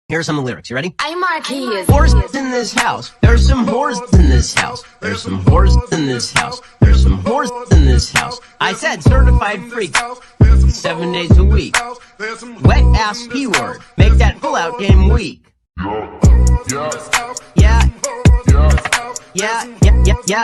Here are some of the lyrics. You ready? I'm Marquise. Whores in this house. There's some whores in this house. There's some whores in this house. There's some whores in this house. I said certified freak. 7 days a week. Wet ass P-word. Make that pull-out game weak. Yeah. Yeah,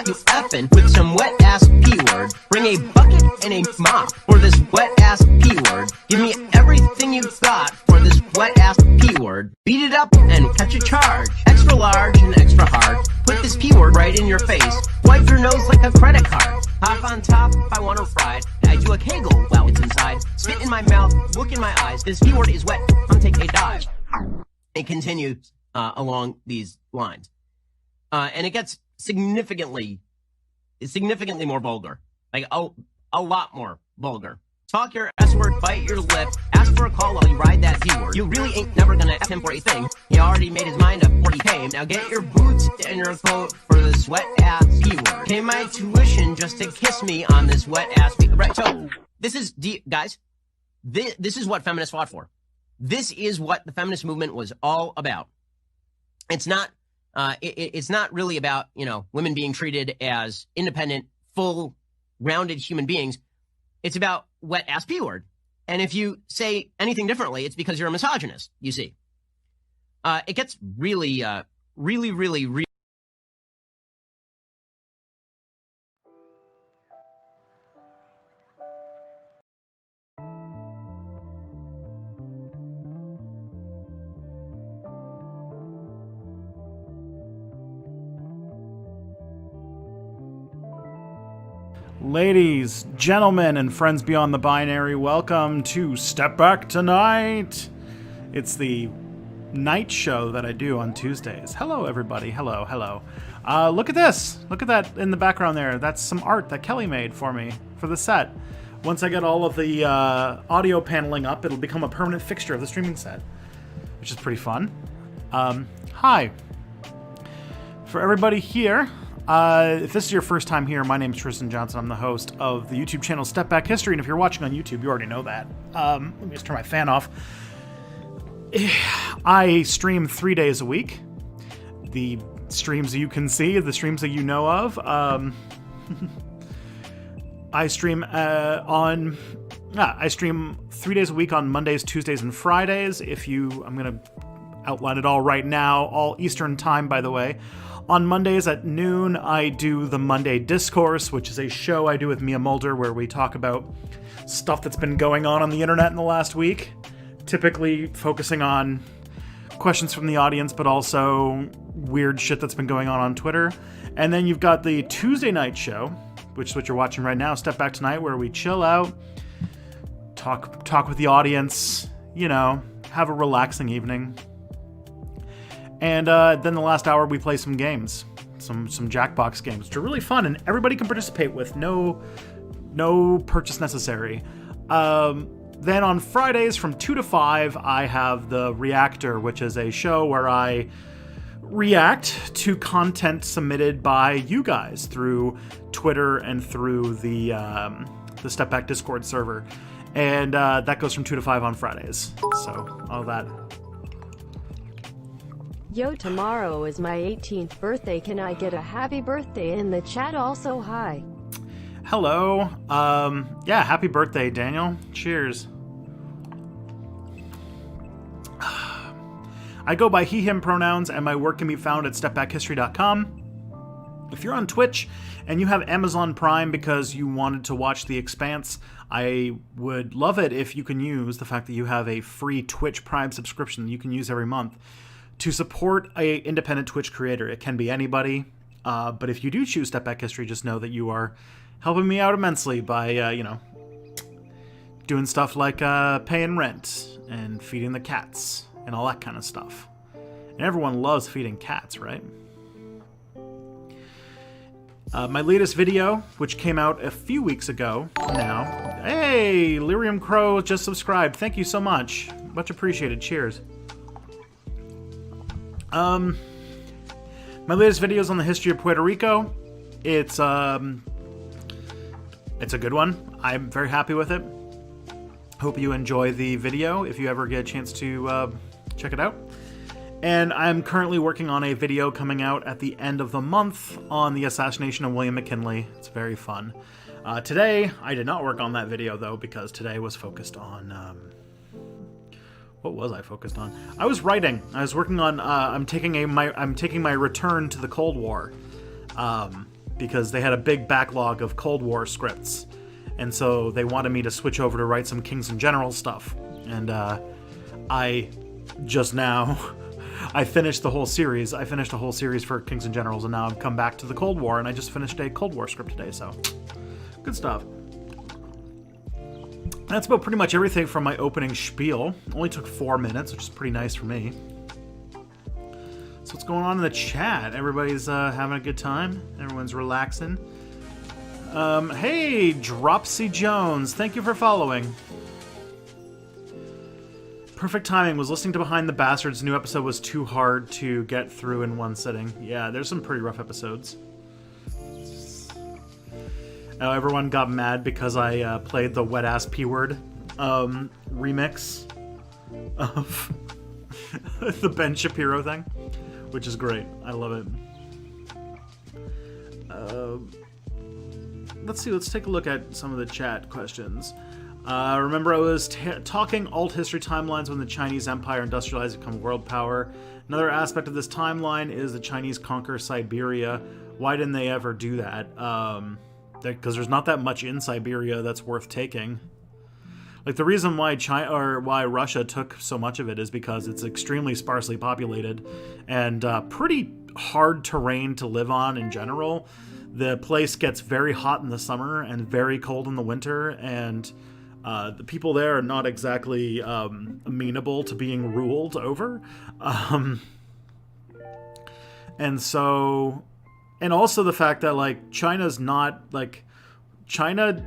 you effing with some wet ass P-word. Bring a bucket and a mop for this wet ass P-word. Give me everything you've got for this wet ass P-word. Beat it up and catch a charge. Extra large and extra hard. Put this P-word right in your face. Wipe your nose like a credit card. Hop on top if I want to ride. I do a kegel while it's inside. Spit in my mouth, look in my eyes. This P-word is wet, come take a dive. It continues along these lines. And it gets significantly more vulgar. Like, a lot more vulgar. Talk your S-word, bite your lip, ask for a call while you ride that P-word. You really ain't never gonna F him for a thing. He already made his mind up before he came. Now get your boots and your coat for this wet-ass P-word. Pay my tuition just to kiss me on this wet-ass P-word. Right, so, this is, guys, this is what feminists fought for. This is what the feminist movement was all about. It's not really about, women being treated as independent, full, rounded human beings. It's about wet ass P-word. And if you say anything differently, it's because you're a misogynist, you see. It gets really. Ladies, gentlemen, and friends beyond the binary, welcome to Step Back Tonight. It's the night show that I do on Tuesdays. Hello, everybody. Hello. Look at this. Look at that in the background there. That's some art that Kelly made for me for the set. Once I get all of the audio paneling up, it'll become a permanent fixture of the streaming set, which is pretty fun. Hi. For everybody here, if this is your first time here, my name is Tristan Johnson. I'm the host of the YouTube channel Step Back History, and if you're watching on YouTube, you already know that. Let me just turn my fan off. I stream 3 days a week. The streams you can see, the streams that you know of. I stream I stream 3 days a week on Mondays, Tuesdays, and Fridays. I'm going to outline it all right now, all Eastern time, by the way. On Mondays at noon, I do the Monday Discourse, which is a show I do with Mia Mulder where we talk about stuff that's been going on the internet in the last week, typically focusing on questions from the audience, but also weird shit that's been going on Twitter. And then you've got the Tuesday night show, which is what you're watching right now, Step Back Tonight, where we chill out, talk with the audience, have a relaxing evening. And then the last hour, we play some games, some Jackbox games, which are really fun, and everybody can participate with no purchase necessary. Then on Fridays from 2 to 5, I have the Reactor, which is a show where I react to content submitted by you guys through Twitter and through the Step Back Discord server. And that goes from 2 to 5 on Fridays. So all that. Yo, tomorrow is my 18th birthday. Can I get a happy birthday in the chat also? Hi. Hello. Yeah, happy birthday, Daniel. Cheers. I go by he, him pronouns, and my work can be found at stepbackhistory.com. If you're on Twitch and you have Amazon Prime because you wanted to watch The Expanse, I would love it if you can use the fact that you have a free Twitch Prime subscription that you can use every month to support a independent Twitch creator. It can be anybody, but if you do choose Step Back History, just know that you are helping me out immensely by, doing stuff like paying rent and feeding the cats and all that kind of stuff. And everyone loves feeding cats, right? My latest video, which came out a few weeks ago now. Hey, Lyrium Crow just subscribed. Thank you so much. Much appreciated. Cheers. My latest video is on the history of Puerto Rico. It's a good one. I'm very happy with it. Hope you enjoy the video if you ever get a chance to check it out. And I'm currently working on a video coming out at the end of the month on the assassination of William McKinley. It's very fun. Today, I did not work on that video, though, because today was focused on... what was I focused on? I was writing. I was working on... I'm taking my return to the Cold War. Because they had a big backlog of Cold War scripts. And so they wanted me to switch over to write some Kings and Generals stuff. And I just now... I finished the whole series. I finished a whole series for Kings and Generals, and now I've come back to the Cold War, and I just finished a Cold War script today, so good stuff. That's about pretty much everything from my opening spiel. Only took 4 minutes, which is pretty nice for me. So what's going on in the chat? Everybody's having a good time? Everyone's relaxing? Hey, Dropsy Jones, thank you for following. Perfect timing. Was listening to Behind the Bastards. New episode was too hard to get through in one sitting. Yeah, there's some pretty rough episodes. Everyone got mad because I played the Wet Ass P-Word remix of the Ben Shapiro thing, which is great. I love it. Let's see. Let's take a look at some of the chat questions. Remember I was talking alt history timelines when the Chinese Empire industrialized to become world power. Another aspect of this timeline is the Chinese conquer Siberia. Why didn't they ever do that? Because there's not that much in Siberia that's worth taking. Like, the reason why why Russia took so much of it is because it's extremely sparsely populated and pretty hard terrain to live on in general. The place gets very hot in the summer and very cold in the winter, and the people there are not exactly amenable to being ruled over. And so... And also the fact that, like, China's not, like... China...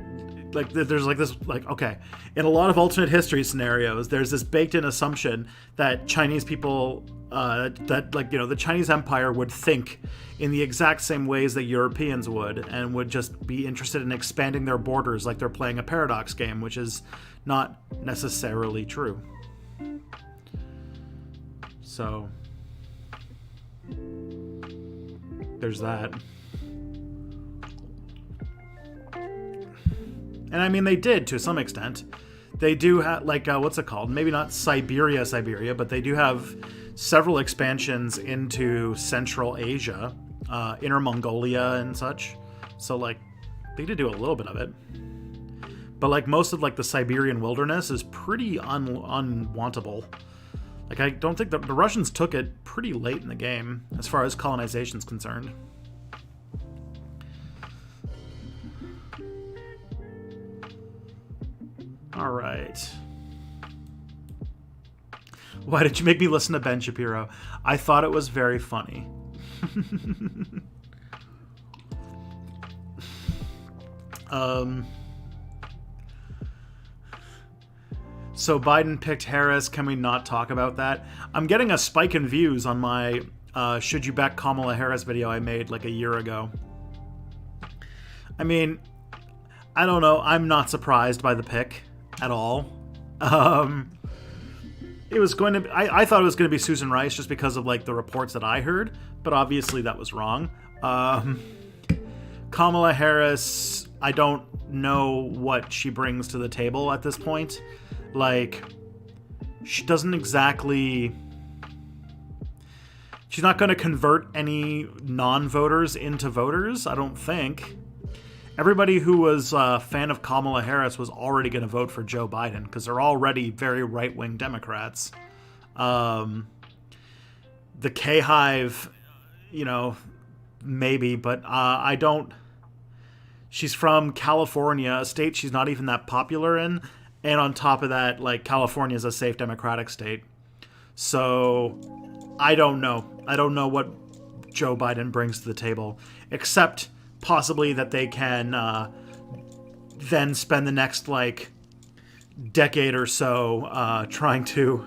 Like, there's, like, this... Like, okay. In a lot of alternate history scenarios, there's this baked-in assumption that Chinese people... that, like, you know, the Chinese Empire would think in the exact same ways that Europeans would, and would just be interested in expanding their borders like they're playing a paradox game, which is not necessarily true. So, there's that. And I mean, they did to some extent. They do have, like, what's it called? Maybe not Siberia, but they do have several expansions into Central Asia, Inner Mongolia and such. So, like, they did do a little bit of it. But, like, most of, like, the Siberian wilderness is pretty unwantable. Like, I don't think the Russians took it pretty late in the game, as far as colonization's concerned. All right. Why did you make me listen to Ben Shapiro? I thought it was very funny. So Biden picked Harris. Can we not talk about that? I'm getting a spike in views on my Should You Back Kamala Harris video I made like a year ago. I mean, I don't know. I'm not surprised by the pick at all. It was going to be, I thought it was going to be Susan Rice just because of, like, the reports that I heard, but obviously that was wrong. Kamala Harris, I don't know what she brings to the table at this point. Like, she doesn't exactly... She's not going to convert any non-voters into voters, I don't think. Everybody who was a fan of Kamala Harris was already going to vote for Joe Biden because they're already very right-wing Democrats. The K-Hive, you know, maybe, but I don't... She's from California, a state she's not even that popular in, and on top of that, like, California is a safe Democratic state. So, I don't know. I don't know what Joe Biden brings to the table, except... possibly that they can then spend the next, like, decade or so trying to...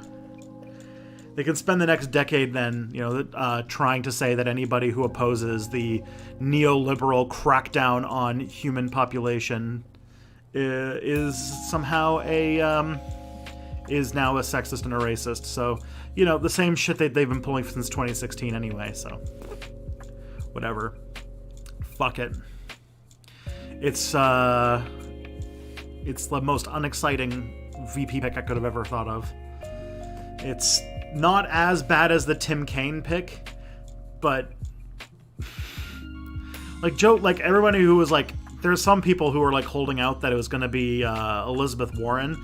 They can spend the next decade then, you know, trying to say that anybody who opposes the neoliberal crackdown on human population is somehow a is now a sexist and a racist. So, you know, the same shit that they've been pulling since 2016 anyway, so whatever. Fuck it. It's the most unexciting VP pick I could have ever thought of. It's not as bad as the Tim Kaine pick, but like Joe, like everybody who was like, there's some people who are like holding out that it was going to be Elizabeth Warren,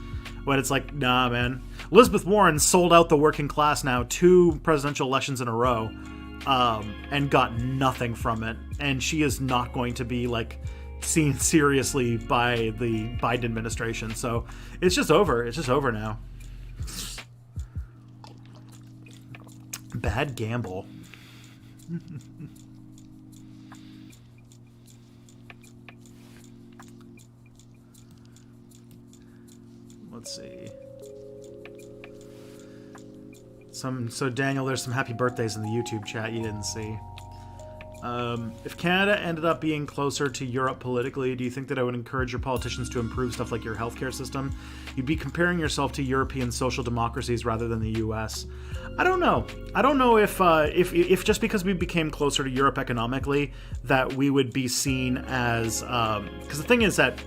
but it's like, nah, man. Elizabeth Warren sold out the working class now 2 presidential elections in a row, and got nothing from it, and she is not going to be like seen seriously by the Biden administration. So it's just over. It's just over now. Bad gamble. Let's see. So Daniel, there's some happy birthdays in the YouTube chat you didn't see. If Canada ended up being closer to Europe politically, do you think that I would encourage your politicians to improve stuff like your healthcare system? You'd be comparing yourself to European social democracies rather than the U.S. I don't know. I don't know if just because we became closer to Europe economically, that we would be seen as... Because the thing is that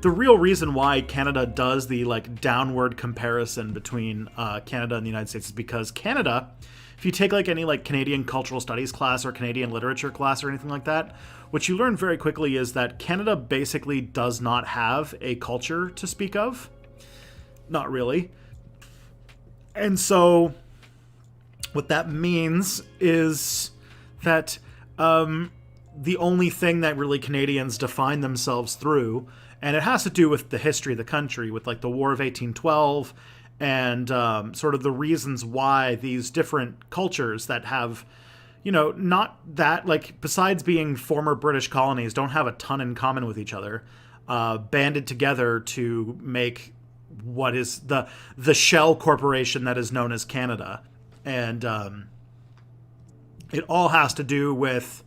the real reason why Canada does the like downward comparison between Canada and the United States is because Canada... If you take like any like Canadian cultural studies class or Canadian literature class or anything like that, what you learn very quickly is that Canada basically does not have a culture to speak of. Not really. And so what that means is that the only thing that really Canadians define themselves through, and it has to do with the history of the country, with like the War of 1812, and sort of the reasons why these different cultures that have, you know, not that, like, besides being former British colonies, don't have a ton in common with each other, banded together to make what is the shell corporation that is known as Canada. And it all has to do with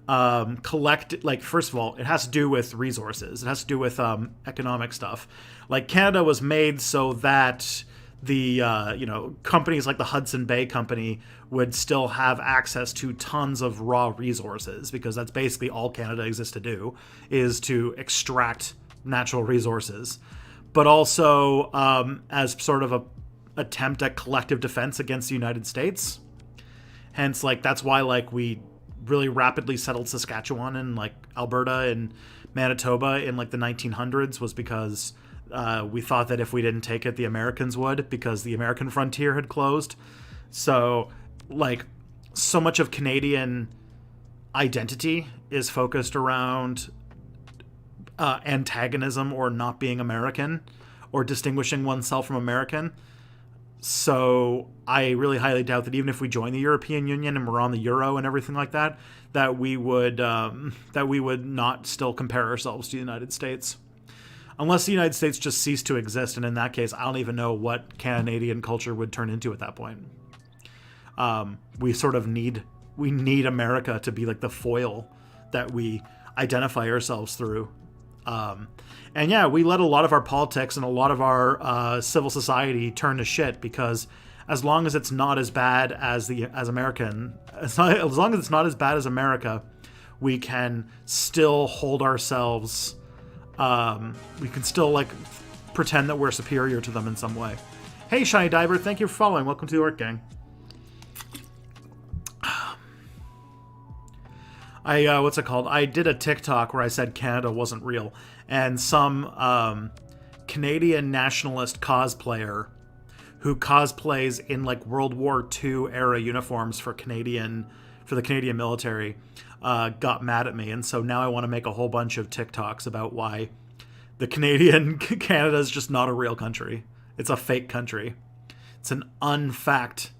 first of all, it has to do with resources. It has to do with economic stuff. Like, Canada was made so that the companies like the Hudson Bay Company would still have access to tons of raw resources, because that's basically all Canada exists to do, is to extract natural resources. But also as sort of a attempt at collective defense against the United States. Hence, like, that's why, like, we really rapidly settled Saskatchewan and like Alberta and Manitoba in like the 1900s, was because we thought that if we didn't take it, the Americans would, because the American frontier had closed. So like, so much of Canadian identity is focused around antagonism or not being American or distinguishing oneself from American. So I really highly doubt that even if we join the European Union and we're on the euro and everything like that, that we would not still compare ourselves to the United States, unless the United States just ceased to exist. And in that case, I don't even know what Canadian culture would turn into at that point. We sort of need America to be like the foil that we identify ourselves through. And yeah, we let a lot of our politics and a lot of our civil society turn to shit, because as long as it's not as bad as America, we can still hold ourselves. We can still like pretend that we're superior to them in some way. Hey, Shiny Diver, thank you for following. Welcome to the Orc Gang. I did a TikTok where I said Canada wasn't real, and some Canadian nationalist cosplayer who cosplays in like World War II era uniforms for the Canadian military got mad at me, and so now I want to make a whole bunch of TikToks about why the Canada is just not a real country. It's a fake country. It's an unfact.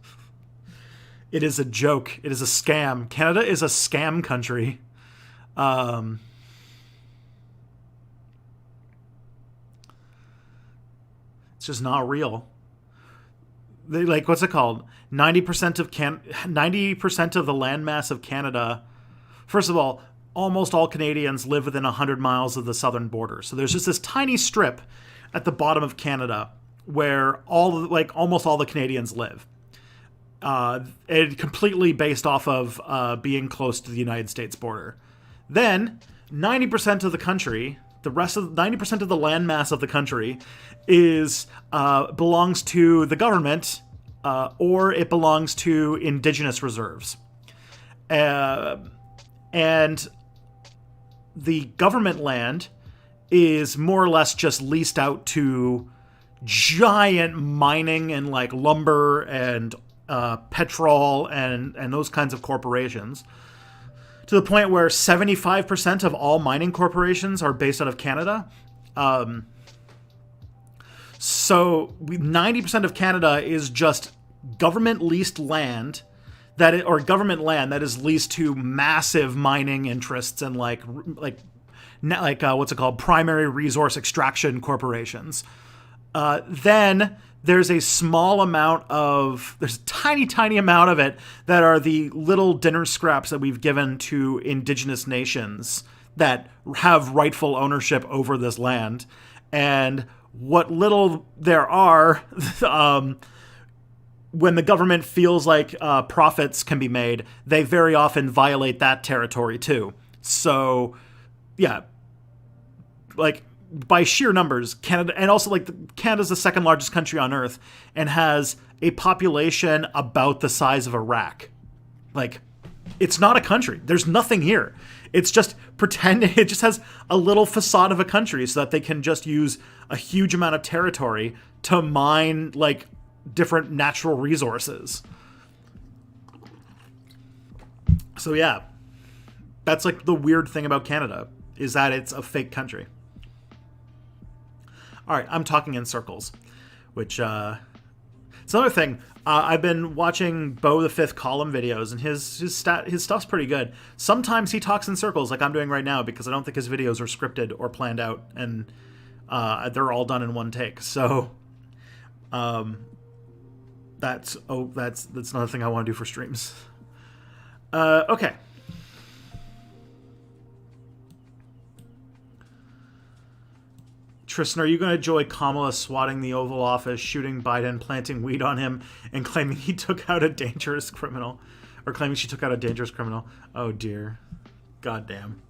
It is a joke. It is a scam. Canada is a scam country. It's just not real. They, like, what's it called? 90% of the landmass of Canada. First of all, almost all Canadians live within 100 miles of the southern border. So there's just this tiny strip at the bottom of Canada where almost all the Canadians live. And completely based off of being close to the United States border. Then 90% of the country, the rest of 90% of the landmass of the country, is belongs to the government, or it belongs to indigenous reserves, and the government land is more or less just leased out to giant mining and like lumber and petrol and those kinds of corporations, to the point where 75% of all mining corporations are based out of Canada. So 90% of Canada is just government leased land government land that is leased to massive mining interests and like what's it called, primary resource extraction corporations. Then there's a tiny amount of it that are the little dinner scraps that we've given to indigenous nations that have rightful ownership over this land. And what little there are, when the government feels like profits can be made, they very often violate that territory too. So, yeah, like, by sheer numbers, Canada, and also like Canada's the second largest country on Earth and has a population about the size of Iraq. Like, it's not a country. There's nothing here. It's just pretending. It just has a little facade of a country so that they can just use a huge amount of territory to mine like different natural resources. So yeah, that's like the weird thing about Canada, is that it's a fake country. All right, I'm talking in circles, which it's another thing. I've been watching Beau the Fifth Column videos, and his stuff's pretty good. Sometimes he talks in circles, like I'm doing right now, because I don't think his videos are scripted or planned out, and they're all done in one take. So, that's another thing I want to do for streams. Okay. Tristan, are you going to enjoy Kamala swatting the Oval Office, shooting Biden, planting weed on him, and claiming he took out a dangerous criminal? Or claiming she took out a dangerous criminal? Oh, dear. Goddamn.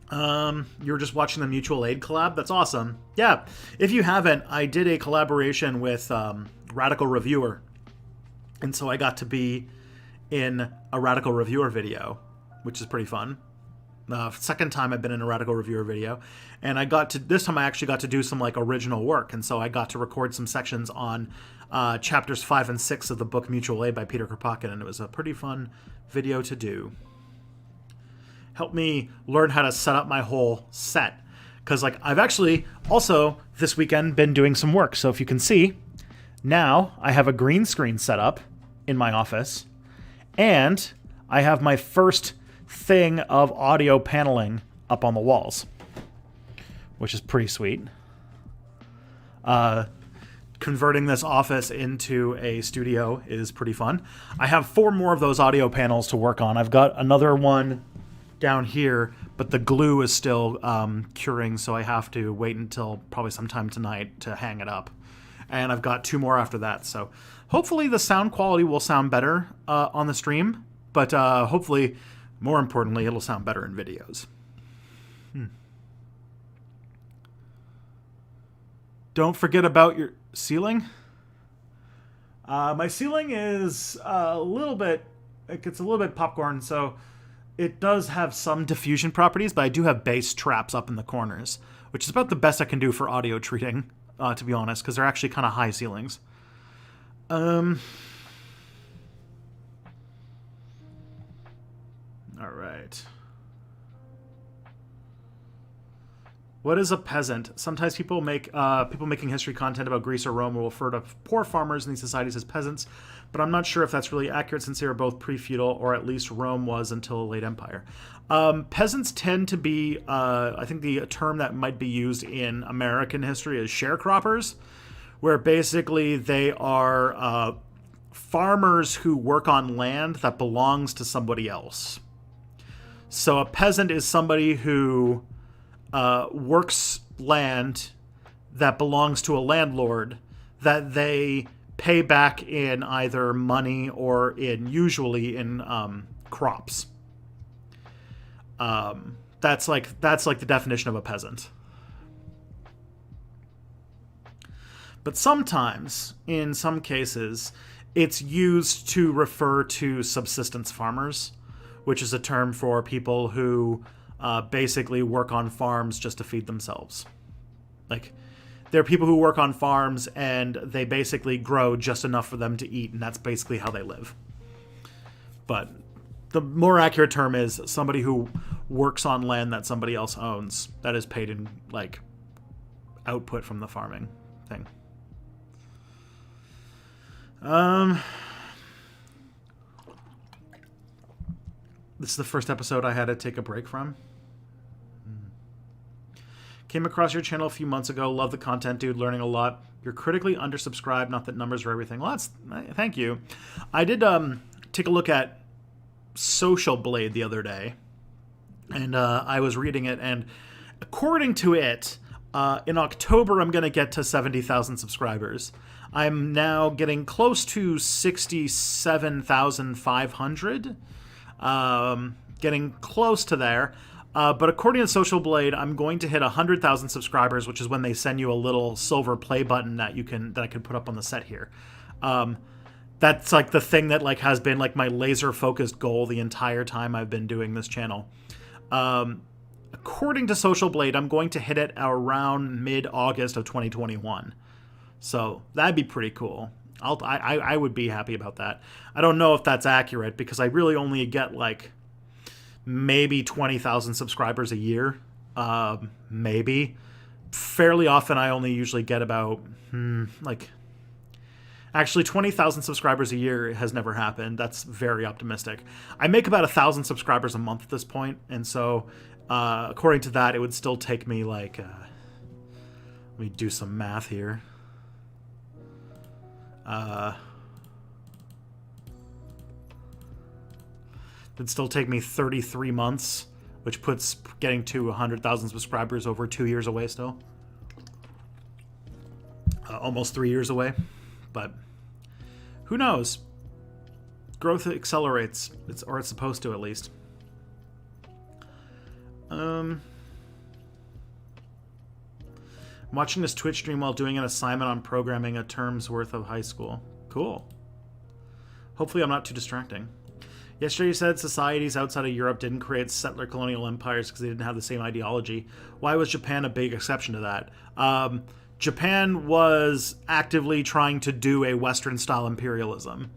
You were just watching the Mutual Aid collab? That's awesome. Yeah. If you haven't, I did a collaboration with Radical Reviewer. And so I got to be in a Radical Reviewer video, which is pretty fun. Second time I've been in a Radical Reviewer video, and this time I actually got to do some like original work, and so I got to record some sections on chapters 5 and 6 of the book Mutual Aid by Peter Kropotkin, and it was a pretty fun video to do. Helped me learn how to set up my whole set, because like I've actually also this weekend been doing some work. So if you can see, now I have a green screen set up in my office, and I have my first thing of audio paneling up on the walls, which is pretty sweet. Converting this office into a studio is pretty fun. I have 4 more of those audio panels to work on. I've got another one down here, but the glue is still curing, so I have to wait until probably sometime tonight to hang it up. And I've got 2 more after that, so hopefully the sound quality will sound better on the stream, but hopefully, more importantly, it'll sound better in videos. Don't forget about your ceiling. My ceiling is a little bit popcorn, so it does have some diffusion properties, but I do have bass traps up in the corners, which is about the best I can do for audio treating, to be honest, because they're actually kind of high ceilings. All right. What is a peasant? Sometimes people making history content about Greece or Rome will refer to poor farmers in these societies as peasants, but I'm not sure if that's really accurate since they were both pre-feudal, or at least Rome was until the late Empire. Peasants tend to be, I think the term that might be used in American history is sharecroppers, where basically they are farmers who work on land that belongs to somebody else. So a peasant is somebody who works land that belongs to a landlord that they pay back in either money or usually in crops. That's like the definition of a peasant. But sometimes, in some cases, it's used to refer to subsistence farmers, which is a term for people who basically work on farms just to feed themselves. Like, there are people who work on farms and they basically grow just enough for them to eat, and that's basically how they live. But the more accurate term is somebody who works on land that somebody else owns that is paid in, like, output from the farming thing. This is the first episode I had to take a break from. Came across your channel a few months ago. Love the content, dude. Learning a lot. You're critically undersubscribed. Not that numbers are everything. Well, thank you. I did take a look at Social Blade the other day, and I was reading it, and according to it, in October I'm going to get to 70,000 subscribers. I'm now getting close to 67,500. Getting close to there. But according to Social Blade, I'm going to hit 100,000 subscribers, which is when they send you a little silver play button that I can put up on the set here. That's like the thing that like has been like my laser focused goal the entire time I've been doing this channel. According to Social Blade, I'm going to hit it around mid-August of 2021. So that'd be pretty cool. I would be happy about that. I don't know if that's accurate because I really only get like maybe 20,000 subscribers a year. Maybe. Fairly often I only usually get about actually 20,000 subscribers a year has never happened. That's very optimistic. I make about 1,000 subscribers a month at this point, and so according to that, it would still take me like let me do some math here. It'd still take me 33 months, which puts getting to 100,000 subscribers over 2 years away still. Almost 3 years away. But who knows? Growth accelerates. It's supposed to, at least. I'm watching this Twitch stream while doing an assignment on programming a term's worth of high school. Cool. Hopefully I'm not too distracting. Yesterday you said societies outside of Europe didn't create settler colonial empires because they didn't have the same ideology. Why was Japan a big exception to that? Japan was actively trying to do a Western-style imperialism.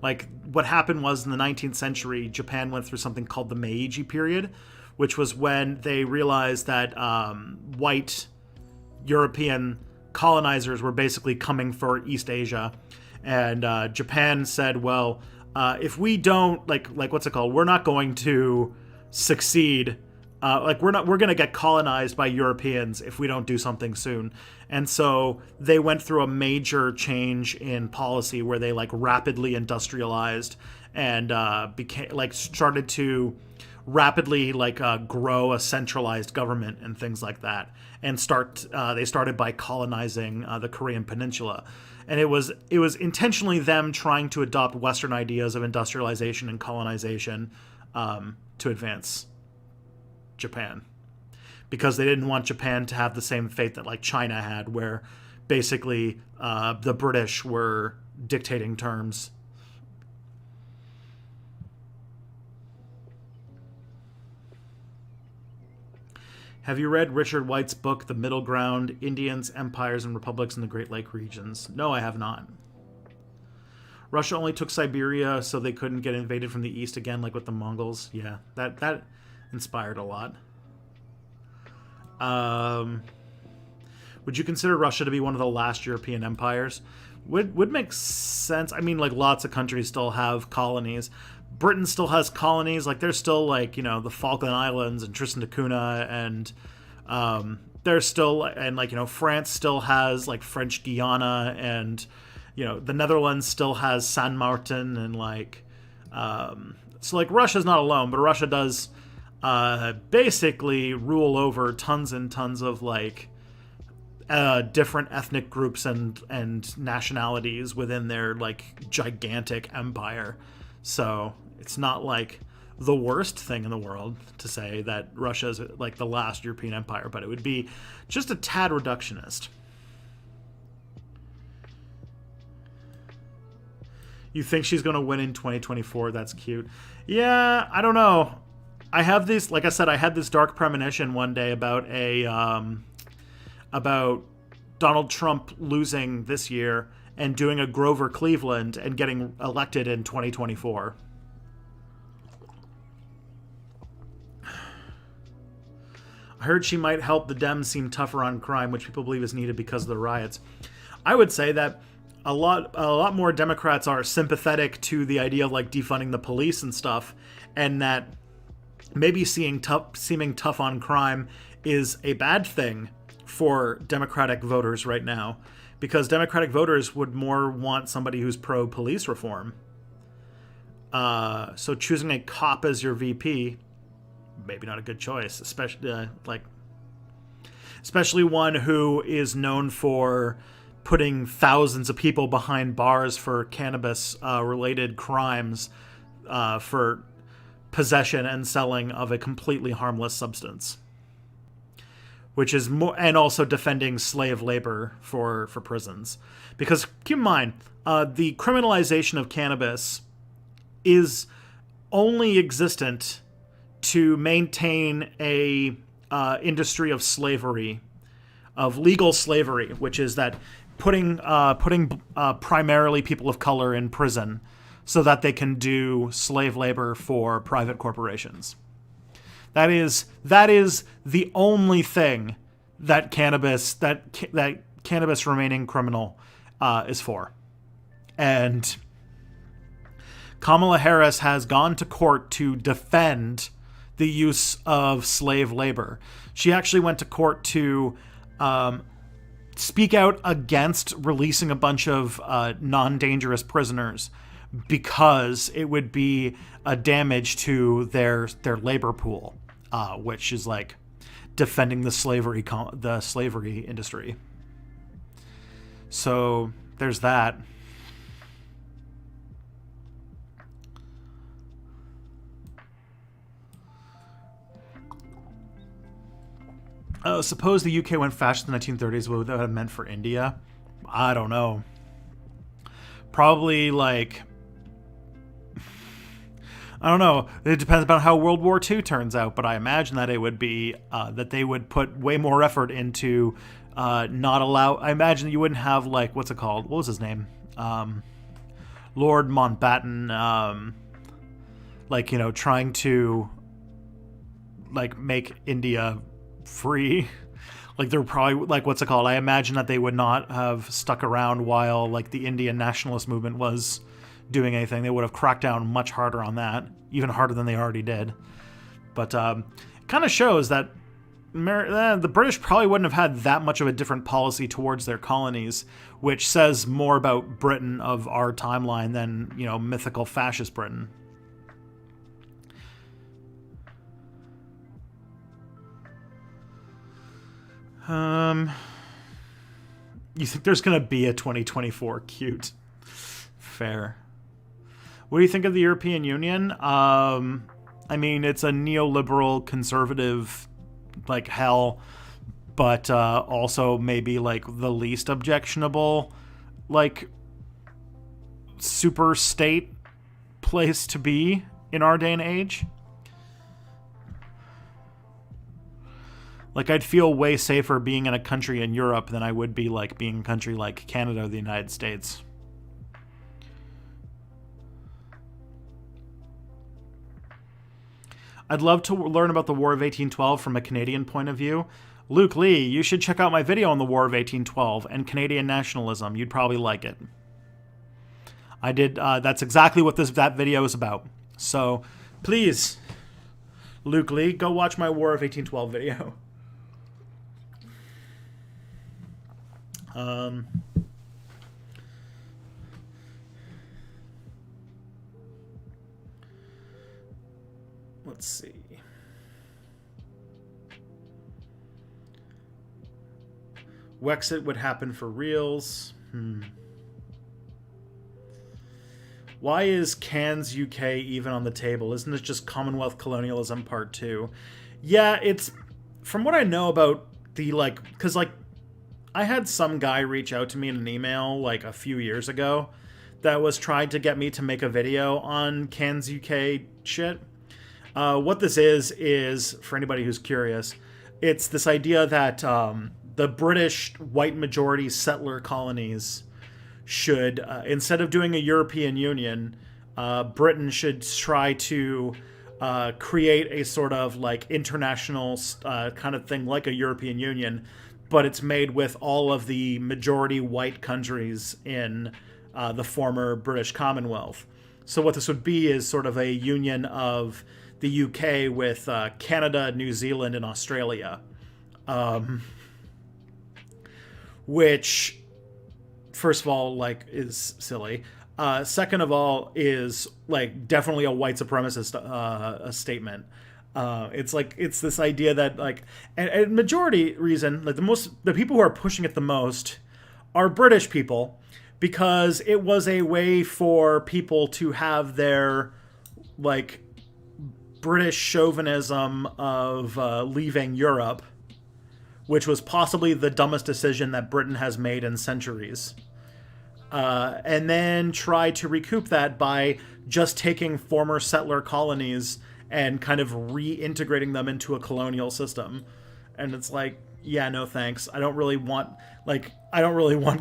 Like, what happened was in the 19th century, Japan went through something called the Meiji period, which was when they realized that white European colonizers were basically coming for East Asia. And Japan said, well, if we don't, like what's it called? We're not going to succeed. We're going to get colonized by Europeans if we don't do something soon. And so they went through a major change in policy where they like rapidly industrialized and started to rapidly grow a centralized government and things like that. And they started by colonizing the Korean Peninsula. And it was intentionally them trying to adopt Western ideas of industrialization and colonization to advance Japan, because they didn't want Japan to have the same fate that like China had, where basically the British were dictating terms. Have you read Richard White's book, The Middle Ground, Indians, Empires, and Republics in the Great Lake Regions? No, I have not. Russia only took Siberia so they couldn't get invaded from the east again, like with the Mongols. Yeah, that inspired a lot. Would you consider Russia to be one of the last European empires? Would make sense. I mean, like, lots of countries still have colonies. Britain still has colonies. Like, there's still, like, you know, the Falkland Islands and Tristan da Cunha, and there's still, and, like, you know, France still has, like, French Guiana, and, you know, the Netherlands still has San Martin, and, like, so, like, Russia's not alone, but Russia does basically rule over tons and tons of, like, different ethnic groups and nationalities within their like gigantic empire. So it's not like the worst thing in the world to say that Russia is like the last European empire, but it would be just a tad reductionist. You think she's going to win in 2024? That's cute. Yeah, I don't know. I have this, like I said, I had this dark premonition one day about about Donald Trump losing this year and doing a Grover Cleveland and getting elected in 2024. I heard she might help the Dems seem tougher on crime, which people believe is needed because of the riots. I would say that a lot more Democrats are sympathetic to the idea of like defunding the police and stuff, and that maybe seeming tough on crime is a bad thing for Democratic voters right now, because Democratic voters would more want somebody who's pro-police reform. So choosing a cop as your VP, maybe not a good choice, especially one who is known for putting thousands of people behind bars for cannabis related crimes, for possession and selling of a completely harmless substance, which is more, and also defending slave labor for prisons. Because keep in mind, the criminalization of cannabis is only existent to maintain a industry of slavery, of legal slavery, which is that putting primarily people of color in prison so that they can do slave labor for private corporations. That is the only thing that cannabis remaining criminal is for. And Kamala Harris has gone to court to defend the use of slave labor. She actually went to court to speak out against releasing a bunch of non-dangerous prisoners because it would be a damage to their labor pool, which is like defending the slavery industry. So there's that. Suppose the UK went fascist in the 1930s. What would that have meant for India? I don't know. Probably like, I don't know. It depends about how World War II turns out, but I imagine that it would be that they would put way more effort into not allow. I imagine you wouldn't have like, what's it called? What was his name? Lord Mountbatten. Trying to like make India free. Like they're probably like, what's it called? I imagine that they would not have stuck around while like the Indian nationalist movement was doing anything. They would have cracked down much harder on that, even harder than they already did. But it kind of shows that the British probably wouldn't have had that much of a different policy towards their colonies, which says more about Britain of our timeline than, mythical fascist Britain. You think there's going to be a 2024? Cute. Fair. What do you think of the European Union? I mean, it's a neoliberal conservative like hell, but also maybe like the least objectionable like super state place to be in our day and age. Like, I'd feel way safer being in a country in Europe than I would be, like, being in a country like Canada or the United States. I'd love to learn about the War of 1812 from a Canadian point of view. Luke Lee, you should check out my video on the War of 1812 and Canadian nationalism. You'd probably like it. I did. That's exactly what that video is about. So, please, Luke Lee, go watch my War of 1812 video. Let's see. Wexit would happen for reals. Why is Cans UK even on the table? Isn't it just Commonwealth colonialism part 2? Yeah, it's... From what I know about the, like... Because, like, I had some guy reach out to me in an email, like, a few years ago that was trying to get me to make a video on Cans UK shit. What this is, for anybody who's curious, it's this idea that the British white majority settler colonies should, instead of doing a European Union, Britain should try to create a sort of like international kind of thing like a European Union, but it's made with all of the majority white countries in the former British Commonwealth. So what this would be is sort of a union of the UK with Canada, New Zealand, and Australia. Which, first of all, like, is silly. Second of all, is like definitely a white supremacist a statement. It's this idea that like, and majority reason, like the people who are pushing it the most are British people, because it was a way for people to have their like British chauvinism of leaving Europe, which was possibly the dumbest decision that Britain has made in centuries. And then try to recoup that by just taking former settler colonies and kind of reintegrating them into a colonial system. And it's like, yeah, no thanks. I don't really want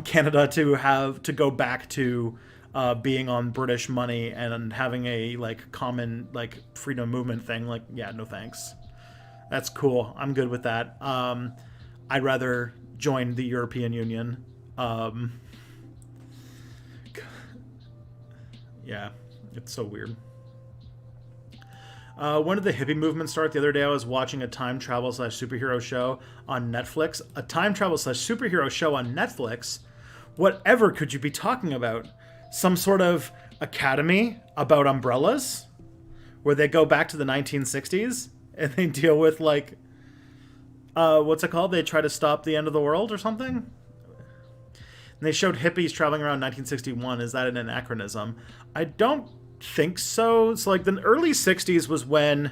Canada to go back to being on British money and having a like common like freedom movement thing. Like, yeah, no thanks. That's cool. I'm good with that. I'd rather join the European Union. Yeah, it's so weird. When did the hippie movement start? The other day I was watching a time travel / superhero show on Netflix. A time travel / superhero show on Netflix? Whatever could you be talking about? Some sort of academy about umbrellas? Where they go back to the 1960s and they deal with like... what's it called? They try to stop the end of the world or something? And they showed hippies traveling around 1961. Is that an anachronism? I don't think so. So like the early 60s was when...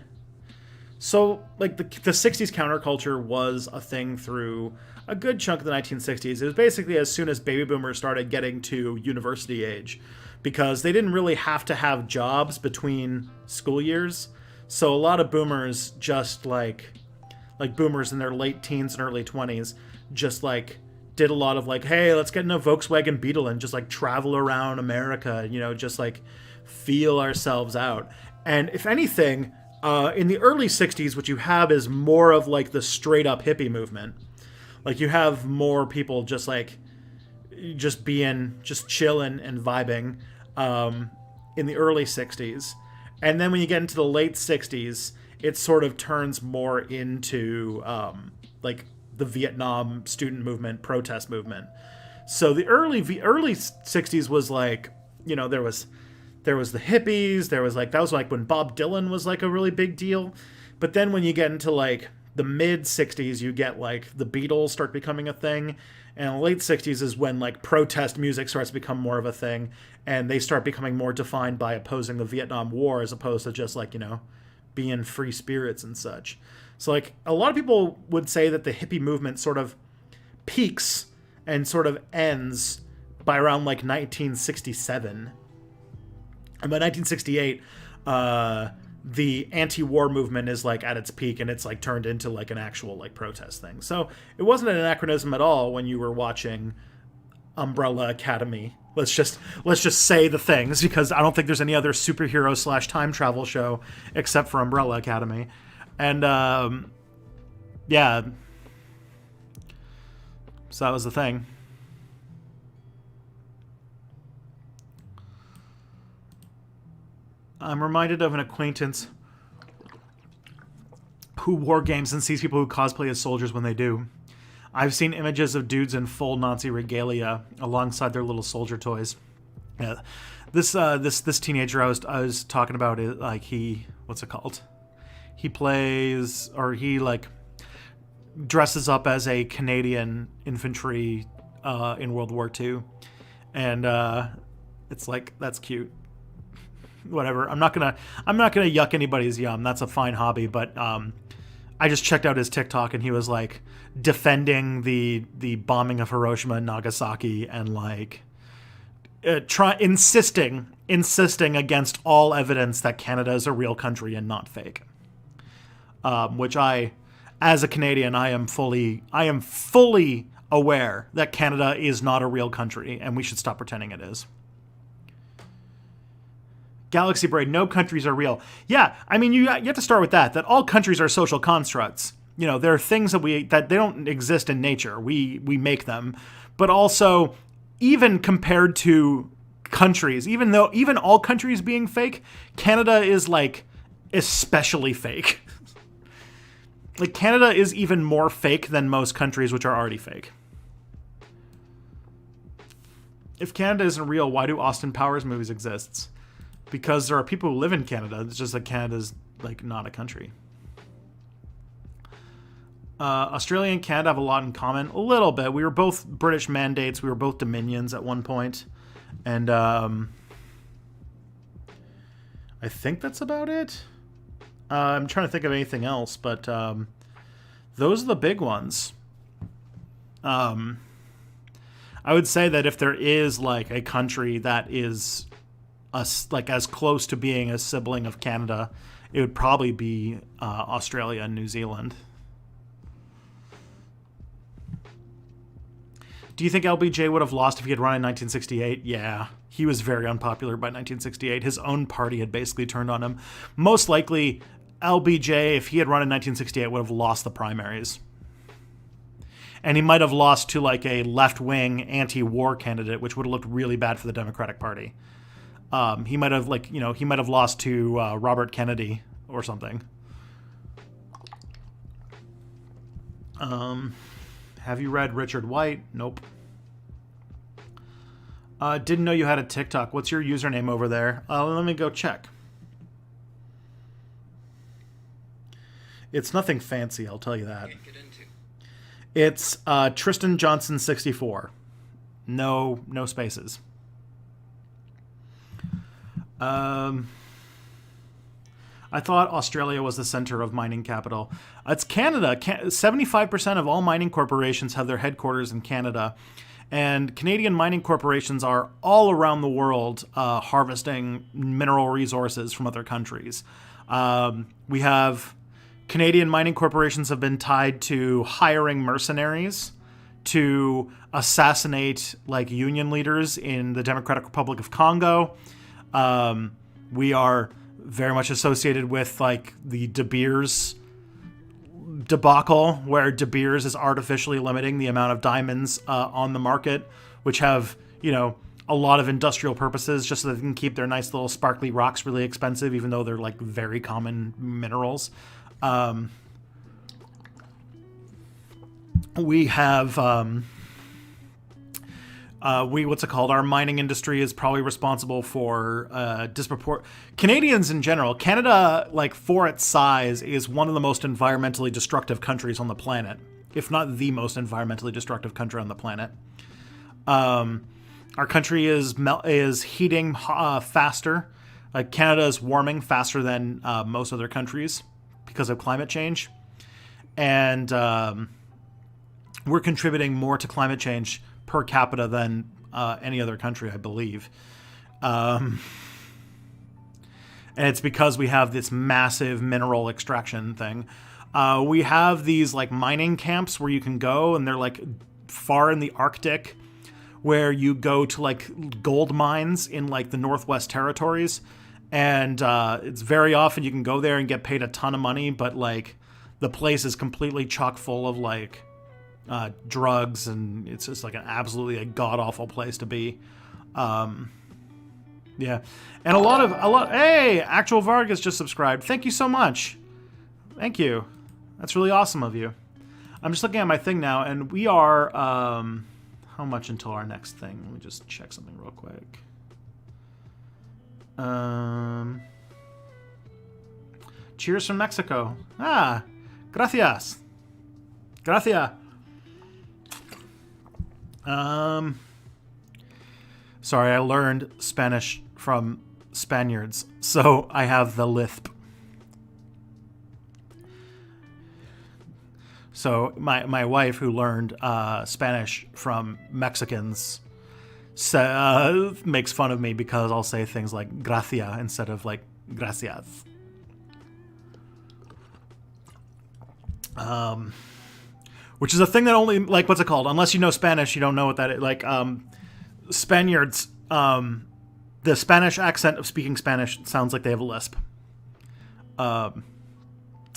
So like the 60s counterculture was a thing through a good chunk of the 1960s. It was basically as soon as baby boomers started getting to university age, because they didn't really have to have jobs between school years. So a lot of boomers just like boomers in their late teens and early 20s just like did a lot of like, hey, let's get in a Volkswagen Beetle and just like travel around America, you know, just like feel ourselves out. And if anything, in the early 60s, what you have is more of like the straight up hippie movement. Like you have more people just like just chilling and vibing in the early 60s. And then when you get into the late 60s, it sort of turns more into like the Vietnam student movement, protest movement. So the early 60s was like, you know, there was the hippies, there was like, that was like when Bob Dylan was like a really big deal. But then when you get into like the mid 60s, you get like the Beatles start becoming a thing. And the late 60s is when like protest music starts to become more of a thing. And they start becoming more defined by opposing the Vietnam War as opposed to just like, you know, being free spirits and such. So like a lot of people would say that the hippie movement sort of peaks and sort of ends by around like 1967. And by 1968, the anti-war movement is like at its peak, and it's like turned into like an actual like protest thing. So it wasn't an anachronism at all when you were watching Umbrella Academy. Let's just say the things, because I don't think there's any other superhero / time travel show except for Umbrella Academy. And yeah, so that was the thing. I'm reminded of an acquaintance who war games and sees people who cosplay as soldiers when they do. I've seen images of dudes in full Nazi regalia alongside their little soldier toys. Yeah, this teenager I was talking about, is like what's it called? He plays, or he like dresses up as a Canadian infantry in World War II, and it's like, that's cute. Whatever. I'm not gonna yuck anybody's yum. That's a fine hobby, but I just checked out his TikTok and he was like defending the bombing of Hiroshima and Nagasaki and like insisting against all evidence that Canada is a real country and not fake. Which as a Canadian, I am fully aware that Canada is not a real country and we should stop pretending it is. Galaxy Braid, no countries are real. Yeah, I mean, you have to start with that all countries are social constructs. You know, there are things that they don't exist in nature. We make them. But also, even compared to countries, even all countries being fake, Canada is like especially fake. Like, Canada is even more fake than most countries, which are already fake. If Canada isn't real, why do Austin Powers movies exist? Because there are people who live in Canada. It's just that Canada's like not a country. Australia and Canada have a lot in common. A little bit. We were both British mandates. We were both dominions at one point. And I think that's about it. I'm trying to think of anything else, but those are the big ones. I would say that if there is like a country that is like as close to being a sibling of Canada, it would probably be Australia and New Zealand. Do you think LBJ would have lost if he had run in 1968? Yeah, he was very unpopular by 1968. His own party had basically turned on him. Most likely, LBJ, if he had run in 1968, would have lost the primaries. And he might have lost to like a left-wing anti-war candidate, which would have looked really bad for the Democratic Party. He might have lost to Robert Kennedy or something. Have you read Richard White? Nope. Didn't know you had a TikTok. What's your username over there? Let me go check. It's nothing fancy, I'll tell you that. It's Tristan Johnson 64. No spaces. I thought Australia was the center of mining capital. It's Canada. 75% of all mining corporations have their headquarters in Canada. And Canadian mining corporations are all around the world harvesting mineral resources from other countries. We have Canadian mining corporations have been tied to hiring mercenaries to assassinate like union leaders in the Democratic Republic of Congo. We are very much associated with like the De Beers debacle, where De Beers is artificially limiting the amount of diamonds on the market, which have, you know, a lot of industrial purposes just so they can keep their nice little sparkly rocks really expensive, even though they're like very common minerals. We have our mining industry is probably responsible for Canadians in general. Canada, like for its size, is one of the most environmentally destructive countries on the planet, if not the most environmentally destructive country on the planet. Our country is heating faster. Like Canada is warming faster than most other countries because of climate change, and we're contributing more to climate change per capita than any other country, I believe. And it's because we have this massive mineral extraction thing. We have these like mining camps where you can go, and they're like far in the Arctic, where you go to like gold mines in like the Northwest Territories. And it's very often you can go there and get paid a ton of money, but like the place is completely chock full of like drugs, and it's just like an absolutely a god-awful place to be. Yeah. And a lot hey, Actual Vargas just subscribed. Thank you so much. Thank you. That's really awesome of you. I'm just looking at my thing now, and we are how much until our next thing? Let me just check something real quick. Cheers from Mexico. Gracias. Gracias. Sorry, I learned Spanish from Spaniards, so I have the lisp. So my wife, who learned Spanish from Mexicans, makes fun of me because I'll say things like gracia instead of like gracias. Which is a thing that only, like, what's it called? Unless you know Spanish, you don't know what that is. Like, Spaniards, the Spanish accent of speaking Spanish sounds like they have a lisp.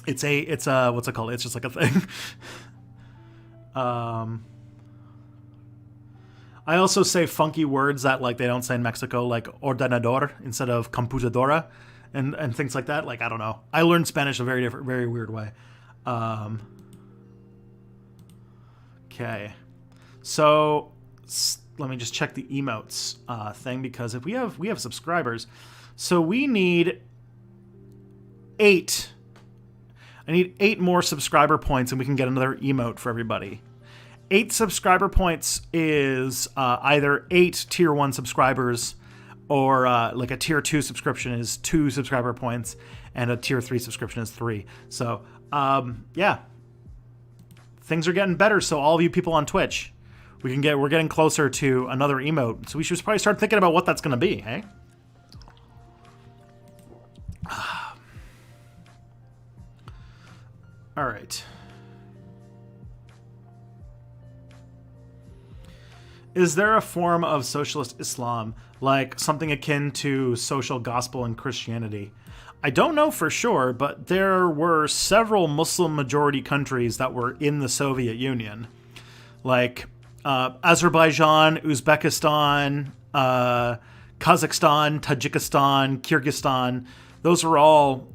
It's a, what's it called? It's just like a thing. I also say funky words that, like, they don't say in Mexico, like ordenador instead of computadora and things like that. Like, I don't know. I learned Spanish a very weird way. Okay. So let me just check the emotes thing, because if we have subscribers, so we need 8. I need 8 more subscriber points, and we can get another emote for everybody. 8 subscriber points is either 8 tier 1 subscribers, or like a tier 2 subscription is 2 subscriber points, and a tier 3 subscription is 3. So yeah, things are getting better. So all of you people on Twitch, we're getting closer to another emote. So we should probably start thinking about what that's going to be, hey? All right. Is there a form of socialist Islam, like something akin to social gospel in Christianity? I don't know for sure, but there were several Muslim-majority countries that were in the Soviet Union, like Azerbaijan, Uzbekistan, Kazakhstan, Tajikistan, Kyrgyzstan. Those were all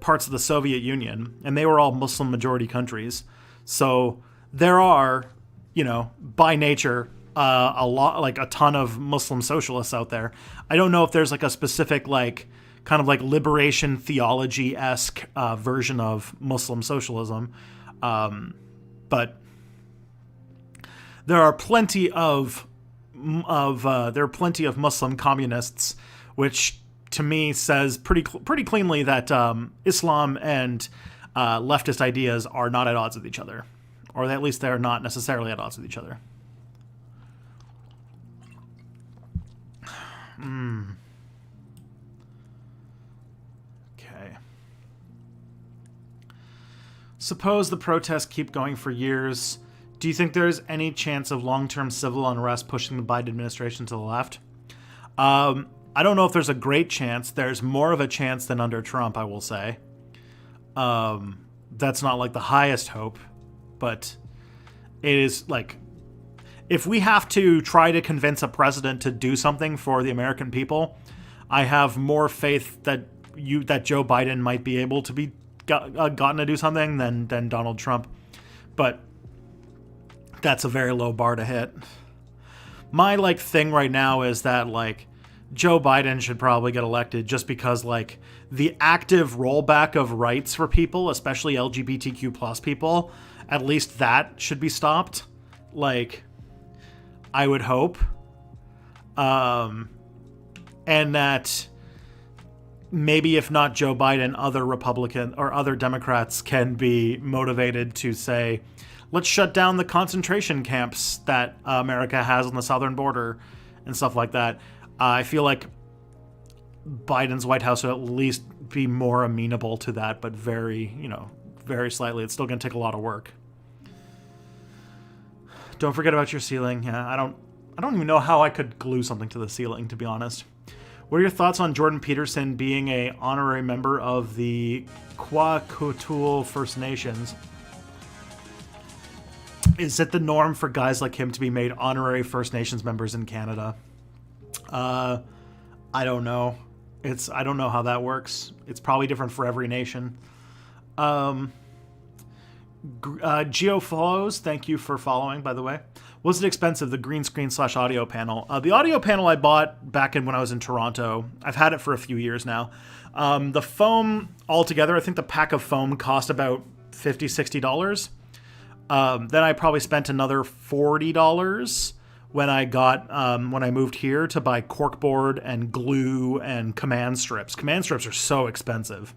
parts of the Soviet Union, and they were all Muslim-majority countries. So there are, by nature, a ton of Muslim socialists out there. I don't know if there's like a specific kind of like liberation theology-esque version of Muslim socialism, but there are plenty of Muslim communists, which to me says pretty cleanly that Islam and leftist ideas are not at odds with each other, or at least they're not necessarily at odds with each other. Okay. Suppose the protests keep going for years. Do you think there's any chance of long-term civil unrest pushing the Biden administration to the left? I don't know if there's a great chance. There's more of a chance than under Trump, I will say. That's not like the highest hope, but it is like, if we have to try to convince a president to do something for the American people, I have more faith that Joe Biden might be able to be gotten to do something than Donald Trump. But that's a very low bar to hit. My thing right now is that Joe Biden should probably get elected, just because the active rollback of rights for people, especially LGBTQ plus people, at least that should be stopped. I would hope. And that maybe if not Joe Biden, other Republican or other Democrats can be motivated to say, let's shut down the concentration camps that America has on the southern border and stuff like that. I feel like Biden's White House would at least be more amenable to that, but very slightly. It's still going to take a lot of work. Don't forget about your ceiling. Yeah, I don't even know how I could glue something to the ceiling, to be honest. What are your thoughts on Jordan Peterson being an honorary member of the Kwakiutl First Nations? Is it the norm for guys like him to be made honorary First Nations members in Canada? I don't know. I don't know how that works. It's probably different for every nation. GeoFollows, thank you for following, by the way. Was it expensive, the green screen / audio panel? The audio panel I bought back when I was in Toronto. I've had it for a few years now. The foam altogether, I think the pack of foam cost about $50, $60. Then I probably spent another $40 when I moved here to buy corkboard and glue and command strips. Command strips are so expensive.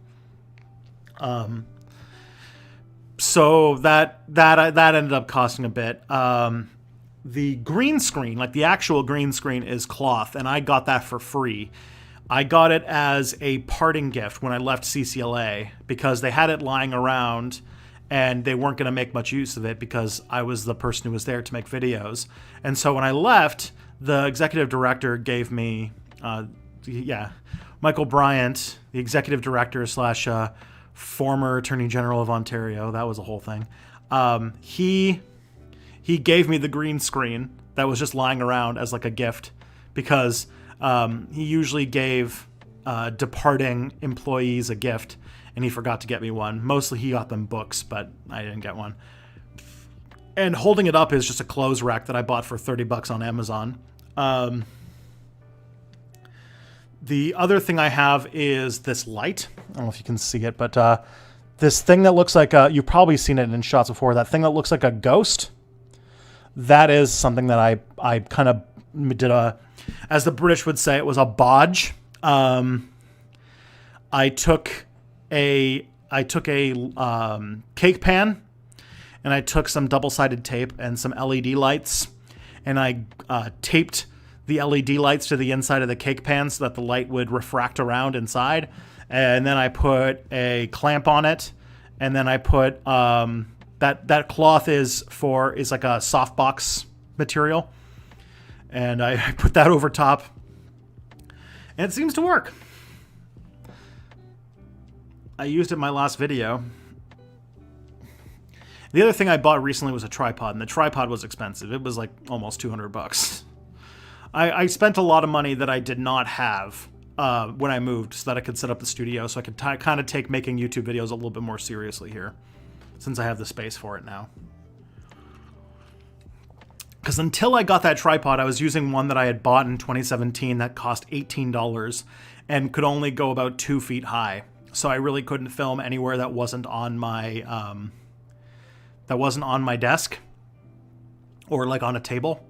So that ended up costing a bit. The green screen, like the actual green screen, is cloth, and I got that for free. I got it as a parting gift when I left CCLA because they had it lying around and they weren't going to make much use of it because I was the person who was there to make videos. And so when I left, the executive director gave me, Michael Bryant, the executive director / former Attorney General of Ontario, that was a whole thing. He gave me the green screen that was just lying around as like a gift because he usually gave departing employees a gift, and he forgot to get me one. Mostly he got them books, but I didn't get one. And holding it up is just a clothes rack that I bought for $30 on Amazon. The other thing I have is this light. I don't know if you can see it, but this thing that looks like you've probably seen it in shots before. That thing that looks like a ghost. That is something that I kind of did as the British would say, it was a bodge. I took a cake pan, and I took some double-sided tape and some LED lights, and I taped the LED lights to the inside of the cake pan so that the light would refract around inside. And then I put a clamp on it, and then I put that cloth is like a softbox material, and I put that over top, and it seems to work. I used it in my last video. The other thing I bought recently was a tripod, and the tripod was expensive. It was like almost $200. I spent a lot of money that I did not have when I moved so that I could set up the studio, so I could kind of take making YouTube videos a little bit more seriously here, since I have the space for it now. Because until I got that tripod, I was using one that I had bought in 2017 that cost $18 and could only go about 2 feet high. So I really couldn't film anywhere that wasn't on my desk or like on a table.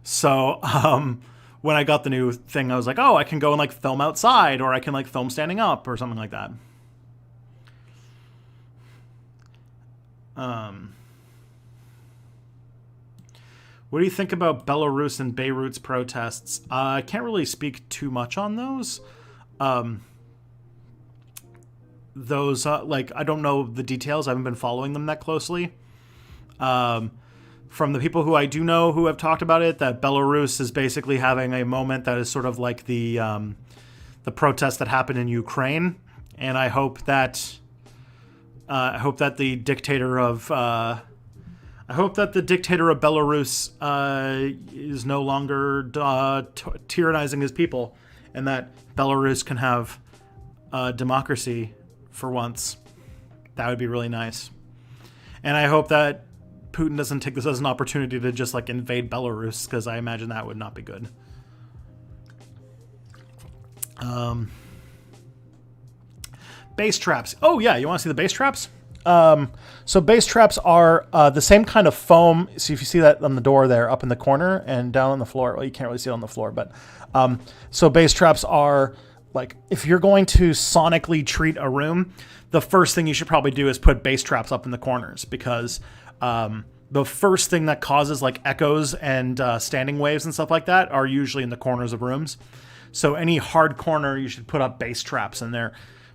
So when I got the new thing, I was like, oh, I can go and like film outside, or I can like film standing up or something like that. What do you think about Belarus and Beirut's protests? I can't really speak too much on those. I don't know the details. I haven't been following them that closely. From the people who I do know who have talked about it, that Belarus is basically having a moment that is sort of like the protest that happened in Ukraine, and I hope that the dictator of Belarus is no longer tyrannizing his people, and that Belarus can have democracy for once. That would be really nice. And I hope that Putin doesn't take this as an opportunity to just like invade Belarus, because I imagine that would not be good. Bass traps. Oh yeah, you want to see the bass traps? So bass traps are the same kind of foam. So if you see that on the door there, up in the corner and down on the floor, well, you can't really see it on the floor, but so bass traps are like, if you're going to sonically treat a room, the first thing you should probably do is put bass traps up in the corners, because the first thing that causes like echoes and standing waves and stuff like that are usually in the corners of rooms. So any hard corner, you should put up bass traps, and they're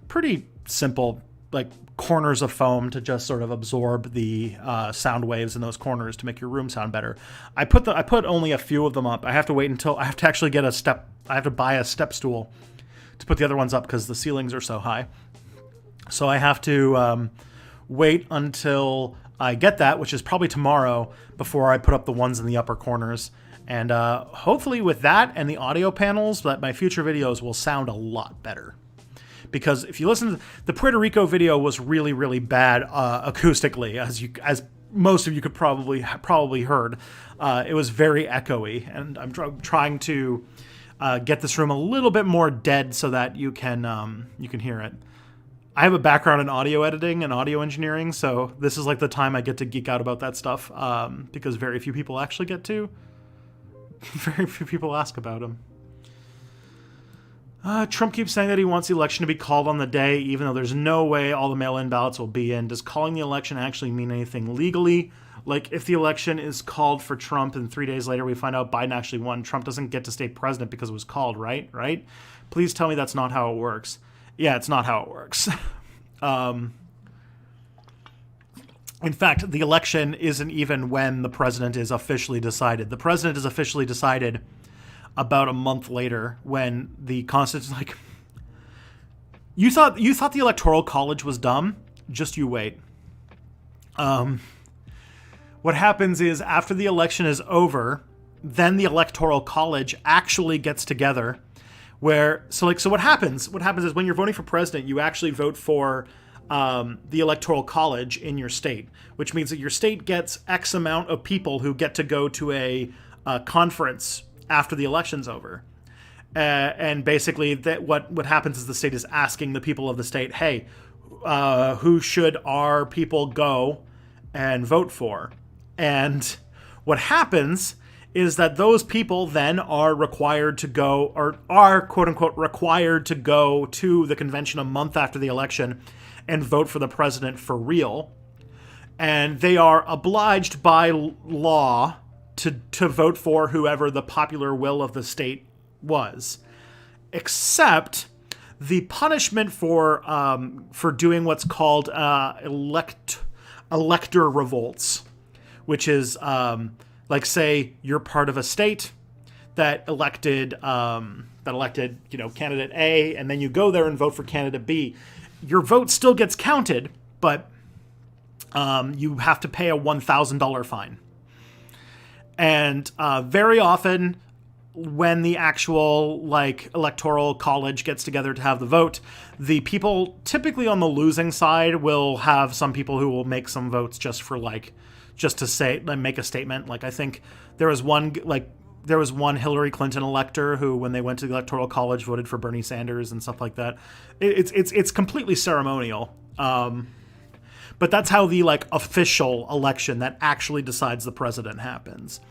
pretty simple, like corners of foam to just sort of absorb the sound waves in those corners to make your room sound better. I put only a few of them up. I have to wait until I have to actually get I have to buy a step stool to put the other ones up because the ceilings are so high. So I have to wait until I get that, which is probably tomorrow, before I put up the ones in the upper corners. And hopefully with that and the audio panels, that my future videos will sound a lot better. Because if you listen to the Puerto Rico video, was really, really bad acoustically, as most of you could probably heard. It was very echoey, and I'm trying to get this room a little bit more dead so that you can hear it. I have a background in audio editing and audio engineering, so this is like the time I get to geek out about that stuff, because very few people actually get to. Very few people ask about them. Trump keeps saying that he wants the election to be called on the day, even though there's no way all the mail-in ballots will be in. Does calling the election actually mean anything legally? Like, if the election is called for Trump and 3 days later we find out Biden actually won, Trump doesn't get to stay president because it was called, right? Right? Please tell me that's not how it works. Yeah, it's not how it works. In fact, the election isn't even when the president is officially decided. The president is officially decided about a month later, when the Constitution, like, you thought the Electoral College was dumb? Just you wait. What happens is, after the election is over, then the Electoral College actually gets together. So what happens? What happens is, when you're voting for president, you actually vote for the Electoral College in your state, which means that your state gets X amount of people who get to go to a conference after the election's over. And basically what happens is the state is asking the people of the state, hey, who should our people go and vote for? And what happens is that those people then are required to go, or are, quote unquote, required to go to the convention a month after the election and vote for the president for real. And they are obliged by law to vote for whoever the popular will of the state was. Except the punishment for doing what's called elector revolts, which is like, say you're part of a state that elected candidate A, and then you go there and vote for candidate B. Your vote still gets counted, but you have to pay a $1,000 fine. And very often, when the actual Electoral College gets together to have the vote, the people typically on the losing side will have some people who will make some votes just to say, make a statement. Like, I think there was one Hillary Clinton elector who, when they went to the Electoral College, voted for Bernie Sanders and stuff like that. It's completely ceremonial. But that's how the official election that actually decides the president happens.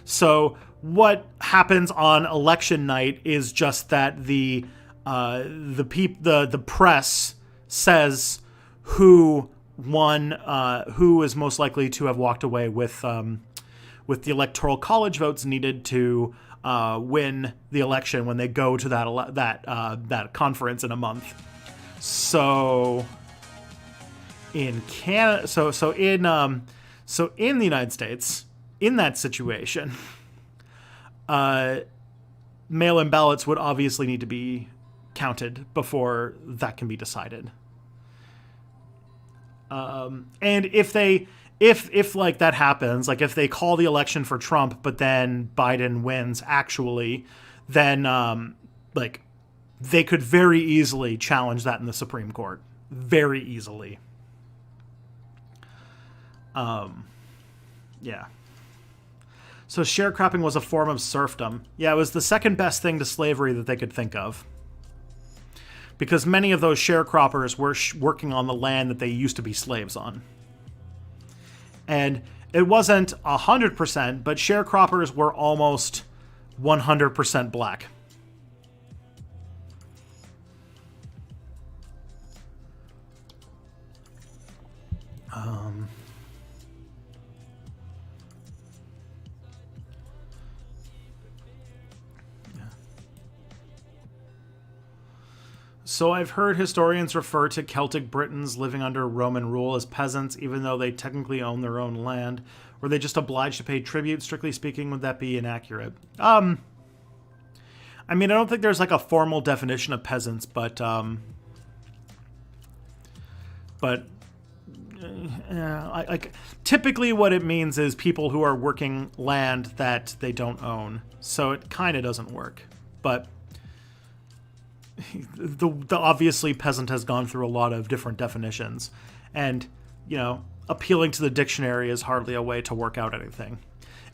So what happens on election night is just that the press says who won, who is most likely to have walked away with the Electoral College votes needed to win the election when they go to that conference in a month. So in Canada, so in the United States, in that situation, mail-in ballots would obviously need to be counted before that can be decided. And if that happens, if they call the election for Trump, but then Biden wins actually, then they could very easily challenge that in the Supreme Court. Very easily. Yeah. So sharecropping was a form of serfdom. Yeah, it was the second best thing to slavery that they could think of. Because many of those sharecroppers were working on the land that they used to be slaves on. And it wasn't 100%, but sharecroppers were almost 100% black. So I've heard historians refer to Celtic Britons living under Roman rule as peasants, even though they technically own their own land. Were they just obliged to pay tribute? Strictly speaking, would that be inaccurate? I mean, I don't think there's a formal definition of peasants, but typically what it means is people who are working land that they don't own. So it kind of doesn't work, but the obviously peasant has gone through a lot of different definitions, and appealing to the dictionary is hardly a way to work out anything.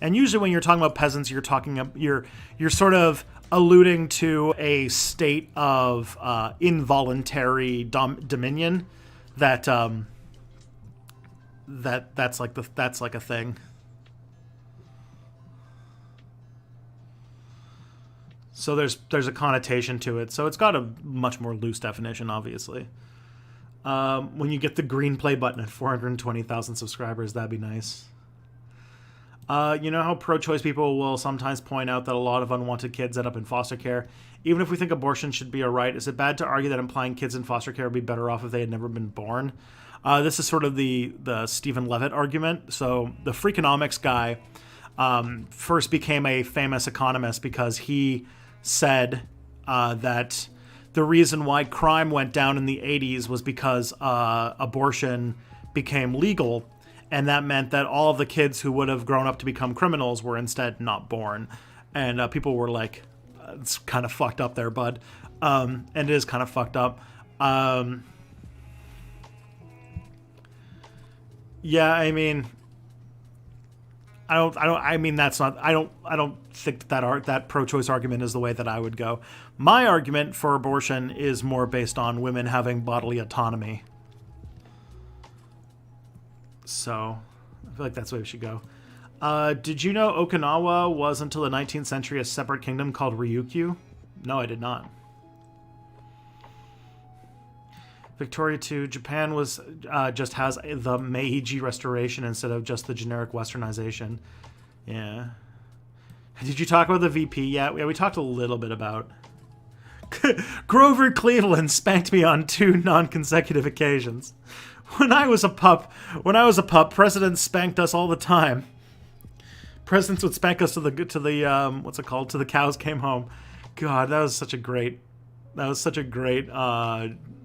And usually when you're talking about peasants, you're sort of alluding to a state of involuntary dominion that's like a thing. So there's a connotation to it. So it's got a much more loose definition, obviously. When you get the green play button at 420,000 subscribers, that'd be nice. You know how pro-choice people will sometimes point out that a lot of unwanted kids end up in foster care? Even if we think abortion should be a right, is it bad to argue that implying kids in foster care would be better off if they had never been born? This is sort of the Stephen Levitt argument. So the Freakonomics guy first became a famous economist because he said that the reason why crime went down in the 80s was because abortion became legal, and that meant that all of the kids who would have grown up to become criminals were instead not born. And people were like, it's kind of fucked up there, bud. And it is kind of fucked up. Yeah, I mean, I don't think that pro-choice argument is the way that I would go. My argument for abortion is more based on women having bodily autonomy. So I feel like that's the way we should go. Did you know Okinawa was until the 19th century a separate kingdom called Ryukyu? No, I did not. Victoria II, Japan was just has the Meiji Restoration instead of just the generic Westernization. Yeah. Did you talk about the VP yet? Yeah, we talked a little bit about. Grover Cleveland spanked me on 2 non-consecutive occasions. When I was a pup, presidents spanked us all the time. Presidents would spank us to the what's it called? To the cows came home. God, that was such a great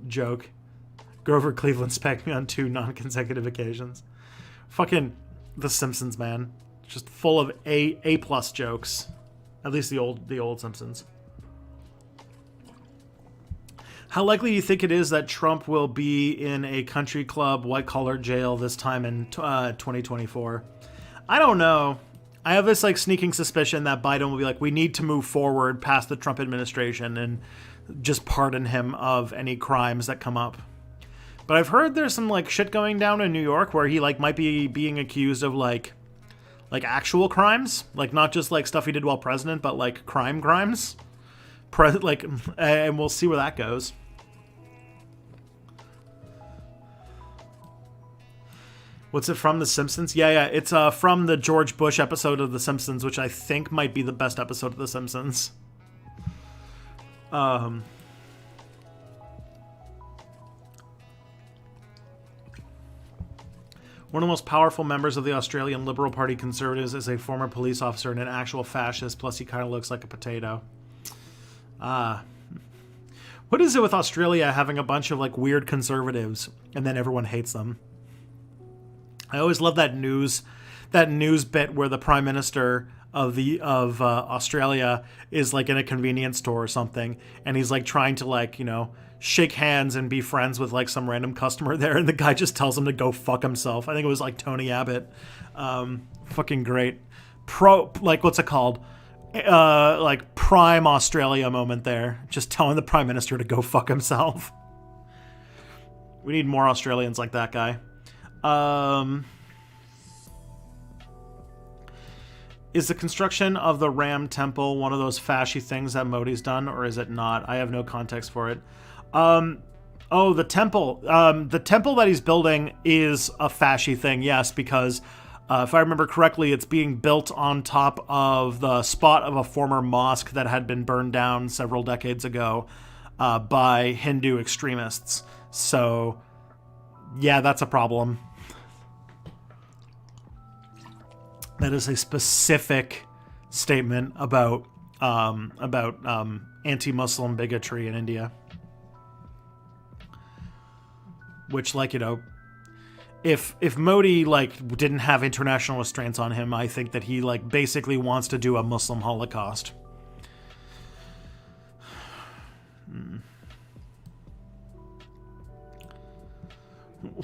joke. Grover Cleveland spanked me on 2 non-consecutive occasions. Fucking The Simpsons, man. Just full of A+ jokes. At least the old Simpsons. How likely do you think it is that Trump will be in a country club white-collar jail this time in 2024? I don't know. I have this sneaking suspicion that Biden will be like, we need to move forward past the Trump administration and just pardon him of any crimes that come up. But I've heard there's some shit going down in New York where he might be being accused of actual crimes, not just stuff he did while president, but crimes. And we'll see where that goes. What's it from? The Simpsons? Yeah, it's from the George Bush episode of The Simpsons, which I think might be the best episode of The Simpsons. One of the most powerful members of the Australian Liberal Party Conservatives is a former police officer and an actual fascist, plus he kind of looks like a potato. What is it with Australia having a bunch of weird conservatives and then everyone hates them? I always love that news bit where the Prime Minister of Australia is in a convenience store or something, and he's trying to shake hands and be friends with some random customer there, and the guy just tells him to go fuck himself. I think it was Tony Abbott. Fucking great. What's it called? Prime Australia moment there. Just telling the Prime Minister to go fuck himself. We need more Australians like that guy. Is the construction of the Ram Temple one of those fashy things that Modi's done, or is it not? I have no context for it. The temple. The temple that he's building is a fashy thing, yes, because if I remember correctly, it's being built on top of the spot of a former mosque that had been burned down several decades ago by Hindu extremists. So, yeah, that's a problem. That is a specific statement about anti-Muslim bigotry in India. Which, if Modi didn't have international restraints on him, I think that he basically wants to do a Muslim Holocaust.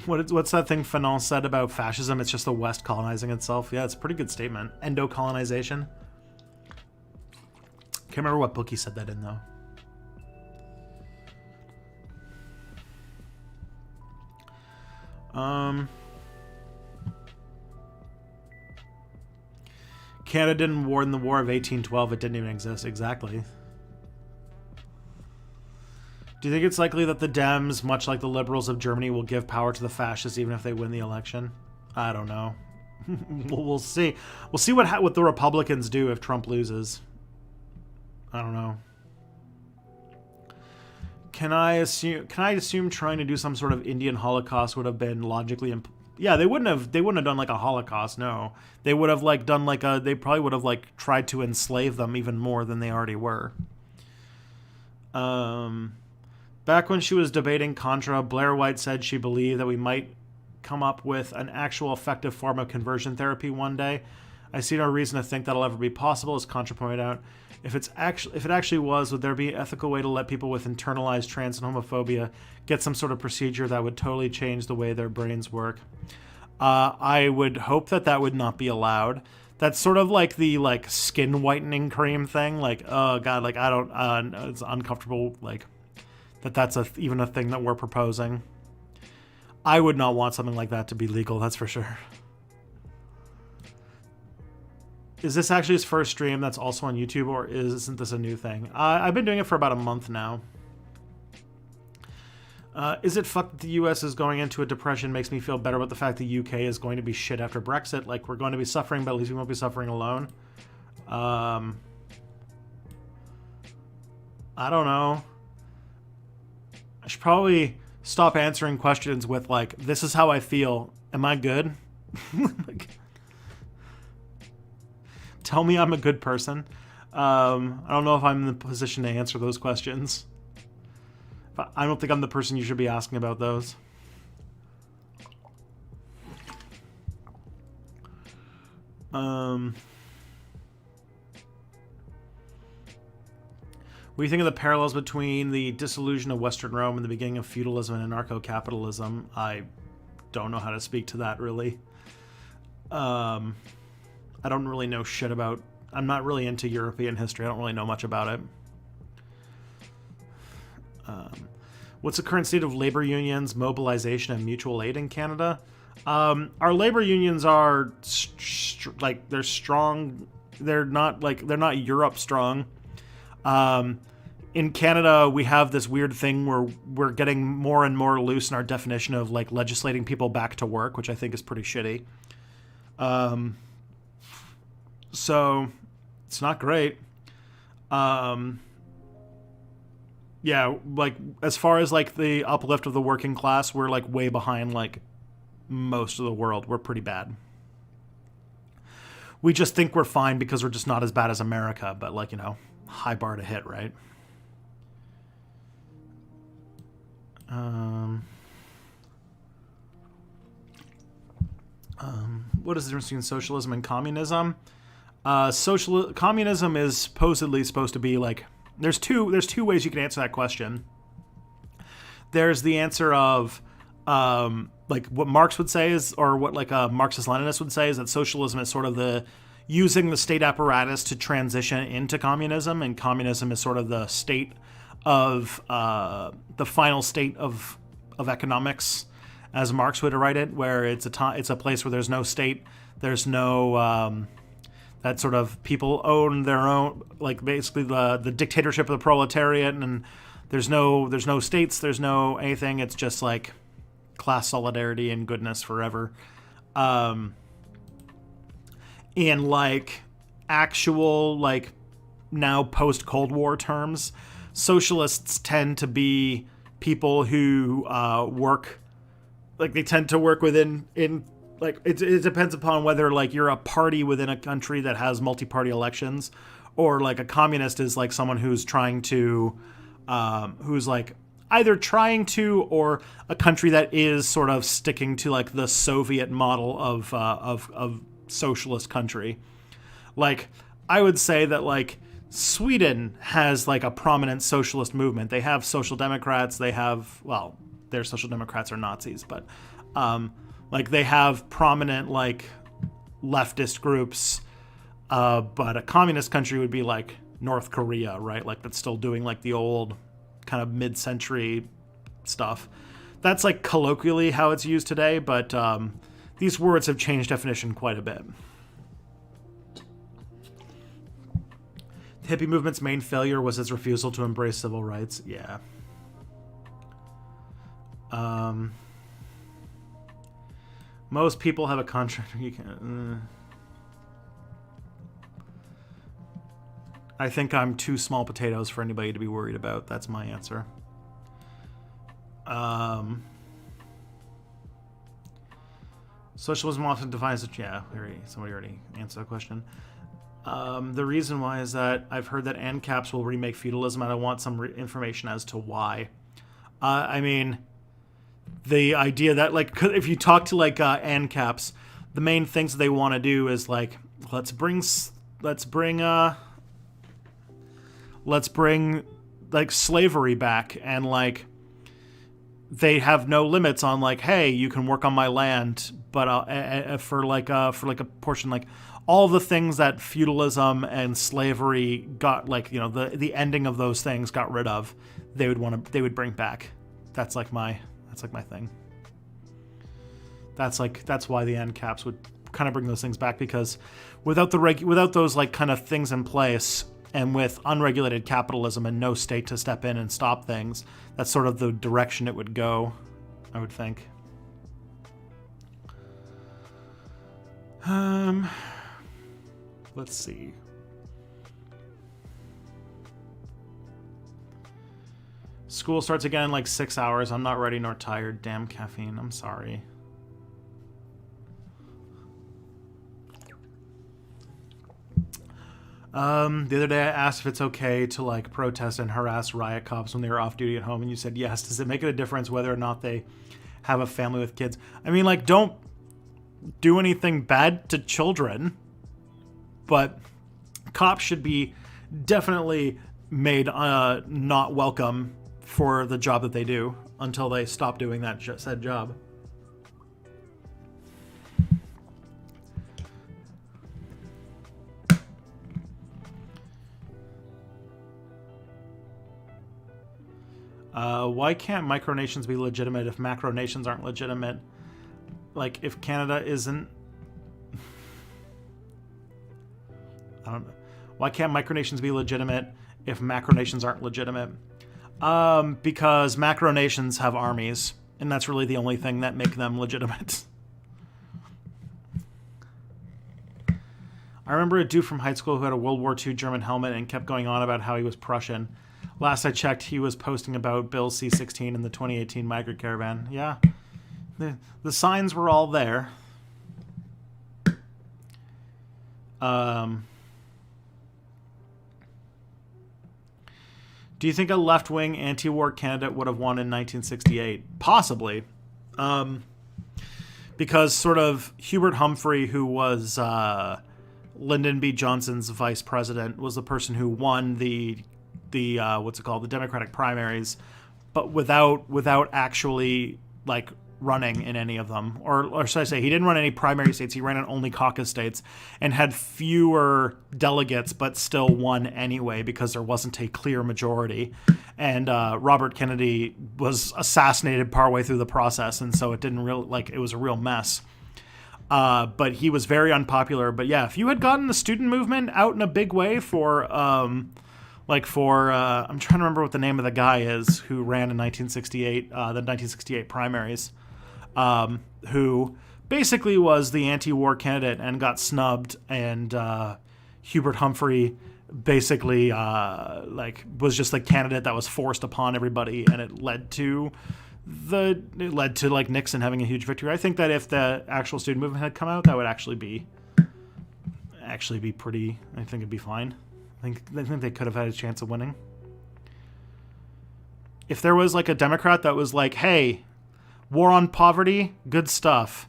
What's that thing Fanon said about fascism? It's just the West colonizing itself. Yeah, it's a pretty good statement. Endo-colonization. Can't remember what book he said that in, though. Canada didn't win the War of 1812. It didn't even exist. Exactly. Do you think it's likely that the Dems, much like the Liberals of Germany, will give power to the fascists even if they win the election? I don't know. We'll see. We'll see what the Republicans do if Trump loses. I don't know. Can I assume trying to do some sort of Indian Holocaust would have been logically yeah, they wouldn't have done like a Holocaust, no. They would have like done like they probably would have like tried to enslave them even more than they already were. Back when she was debating Contra, Blair White said she believed that we might come up with an actual effective form of conversion therapy one day. I see no reason to think that'll ever be possible, as Contra pointed out. If it actually was, would there be an ethical way to let people with internalized trans and homophobia get some sort of procedure that would totally change the way their brains work? I would hope that would not be allowed. That's sort of like the skin whitening cream thing. Like, oh god, like I don't. It's uncomfortable. Like that's even a thing that we're proposing. I would not want something like that to be legal. That's for sure. Is this actually his first stream that's also on YouTube, or isn't this a new thing? I've been doing it for about a month now. Is it fucked that the US is going into a depression? Makes me feel better about the fact the UK is going to be shit after Brexit. Like, we're going to be suffering, but at least we won't be suffering alone. I don't know. I should probably stop answering questions with, like, this is how I feel. Am I good? Like, tell me I'm a good person. I don't know if I'm in the position to answer those questions. I don't think I'm the person you should be asking about those. What do you think of the parallels between the disillusion of Western Rome and the beginning of feudalism and anarcho-capitalism? I don't know how to speak to that, really. I don't really know shit about... I'm not really into European history. I don't really know much about it. What's the current state of labor unions, mobilization, and mutual aid in Canada? Our labor unions are they're strong. They're not Europe strong. In Canada, we have this weird thing where we're getting more and more loose in our definition of like legislating people back to work, which I think is pretty shitty. So it's not great. Yeah, like as far as like the uplift of the working class, we're like way behind like most of the world. We're pretty bad. We just think we're fine because we're just not as bad as America, but like, you know, high bar to hit, right? What is the difference between socialism and communism? Communism is supposedly supposed to be like... There's two ways you can answer that question. There's the answer of like what Marx would say is, or what like a Marxist-Leninist would say, is that socialism is sort of the using the state apparatus to transition into communism, and communism is sort of the state of the final state of economics, as Marx would write it, where it's a place where there's no state, there's no that sort of people own their own, like basically the dictatorship of the proletariat, and there's no states, there's no anything. It's just like class solidarity and goodness forever. In like actual like now post Cold War terms, socialists tend to be people who work, like they tend to work within like it depends upon whether like you're a party within a country that has multi-party elections, or like a communist is like someone who's trying to who's like either trying to, or a country that is sort of sticking to like the Soviet model of socialist country. Like I would say that like Sweden has like a prominent socialist movement. They have social democrats, they have, well, their social democrats are Nazis, but like they have prominent like leftist groups, but a communist country would be like North Korea, right? Like that's still doing like the old kind of mid-century stuff. That's like colloquially how it's used today, but these words have changed definition quite a bit. The hippie movement's main failure was its refusal to embrace civil rights. Yeah. Most people have a contract. You can. I think I'm too small potatoes for anybody to be worried about. That's my answer. Socialism often defines it. Yeah, somebody already answered that question. The reason why is that I've heard that ANCAPs will remake feudalism, and I want some information as to why. I mean, the idea that like if you talk to like ANCAPs, the main things that they want to do is like let's bring like slavery back, and like they have no limits on like, hey, you can work on my land, but for like a portion, like all the things that feudalism and slavery got, like, you know, the ending of those things got rid of, they would bring back. That's like my thing. That's why the ANCAPs would kind of bring those things back, because without those like kind of things in place, and with unregulated capitalism and no state to step in and stop things, that's sort of the direction it would go, I would think. Let's see. School starts again in like 6 hours. I'm not ready nor tired. Damn caffeine. I'm sorry. The other day I asked if it's okay to like protest and harass riot cops when they were off duty at home, and you said yes. Does it make it a difference whether or not they have a family with kids? I mean, like, don't do anything bad to children, but cops should be definitely made not welcome for the job that they do until they stop doing that said job. Why can't micronations be legitimate if macronations aren't legitimate? Like, if Canada isn't... I don't know. Why can't micronations be legitimate if macronations aren't legitimate? Because macronations have armies, and that's really the only thing that make them legitimate. I remember a dude from high school who had a World War II German helmet and kept going on about how he was Prussian. Last I checked, he was posting about Bill C-16 in the 2018 migrant caravan. Yeah, the signs were all there. Do you think a left-wing anti-war candidate would have won in 1968? Possibly. Because sort of Hubert Humphrey, who was Lyndon B. Johnson's vice president, was the person who won the Democratic primaries, but without actually like running in any of them, or should I say, he didn't run any primary states. He ran in only caucus states and had fewer delegates, but still won anyway because there wasn't a clear majority. And Robert Kennedy was assassinated partway through the process, and so it didn't really it was a real mess. But he was very unpopular. But yeah, if you had gotten the student movement out in a big way for I'm trying to remember what the name of the guy is who ran in 1968, the 1968 primaries, who basically was the anti-war candidate and got snubbed, and Hubert Humphrey basically was just the candidate that was forced upon everybody, and it led to Nixon having a huge victory. I think that if the actual student movement had come out, that would actually be pretty. I think it'd be fine. I think they could have had a chance of winning. If there was like a Democrat that was like, hey, war on poverty, good stuff.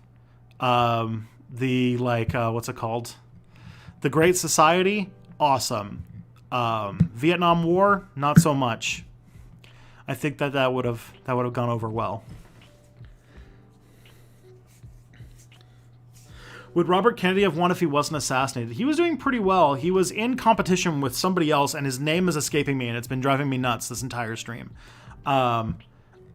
What's it called? The Great Society, awesome. Vietnam War, not so much. I think that would have gone over well. Would Robert Kennedy have won if he wasn't assassinated? He was doing pretty well. He was in competition with somebody else, and his name is escaping me, and it's been driving me nuts this entire stream. I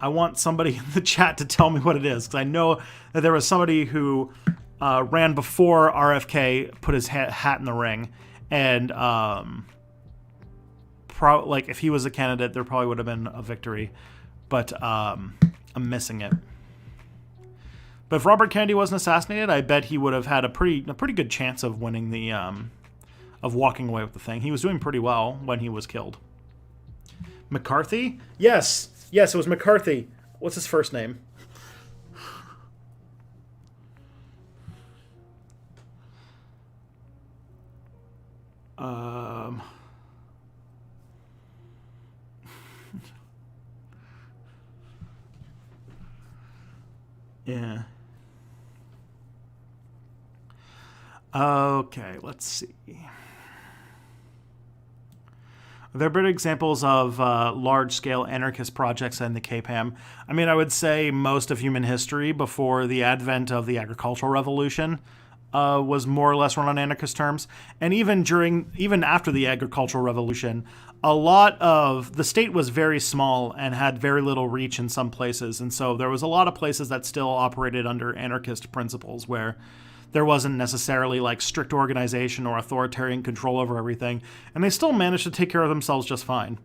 want somebody in the chat to tell me what it is, because I know that there was somebody who ran before RFK put his hat in the ring, and like if he was a candidate, there probably would have been a victory, but I'm missing it. But if Robert Kennedy wasn't assassinated, I bet he would have had a pretty good chance of winning the of walking away with the thing. He was doing pretty well when he was killed. McCarthy? Yes, it was McCarthy. What's his first name? Yeah. Okay, let's see. There have been examples of large-scale anarchist projects in the CAPAM. I mean, I would say most of human history before the advent of the agricultural revolution was more or less run on anarchist terms. And even after the agricultural revolution, a lot of the state was very small and had very little reach in some places. And so there was a lot of places that still operated under anarchist principles where there wasn't necessarily like strict organization or authoritarian control over everything, and they still managed to take care of themselves just fine.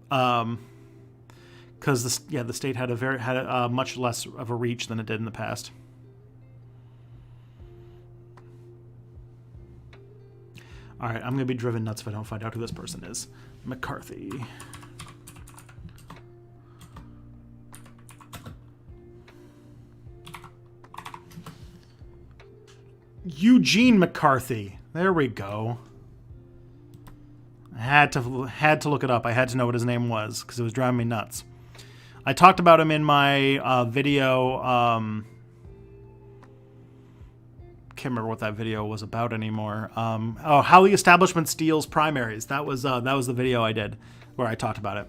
Because the state had a much less of a reach than it did in the past. All right, I'm gonna be driven nuts if I don't find out who this person is. McCarthy. Eugene McCarthy. There we go. I had to look it up. I had to know what his name was because it was driving me nuts. I talked about him in my video. Can't remember what that video was about anymore. How the establishment steals primaries. That was the video I did where I talked about it.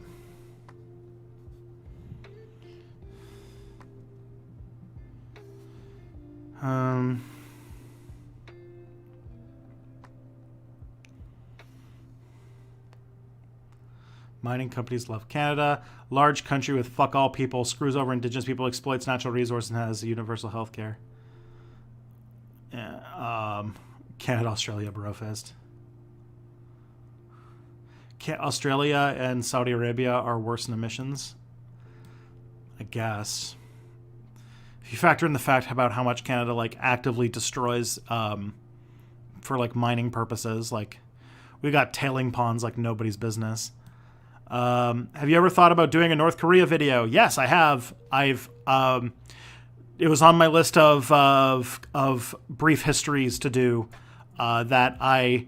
Mining companies love Canada. Large country with fuck all people, screws over indigenous people, exploits natural resources, and has universal health care. Yeah, Canada, Australia, Brofist. Australia and Saudi Arabia are worse in emissions, I guess. If you factor in the fact about how much Canada like actively destroys for like mining purposes, like we got tailing ponds like nobody's business. Have you ever thought about doing a North Korea video? Yes, I have. It was on my list of brief histories to do that I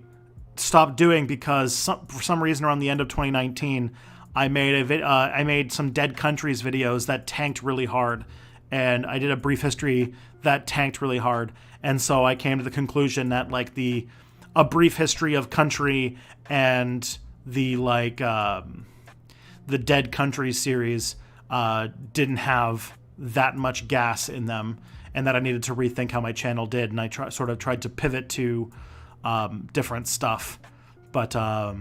stopped doing because for some reason around the end of 2019, I made some Dead Countries videos that tanked really hard, and I did a brief history that tanked really hard, and so I came to the conclusion that like a brief history of country and the Dead Countries series didn't have that much gas in them, and that I needed to rethink how my channel did, and I tried to pivot to different stuff. But I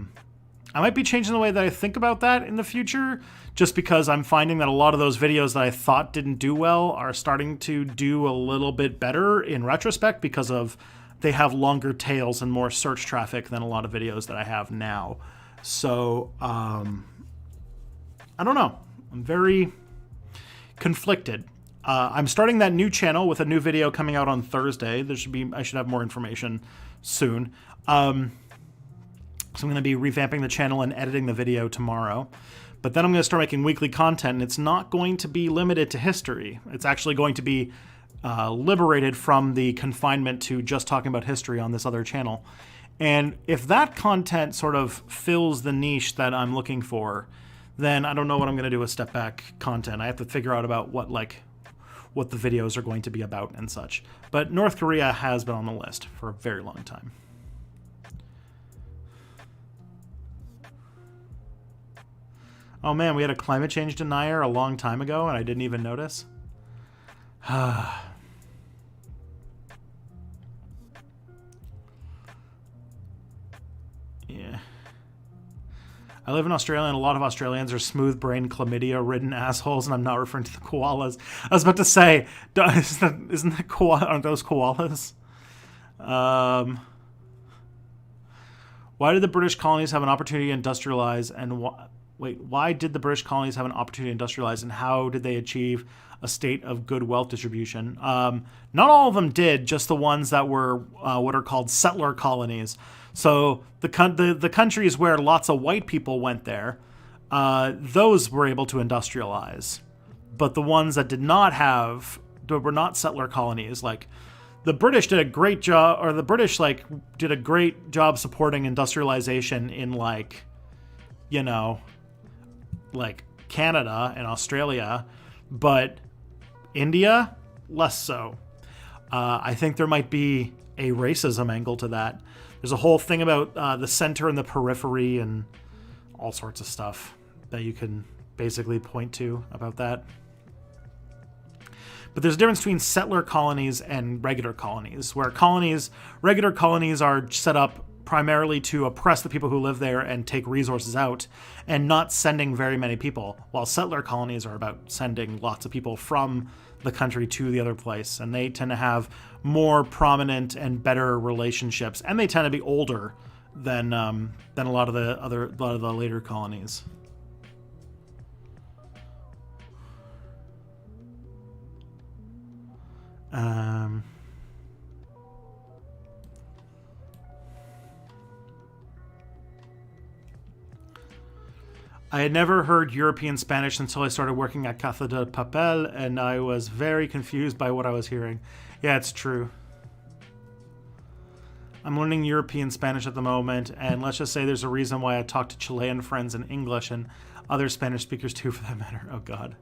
might be changing the way that I think about that in the future, just because I'm finding that a lot of those videos that I thought didn't do well are starting to do a little bit better in retrospect because they have longer tails and more search traffic than a lot of videos that I have now. So I don't know. I'm very conflicted. I'm starting that new channel with a new video coming out on Thursday. I should have more information soon. So I'm going to be revamping the channel and editing the video tomorrow. But then I'm going to start making weekly content, and it's not going to be limited to history. It's actually going to be liberated from the confinement to just talking about history on this other channel. And if that content sort of fills the niche that I'm looking for, then I don't know what I'm going to do with step back content. I have to figure out about what the videos are going to be about and such. But North Korea has been on the list for a very long time. Oh man, we had a climate change denier a long time ago and I didn't even notice. Yeah. I live in Australia, and a lot of Australians are smooth-brained, chlamydia-ridden assholes, and I'm not referring to the koalas. I was about to say, isn't that aren't those koalas? Why did the British colonies have an opportunity to industrialize, and why did the British colonies have an opportunity to industrialize, and how did they achieve a state of good wealth distribution? Not all of them did, just the ones that were what are called settler colonies. So the countries where lots of white people went there, those were able to industrialize. But the ones that did not have, that were not settler colonies, like the British did a great job, or the British did a great job supporting industrialization in Canada and Australia, but India, less so. I think there might be a racism angle to that. There's a whole thing about the center and the periphery and all sorts of stuff that you can basically point to about that. But there's a difference between settler colonies and regular colonies, where regular colonies are set up primarily to oppress the people who live there and take resources out, and not sending very many people, while settler colonies are about sending lots of people from the country to the other place, and they tend to have more prominent and better relationships, and they tend to be older than a lot of the later colonies. I had never heard European Spanish until I started working at Casa de Papel, and I was very confused by what I was hearing. Yeah, it's true. I'm learning European Spanish at the moment, and let's just say there's a reason why I talk to Chilean friends in English and other Spanish speakers too, for that matter. Oh, God.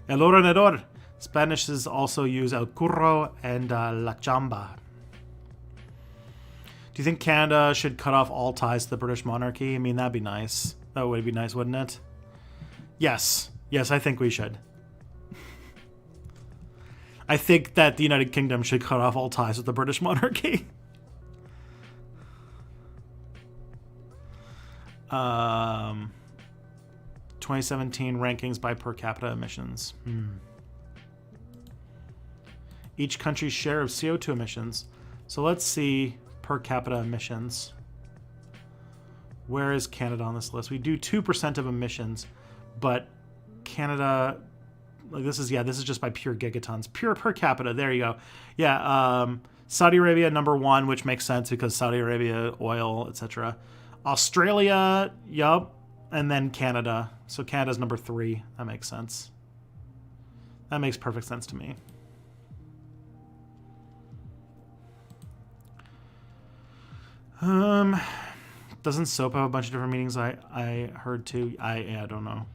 El ordenador. Spanish is also use el curro and la chamba. Do you think Canada should cut off all ties to the British monarchy? I mean, that'd be nice. That would be nice, wouldn't it? Yes. Yes, I think we should. I think that the United Kingdom should cut off all ties with the British monarchy. 2017 rankings by per capita emissions. Each country's share of CO2 emissions. So let's see per capita emissions. Where is Canada on this list? We do 2% of emissions, but Canada, this is just by pure gigatons. Pure per capita, there you go. Yeah, Saudi Arabia, number 1, which makes sense because Saudi Arabia, oil, etc. Australia, yup, and then Canada. So Canada's number 3. That makes sense. That makes perfect sense to me. Doesn't soap have a bunch of different meanings? I heard too. I don't know.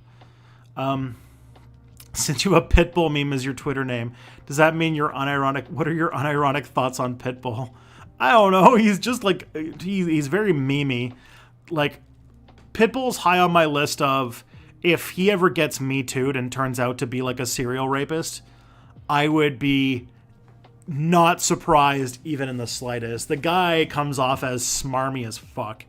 Since you have a Pitbull meme as your Twitter name, does that mean you're unironic? What are your unironic thoughts on Pitbull? I don't know. He's just he's very memey. Like, Pitbull's high on my list of, if he ever gets Me Too'd and turns out to be like a serial rapist, I would be not surprised even in the slightest. The guy comes off as smarmy as fuck.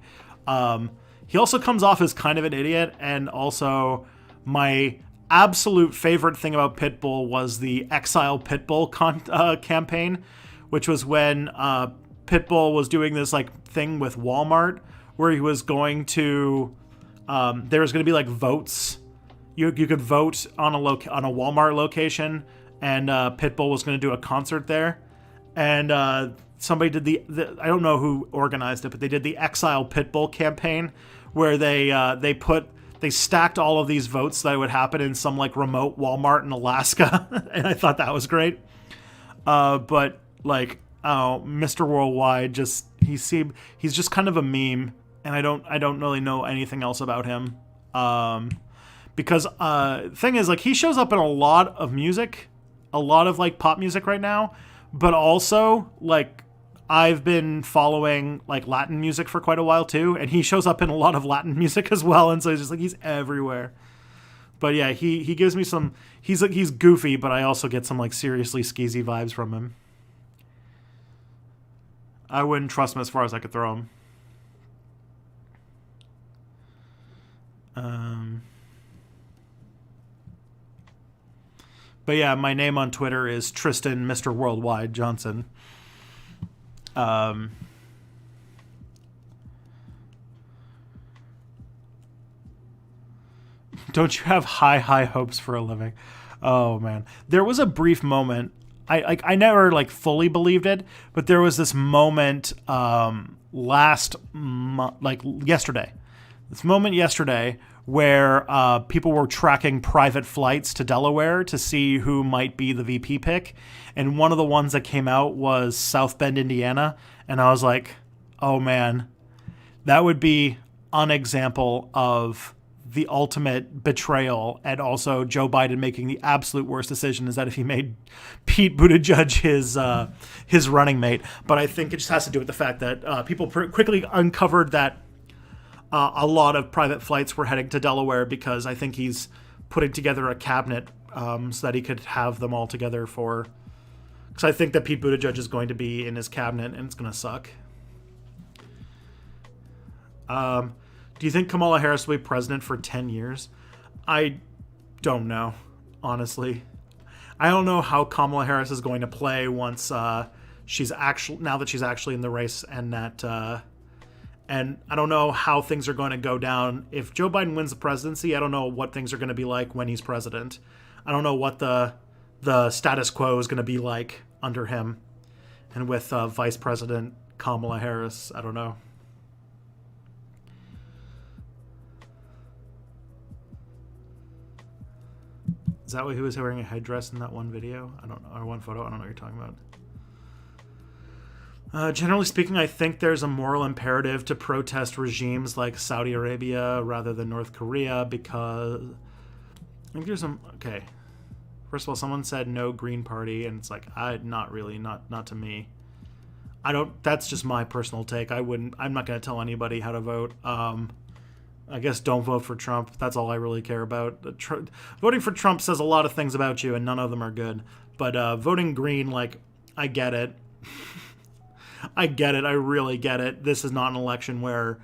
He also comes off as kind of an idiot, and also my absolute favorite thing about Pitbull was the Exile Pitbull campaign, which was when Pitbull was doing this thing with Walmart where he was going to there was going to be votes. You could vote on a Walmart location, and Pitbull was going to do a concert there, and somebody did the I don't know who organized it, but they did the Exile Pitbull campaign where they stacked all of these votes that would happen in some remote Walmart in Alaska, and I thought that was great. But Mr. Worldwide, he's just kind of a meme, and I don't really know anything else about him. Because thing is, he shows up in a lot of music, a lot of pop music right now, but also I've been following Latin music for quite a while too, and he shows up in a lot of Latin music as well, and so he's everywhere. But yeah, he gives me some. He's goofy, but I also get some like seriously skeezy vibes from him. I wouldn't trust him as far as I could throw him. But yeah, my name on Twitter is Tristan Mr. Worldwide Johnson. Don't you have high hopes for a living? Oh man, there was a brief moment. I never like fully believed it, but there was this moment yesterday. This moment yesterday where people were tracking private flights to Delaware to see who might be the VP pick, and one of the ones that came out was South Bend, Indiana, and I was like, oh man, that would be an example of the ultimate betrayal, and also Joe Biden making the absolute worst decision is that if he made Pete Buttigieg his running mate. But I think it just has to do with the fact that people quickly uncovered that a lot of private flights were heading to Delaware, because I think he's putting together a cabinet so that he could have them all together for... Because I think that Pete Buttigieg is going to be in his cabinet, and it's going to suck. Do you think Kamala Harris will be president for 10 years? I don't know, honestly. I don't know how Kamala Harris is going to play once now that she's actually in the race, and I don't know how things are going to go down. If Joe Biden wins the presidency, I don't know what things are going to be like when he's president. I don't know what the status quo is going to be like under him. And with Vice President Kamala Harris, I don't know. Is that why he was wearing a headdress in that one video? I don't know. Or one photo. I don't know what you're talking about. Generally speaking, I think there's a moral imperative to protest regimes like Saudi Arabia rather than North Korea, because I think there's some... Okay. First of all, someone said no Green Party, and it's like, not really, not to me. That's just my personal take. I'm not going to tell anybody how to vote. I guess don't vote for Trump. That's all I really care about. Voting for Trump says a lot of things about you, and none of them are good. But voting Green, like, I get it. I get it. I really get it. This is not an election where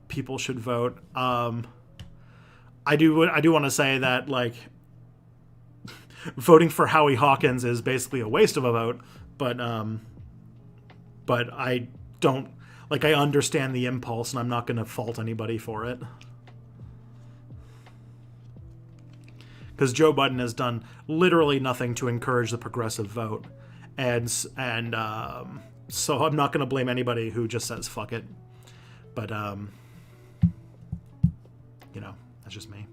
people should vote. I do want to say that, like, voting for Howie Hawkins is basically a waste of a vote. But I don't... Like, I understand the impulse, and I'm not going to fault anybody for it. Because Joe Biden has done literally nothing to encourage the progressive vote. And so I'm not going to blame anybody who just says, fuck it. But, that's just me.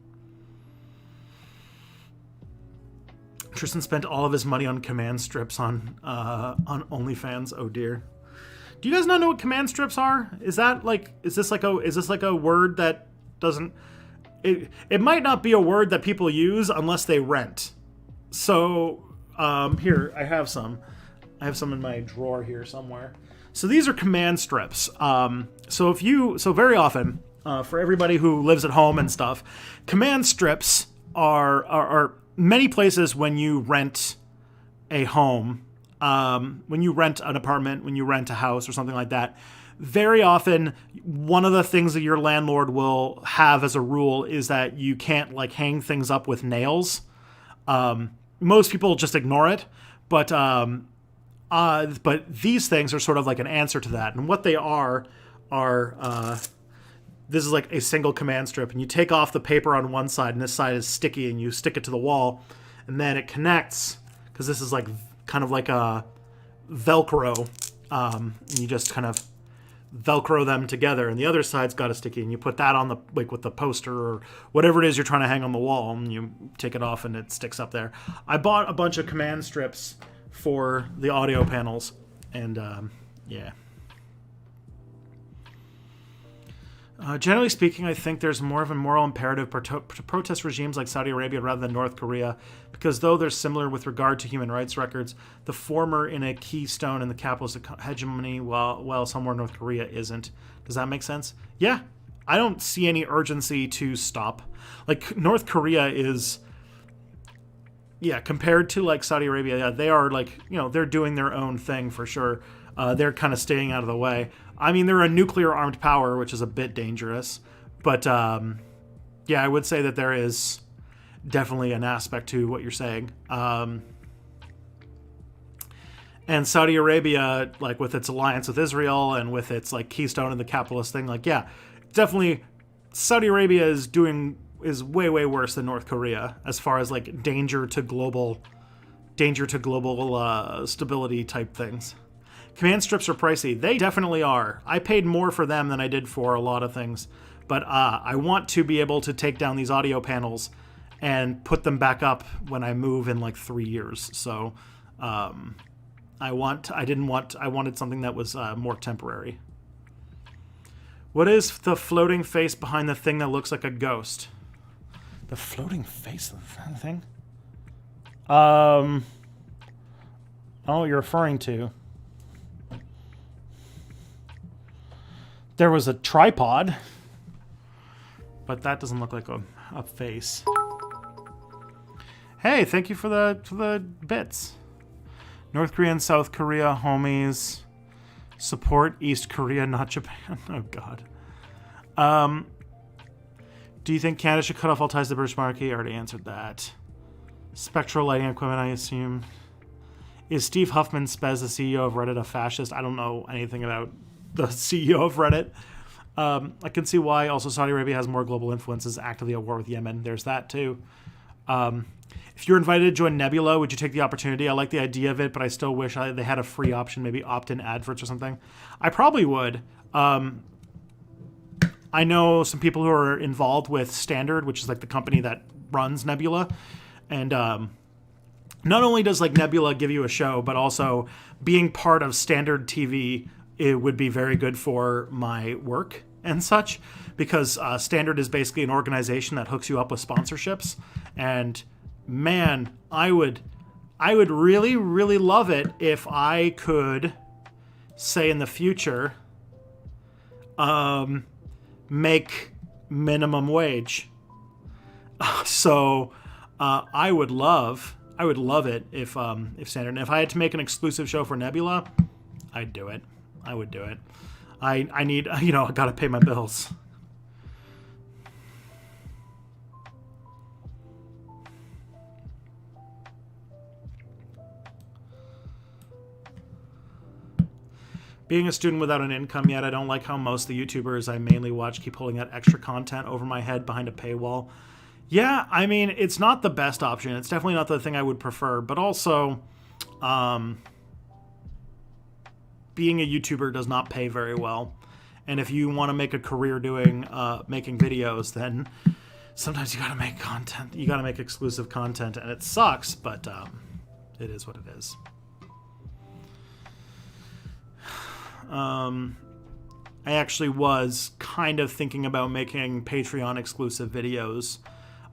Tristan spent all of his money on command strips on OnlyFans. Oh, dear. Do you guys not know what command strips are? Is this like a word that doesn't... It might not be a word that people use unless they rent. So, here, I have some. I have some in my drawer here somewhere. So these are command strips. So very often, for everybody who lives at home and stuff, command strips are many places when you rent a home. When you rent an apartment, when you rent a house or something like that, very often one of the things that your landlord will have as a rule is that you can't like hang things up with nails. Most people just ignore it, but these things are sort of like an answer to that. And what they are this is like a single command strip, and you take off the paper on one side, and this side is sticky, and you stick it to the wall, and then it connects, because this is like kind of like a Velcro. And you just kind of Velcro them together, and the other side's got a sticky, and you put that on the, like with the poster or whatever it is you're trying to hang on the wall, and you take it off and it sticks up there. I bought a bunch of command strips for the audio panels, and yeah. Generally speaking, I think there's more of a moral imperative to protest regimes like Saudi Arabia rather than North Korea, because though they're similar with regard to human rights records, the former in a keystone in the capitalist hegemony, while somewhere North Korea isn't. Does that make sense? Yeah, I don't see any urgency to stop. Like, North Korea is, yeah, compared to like Saudi Arabia, yeah, they are like, they're doing their own thing for sure. They're kind of staying out of the way. I mean, they're a nuclear armed power, which is a bit dangerous. But yeah, I would say that there is definitely an aspect to what you're saying. And Saudi Arabia, like with its alliance with Israel and with its like keystone in the capitalist thing, like, yeah, definitely Saudi Arabia is way, way worse than North Korea as far as like danger to global stability type things. Command strips are pricey. They definitely are. I paid more for them than I did for a lot of things. But I want to be able to take down these audio panels and put them back up when I move in like 3 years. So I wanted something that was more temporary. What is the floating face behind the thing that looks like a ghost? The floating face of the thing? Oh, you're referring to. There was a tripod, but that doesn't look like a face. Hey, thank you for the bits. North Korea and South Korea homies. Support East Korea, not Japan. Oh, God. Do you think Canada should cut off all ties to the British monarchy? I already answered that. Spectral lighting equipment, I assume. Is Steve Huffman Spez, the CEO of Reddit, a fascist? I don't know anything about the CEO of Reddit. I can see why. Also, Saudi Arabia has more global influences, actively at war with Yemen. There's that, too. If you're invited to join Nebula, would you take the opportunity? I like the idea of it, but I still wish they had a free option, maybe opt-in adverts or something. I probably would. I know some people who are involved with Standard, which is like the company that runs Nebula. And not only does like Nebula give you a show, but also being part of Standard TV, it would be very good for my work and such, because Standard is basically an organization that hooks you up with sponsorships. And man, I would really, really love it if I could, say in the future, make minimum wage. So I would love it if Standard, and if I had to make an exclusive show for Nebula, I'd do it. I would do it. I need, I gotta pay my bills. Being a student without an income yet, I don't like how most of the YouTubers I mainly watch keep pulling out extra content over my head behind a paywall. Yeah, I mean, it's not the best option. It's definitely not the thing I would prefer, but also, being a YouTuber does not pay very well. And if you want to make a career doing making videos, then sometimes you gotta make content. You gotta make exclusive content, and it sucks, but it is what it is. I actually was kind of thinking about making Patreon exclusive videos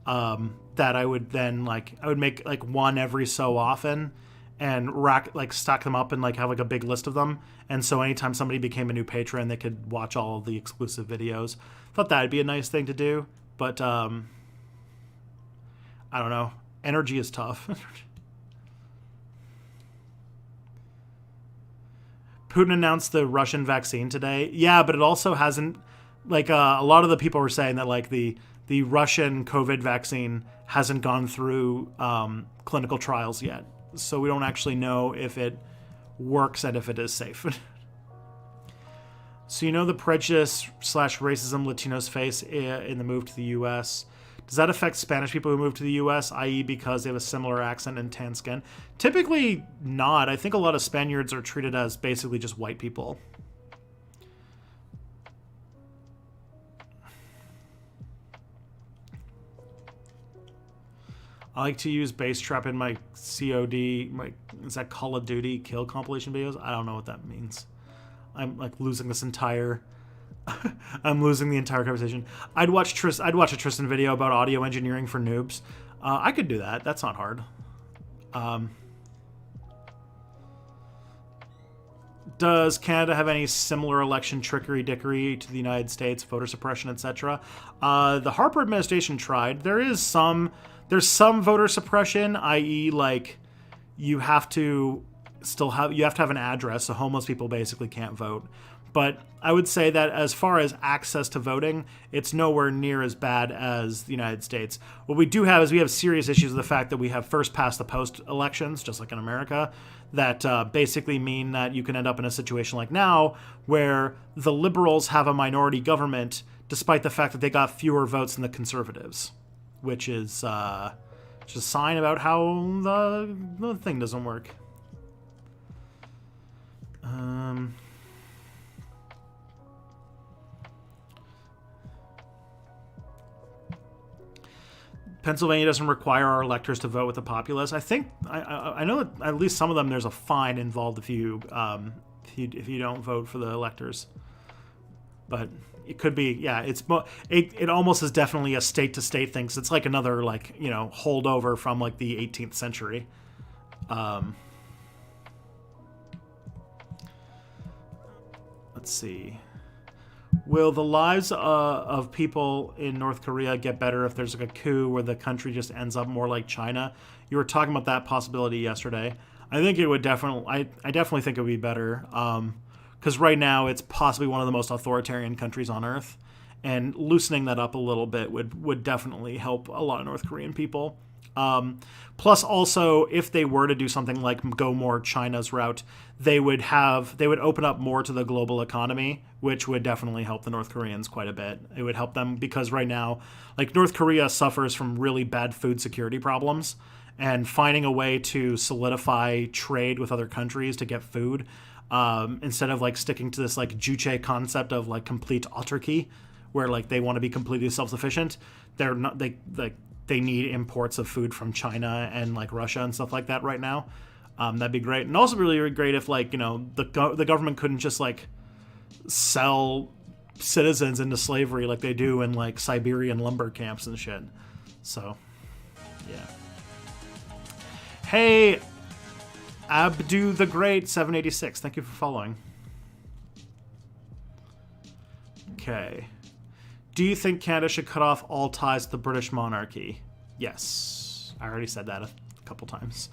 that I would then I would make like one every so often and stack them up and have like a big list of them. And so anytime somebody became a new patron, they could watch all of the exclusive videos. Thought that'd be a nice thing to do, but I don't know. Energy is tough. Putin announced the Russian vaccine today. Yeah, but it also hasn't, a lot of the people were saying that the Russian COVID vaccine hasn't gone through clinical trials yet. So we don't actually know if it works and if it is safe. So the prejudice / racism Latinos face in the move to the U.S. Does that affect Spanish people who move to the U.S., i.e. because they have a similar accent and tan skin? Typically not. I think a lot of Spaniards are treated as basically just white people. I like to use bass trap in my COD, is that Call of Duty kill compilation videos? I don't know what that means. I'm losing this entire... I'm losing the entire conversation. I'd watch a Tristan video about audio engineering for noobs. I could do that. That's not hard. Does Canada have any similar election trickery-dickery to the United States, voter suppression, etc.? The Harper administration tried. There's some voter suppression, i.e., like you have to have an address, so homeless people basically can't vote. But I would say that as far as access to voting, it's nowhere near as bad as the United States. What we do have is we have serious issues with the fact that we have first past the post elections, just like in America, that basically mean that you can end up in a situation like now where the Liberals have a minority government despite the fact that they got fewer votes than the Conservatives, which is just a sign about how the thing doesn't work. Pennsylvania doesn't require our electors to vote with the populace. I think I know that at least some of them there's a fine involved if you don't vote for the electors. But it could be, yeah. It almost is definitely a state to state thing. So it's like another holdover from like the 18th century. Let's see. Will the lives of people in North Korea get better if there's like a coup where the country just ends up more like China? You were talking about that possibility yesterday. I think it would definitely. I definitely think it would be better. Because right now it's possibly one of the most authoritarian countries on earth, and loosening that up a little bit would definitely help a lot of North Korean people. Plus, also, if they were to do something like go more China's route, they would open up more to the global economy, which would definitely help the North Koreans quite a bit. It would help them because right now, like North Korea suffers from really bad food security problems, and finding a way to solidify trade with other countries to get food, instead of like sticking to this like Juche concept of like complete autarky, where like they want to be completely self-sufficient. They're not. They need imports of food from China and like Russia and stuff like that right now. That'd be great. And also really great if the government couldn't just like sell citizens into slavery like they do in like Siberian lumber camps and shit. So, yeah. Hey, Abdu the Great 786. Thank you for following. Okay. Do you think Canada should cut off all ties to the British monarchy? Yes. I already said that a couple times.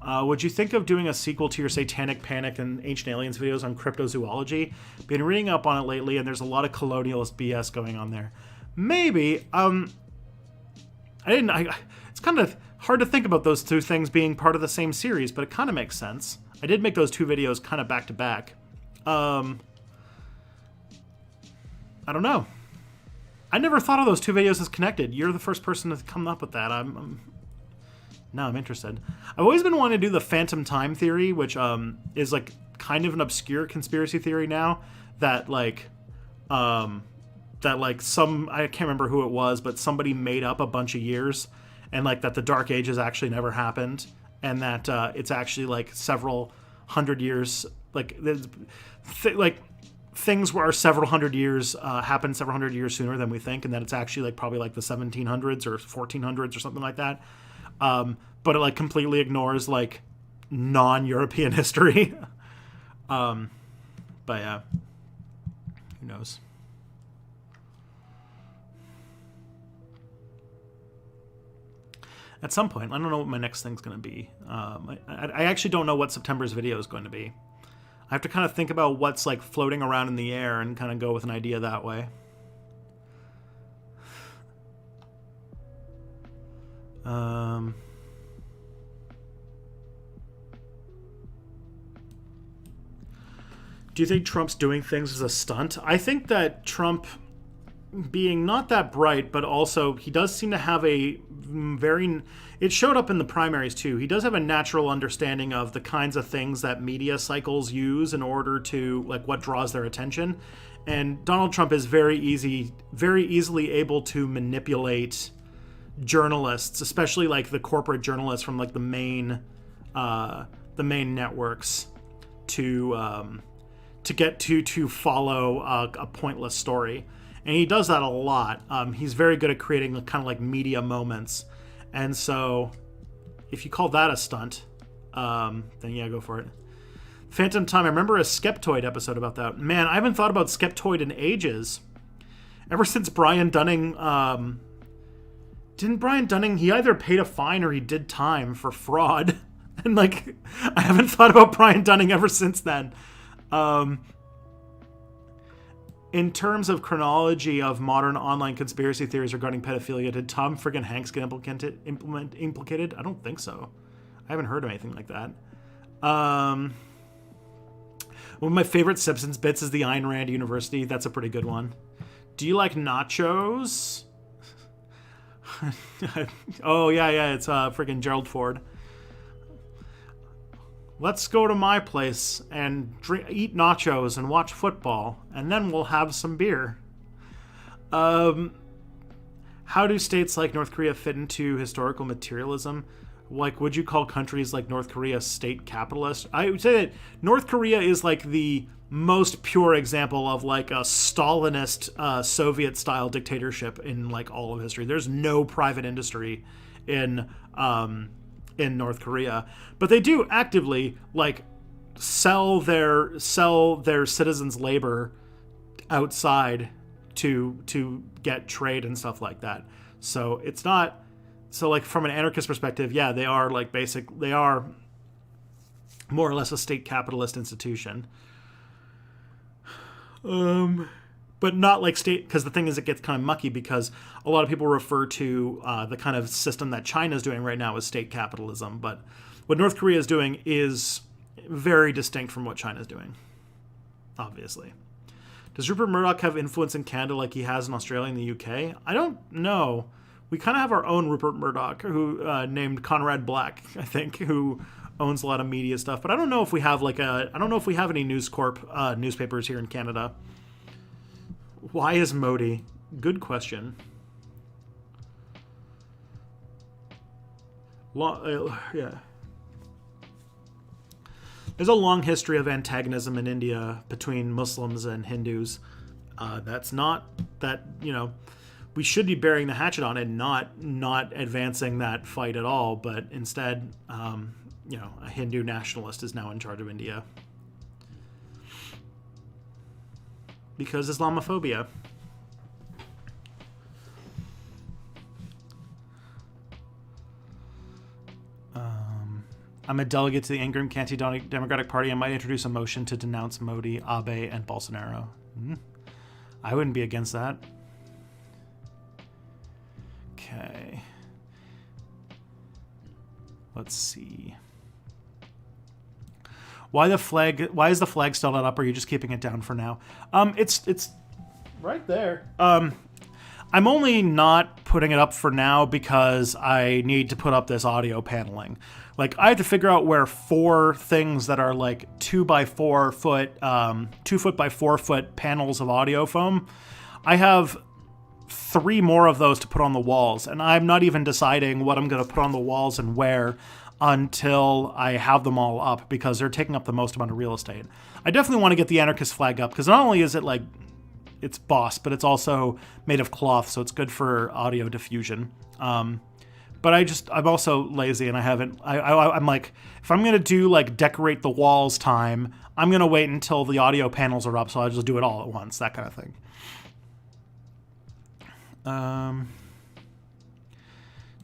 Would you think of doing a sequel to your Satanic Panic and Ancient Aliens videos on cryptozoology? Been reading up on it lately, and there's a lot of colonialist BS going on there. Maybe. It's kind of hard to think about those two things being part of the same series, but it kind of makes sense. I did make those two videos kind of back to back. I don't know. I never thought of those two videos as connected. You're the first person to come up with that. Now I'm interested. I've always been wanting to do the phantom time theory, which is like kind of an obscure conspiracy theory now that some, I can't remember who it was, but somebody made up a bunch of years, and like that the Dark Ages actually never happened. And that it's actually like several hundred years, things are several hundred years, happen several hundred years sooner than we think, and that it's actually like probably like the 1700s or 1400s or something like that. But it like completely ignores like non-European history. But yeah, who knows? At some point, I don't know what my next thing's going to be. I actually don't know what September's video is going to be. I have to kind of think about what's like floating around in the air and kind of go with an idea that way. Do you think Trump's doing things as a stunt? I think that Trump, being not that bright, but also he does seem to have a very, it showed up in the primaries too. He does have a natural understanding of the kinds of things that media cycles use in order to like what draws their attention. And Donald Trump is very easily able to manipulate journalists, especially like the corporate journalists from like the main networks to get to follow a pointless story. And he does that a lot. He's very good at creating kind of like media moments. And so if you call that a stunt, then yeah, go for it. Phantom Time. I remember a Skeptoid episode about that. Man, I haven't thought about Skeptoid in ages. Ever since Brian Dunning, didn't Brian Dunning, he either paid a fine or he did time for fraud. And like, I haven't thought about Brian Dunning ever since then. In terms of chronology of modern online conspiracy theories regarding pedophilia, did Tom friggin' Hanks get implicated? I don't think so. I haven't heard of anything like that. One of my favorite Simpsons bits is the Ayn Rand University. That's a pretty good one. Do you like nachos? Oh, yeah, it's friggin' Gerald Ford. Let's go to my place and eat nachos and watch football, and then we'll have some beer. How do states like North Korea fit into historical materialism? Like, would you call countries like North Korea state capitalist? I would say that North Korea is like the most pure example of like a Stalinist Soviet-style dictatorship in like all of history. There's no private industry in North Korea, but they do actively like sell their citizens' labor outside to get trade and stuff like that. So it's not so like from an anarchist perspective, yeah, they are more or less a state capitalist institution. But not like state, because the thing is, it gets kind of mucky because a lot of people refer to the kind of system that China's doing right now as state capitalism. But what North Korea is doing is very distinct from what China's doing, obviously. Does Rupert Murdoch have influence in Canada like he has in Australia and the UK? I don't know. We kind of have our own Rupert Murdoch, who named Conrad Black, I think, who owns a lot of media stuff. But I don't know if we have any News Corp newspapers here in Canada. Why is Modi? Good question. Yeah. There's a long history of antagonism in India between Muslims and Hindus. That's not that, we should be burying the hatchet on it, not advancing that fight at all, but instead, a Hindu nationalist is now in charge of India. Because Islamophobia. I'm a delegate to the Ingram County Democratic Party. I might introduce a motion to denounce Modi, Abe, and Bolsonaro. I wouldn't be against that. Okay. Let's see. Why is the flag still not up? Or are you just keeping it down for now? It's right there. I'm only not putting it up for now because I need to put up this audio paneling. Like, I have to figure out where 4 things that are like 2 by 4 foot, 2 foot by 4 foot panels of audio foam. I have 3 more of those to put on the walls, and I'm not even deciding what I'm going to put on the walls and where until I have them all up, because they're taking up the most amount of real estate. I definitely want to get the anarchist flag up, because not only is it like it's boss, but it's also made of cloth, so it's good for audio diffusion. But I'm also lazy, and I'm like, if I'm gonna do like decorate the walls time, I'm gonna wait until the audio panels are up, so I'll just do it all at once, that kind of thing.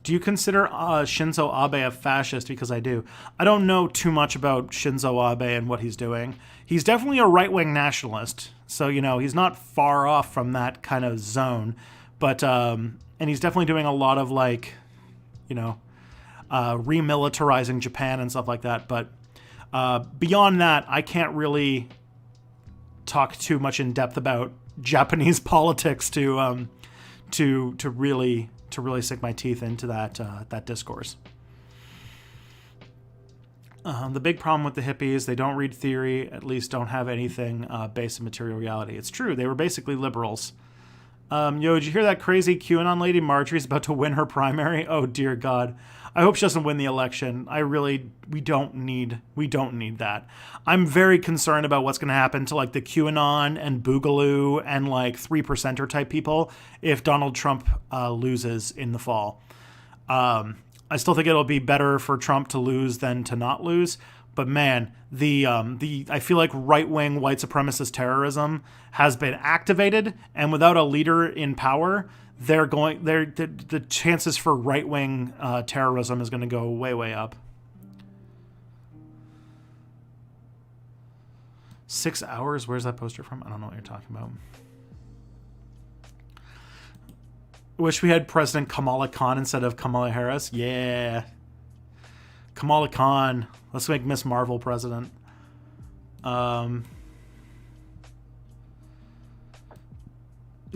Do you consider Shinzo Abe a fascist? Because I do. I don't know too much about Shinzo Abe and what he's doing. He's definitely a right-wing nationalist, so, he's not far off from that kind of zone. But, and he's definitely doing a lot of, like, remilitarizing Japan and stuff like that. But beyond that, I can't really talk too much in depth about Japanese politics to really sink my teeth into that discourse. The big problem with the hippies, they don't read theory, at least don't have anything based in material reality. It's true, they were basically liberals. Did you hear that crazy QAnon lady Marjorie's about to win her primary? Oh dear God. I hope she doesn't win the election. We don't need that. I'm very concerned about what's going to happen to like the QAnon and Boogaloo and like 3%er type people if Donald Trump loses in the fall. I I still think it'll be better for Trump to lose than to not lose. But man, I feel like right-wing white supremacist terrorism has been activated, and without a leader in power, the chances for right-wing terrorism is going to go way, way up. 6 hours? Where's that poster from? I don't know what you're talking about. Wish we had President Kamala Khan instead of Kamala Harris. Yeah. Kamala Khan. Let's make Miss Marvel president. The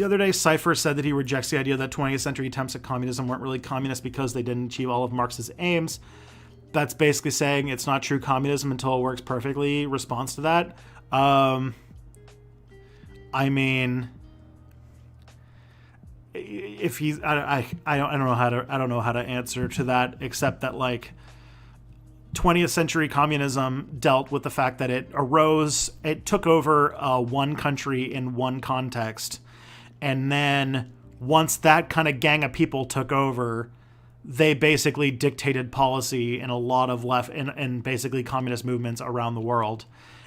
other day, Cypher said that he rejects the idea that 20th century attempts at communism weren't really communist because they didn't achieve all of Marx's aims. That's basically saying it's not true communism until it works perfectly. Response to that. I mean, if he's, I don't know how to answer to that, except that like 20th century communism dealt with the fact that it took over one country in one context. And then once that kind of gang of people took over, they basically dictated policy in a lot of left and basically communist movements around the world.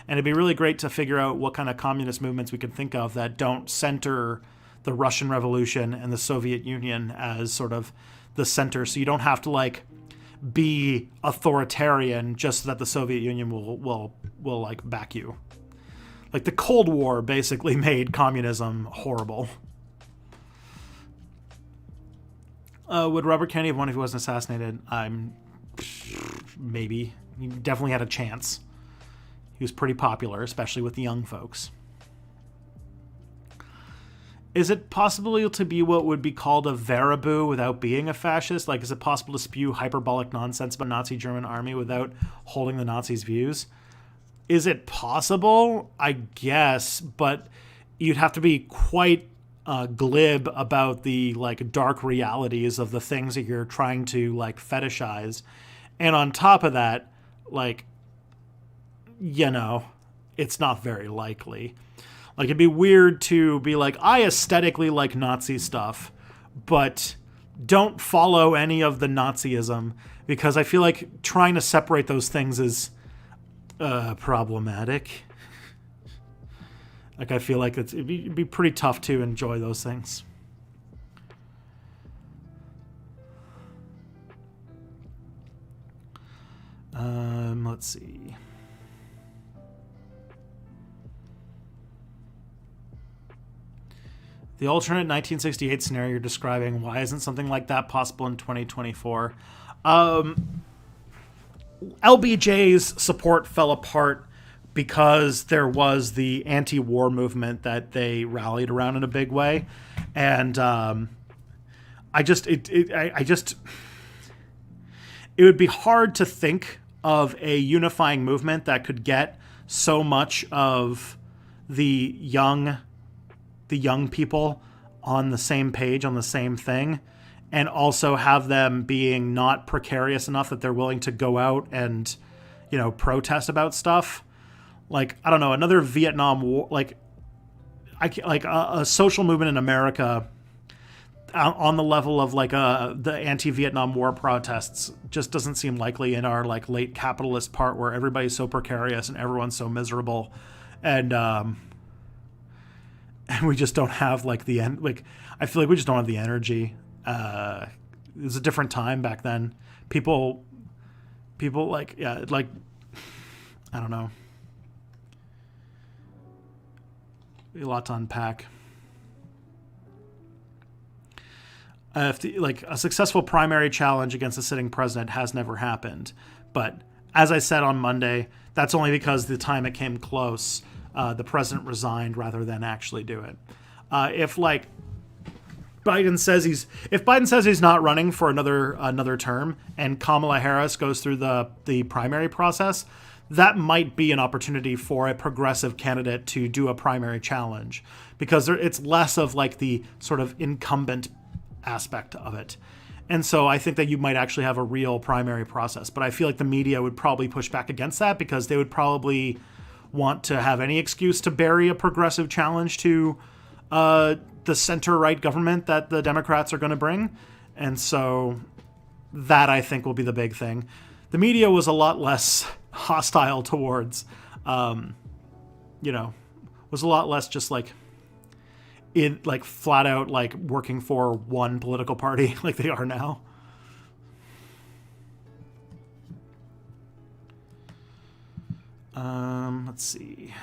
And it'd be really great to figure out what kind of communist movements we can think of that don't center the Russian Revolution and the Soviet Union as sort of the center. So you don't have to like be authoritarian just so that the Soviet Union will like back you. Like the Cold War basically made communism horrible. Would Robert Kennedy have won if he wasn't assassinated? Maybe. He definitely had a chance. He was pretty popular, especially with the young folks. Is it possible to be what would be called a Wehraboo without being a fascist? Like, is it possible to spew hyperbolic nonsense about Nazi German army without holding the Nazis' views? Is it possible? I guess, but you'd have to be quite glib about the like dark realities of the things that you're trying to like fetishize. And on top of that, like, you know, it's not very likely. Like, it'd be weird to be like, I aesthetically like Nazi stuff, but don't follow any of the Nazism, because I feel like trying to separate those things is problematic. Like, I feel like it'd be pretty tough to enjoy those things. Let's see. The alternate 1968 scenario you're describing, why isn't something like that possible in 2024? LBJ's support fell apart because there was the anti-war movement that they rallied around in a big way. And it would be hard to think of a unifying movement that could get so much of the young people on the same page, on the same thing, and also have them being not precarious enough that they're willing to go out and, you know, protest about stuff. Like, I don't know, another Vietnam War, like a social movement in America on the level of like the anti-Vietnam War protests just doesn't seem likely in our like late capitalist part where everybody's so precarious and everyone's so miserable, and we just don't have like the end. Like, I feel like we just don't have the energy. It was a different time back then. People like, yeah, like, I don't know. A lot to unpack. Like, a successful primary challenge against a sitting president has never happened. But as I said on Monday, that's only because the time it came close, the president resigned rather than actually do it. If Biden says he's not running for another term, and Kamala Harris goes through the primary process, that might be an opportunity for a progressive candidate to do a primary challenge, because it's less of like the sort of incumbent aspect of it. And so I think that you might actually have a real primary process. But I feel like the media would probably push back against that, because they would probably want to have any excuse to bury a progressive challenge to the center-right government that the Democrats are going to bring. And so That, I think, will be the big thing. The media was a lot less hostile towards, was a lot less just like flat out like working for one political party like they are now. Let's see.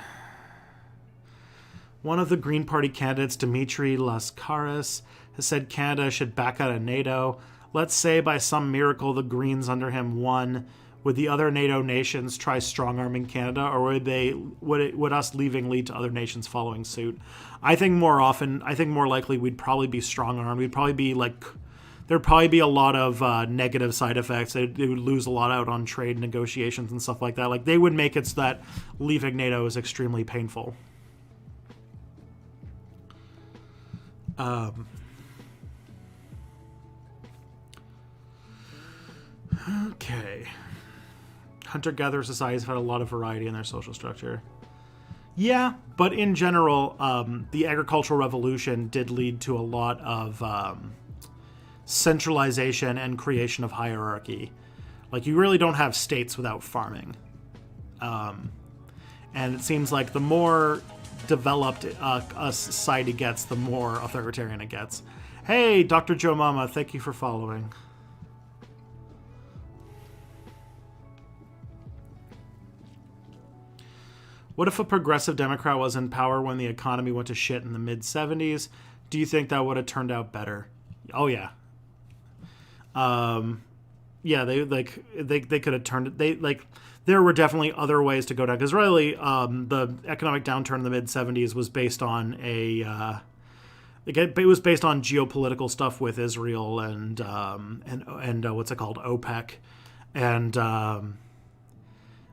One of the Green Party candidates, Dimitri Lascaris, has said Canada should back out of NATO. Let's say by some miracle the Greens under him won. Would the other NATO nations try strong-arming Canada, or would us leaving lead to other nations following suit? I think more likely we'd probably be strong-armed. We'd probably be like, there'd probably be a lot of negative side effects. They would lose a lot out on trade negotiations and stuff like that. Like, they would make it so that leaving NATO is extremely painful. Okay. Hunter-gatherer societies have had a lot of variety in their social structure. Yeah, but in general, the agricultural revolution did lead to a lot of centralization and creation of hierarchy. Like, you really don't have states without farming. And it seems like the more developed a society gets, the more authoritarian it gets. Hey, Dr. Joe Mama, thank you for following. What if a progressive Democrat was in power when the economy went to shit in the mid-70s? Do you think that would have turned out better? Oh, yeah. Yeah, they could have turned it. There were definitely other ways to go down, because really the economic downturn in the mid-70s was based on it was based on geopolitical stuff with Israel and what's it called, OPEC, and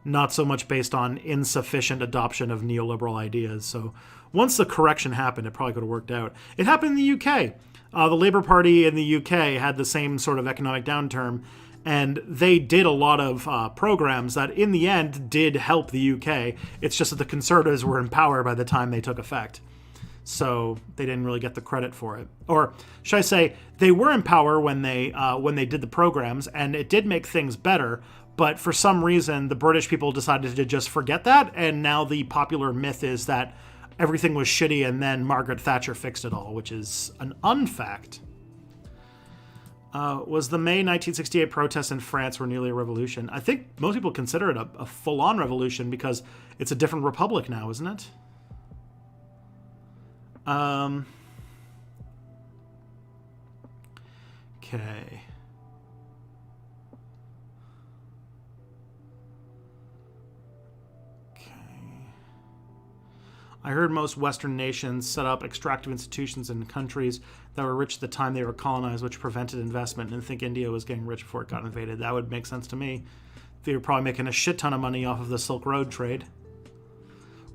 not so much based on insufficient adoption of neoliberal ideas. So once the correction happened, it probably could have worked out. It happened in the UK. The Labour Party in the UK had the same sort of economic downturn, and they did a lot of programs that in the end did help the UK. It's just that the Conservatives were in power by the time they took effect. So they didn't really get the credit for it. Or should I say, they were in power when they did the programs, and it did make things better. But for some reason, the British people decided to just forget that, and now the popular myth is that everything was shitty and then Margaret Thatcher fixed it all, which is an unfact. Was the May 1968 protests in France were nearly a revolution? I think most people consider it a full-on revolution because it's a different republic now, isn't it? Okay. I heard most Western nations set up extractive institutions in countries that were rich at the time they were colonized, which prevented investment, and think India was getting rich before it got invaded. That would make sense to me. They were probably making a shit ton of money off of the Silk Road trade.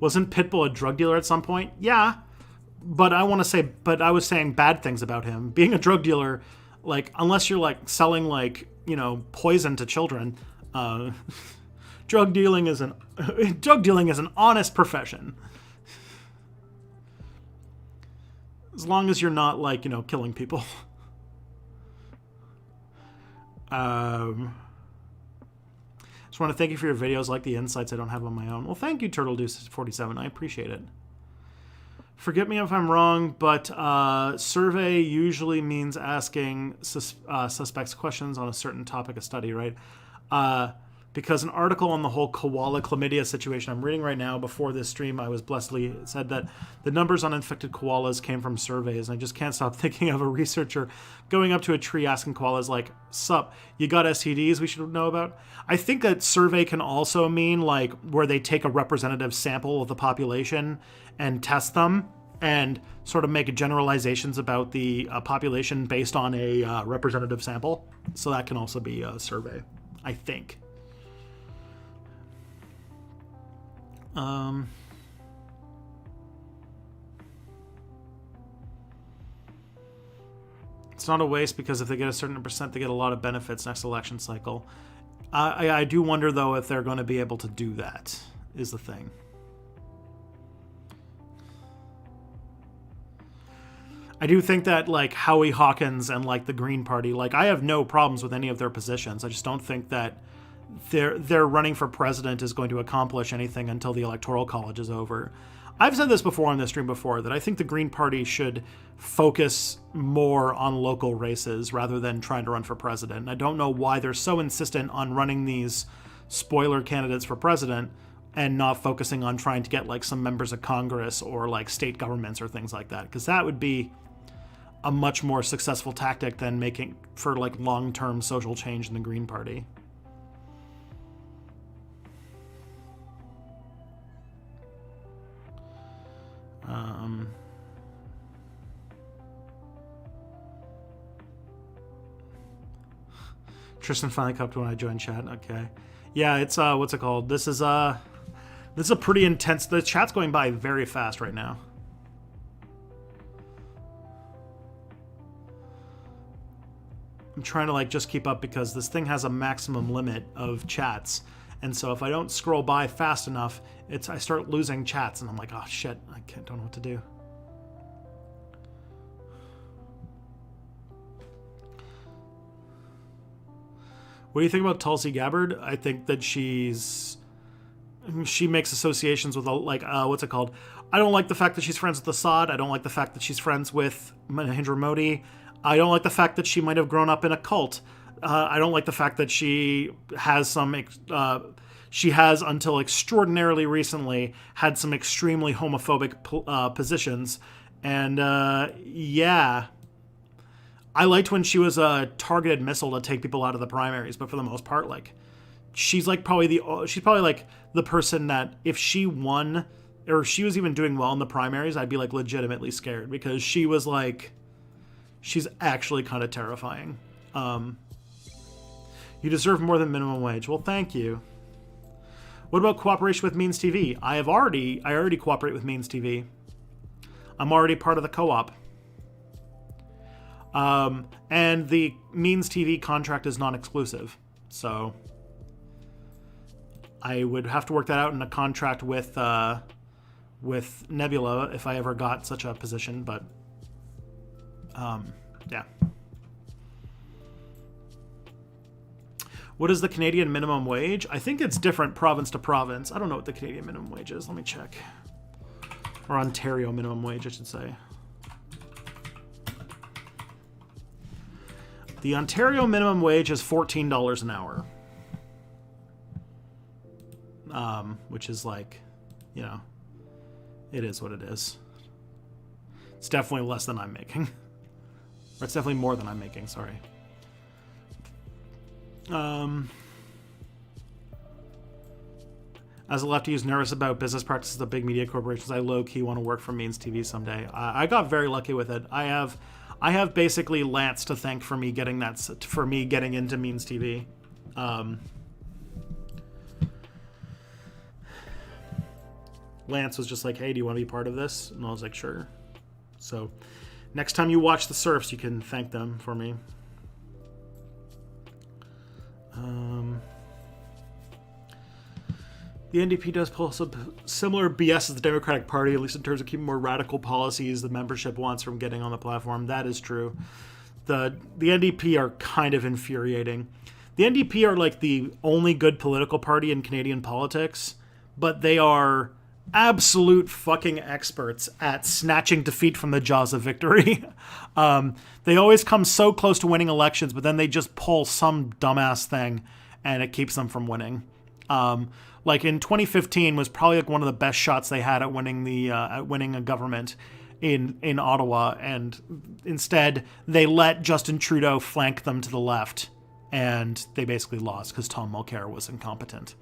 Wasn't Pitbull a drug dealer at some point? Yeah, but I was saying bad things about him. Being a drug dealer, like, unless you're like selling like, poison to children, drug dealing is an honest profession. As long as you're not, like, killing people. Just want to thank you for your videos, like the insights I don't have on my own. Well, thank you, TurtleDeuce47. I appreciate it. Forgive me if I'm wrong, but survey usually means asking suspects questions on a certain topic of study, right? Because an article on the whole koala chlamydia situation I'm reading right now, before this stream, I was blessedly said that the numbers on infected koalas came from surveys, and I just can't stop thinking of a researcher going up to a tree asking koalas, like, sup, you got STDs we should know about? I think that survey can also mean, like, where they take a representative sample of the population and test them and sort of make generalizations about the population based on a representative sample. So that can also be a survey, I think. It's not a waste because if they get a certain percent, they get a lot of benefits next election cycle. I do wonder, though, if they're going to be able to do that, is the thing. I do think that, like, Howie Hawkins and, like, the Green Party, like, I have no problems with any of their positions. I just don't think that their running for president is going to accomplish anything until the Electoral College is over. I've said this before on this stream before, that I think the Green Party should focus more on local races rather than trying to run for president. And I don't know why they're so insistent on running these spoiler candidates for president and not focusing on trying to get, like, some members of Congress or, like, state governments or things like that. Because that would be a much more successful tactic than making for, like, long-term social change in the Green Party. Tristan finally cupped when I joined chat. Okay. Yeah, it's what's it called? This is a pretty intense. The chat's going by very fast right now. I'm trying to, like, just keep up because this thing has a maximum limit of chats. And so if I don't scroll by fast enough, I start losing chats and I'm like, oh shit, don't know what to do. What do you think about Tulsi Gabbard? I think that she makes associations with, like, what's it called? I don't like the fact that she's friends with Assad. I don't like the fact that she's friends with Narendra Modi. I don't like the fact that she might have grown up in a cult. I don't like the fact that she has until extraordinarily recently had some extremely homophobic positions. And yeah, I liked when she was a targeted missile to take people out of the primaries, but for the most part, like, she's probably like the person that if she won or she was even doing well in the primaries, I'd be, like, legitimately scared because she's actually kind of terrifying. You deserve more than minimum wage. Well, thank you. What about cooperation with Means TV? I already cooperate with Means TV. I'm already part of the co-op. And the Means TV contract is non-exclusive. So I would have to work that out in a contract with Nebula if I ever got such a position, but yeah. What is the Canadian minimum wage? I think it's different province to province. I don't know what the Canadian minimum wage is. Let me check. Or Ontario minimum wage, I should say. The Ontario minimum wage is $14 an hour. Which is, like, you know, it is what it is. It's definitely less than I'm making. Or it's definitely more than I'm making, sorry. As a lefty who's nervous about business practices of big media corporations, I low-key want to work for Means TV someday. I got very lucky with it. I have basically Lance to thank for me getting into Means TV. Lance was just like, hey, do you want to be part of this? And I was like, sure. So next time you watch the Surfs, you can thank them for me. The NDP does pull some similar BS as the Democratic Party, at least in terms of keeping more radical policies the membership wants from getting on the platform. That is true. The NDP are kind of infuriating. The NDP are, like, the only good political party in Canadian politics, but they are absolute fucking experts at snatching defeat from the jaws of victory. They always come so close to winning elections, but then they just pull some dumbass thing and it keeps them from winning. Like in 2015 was probably, like, one of the best shots they had at winning a government in Ottawa, and instead they let Justin Trudeau flank them to the left, and they basically lost because Tom Mulcair was incompetent.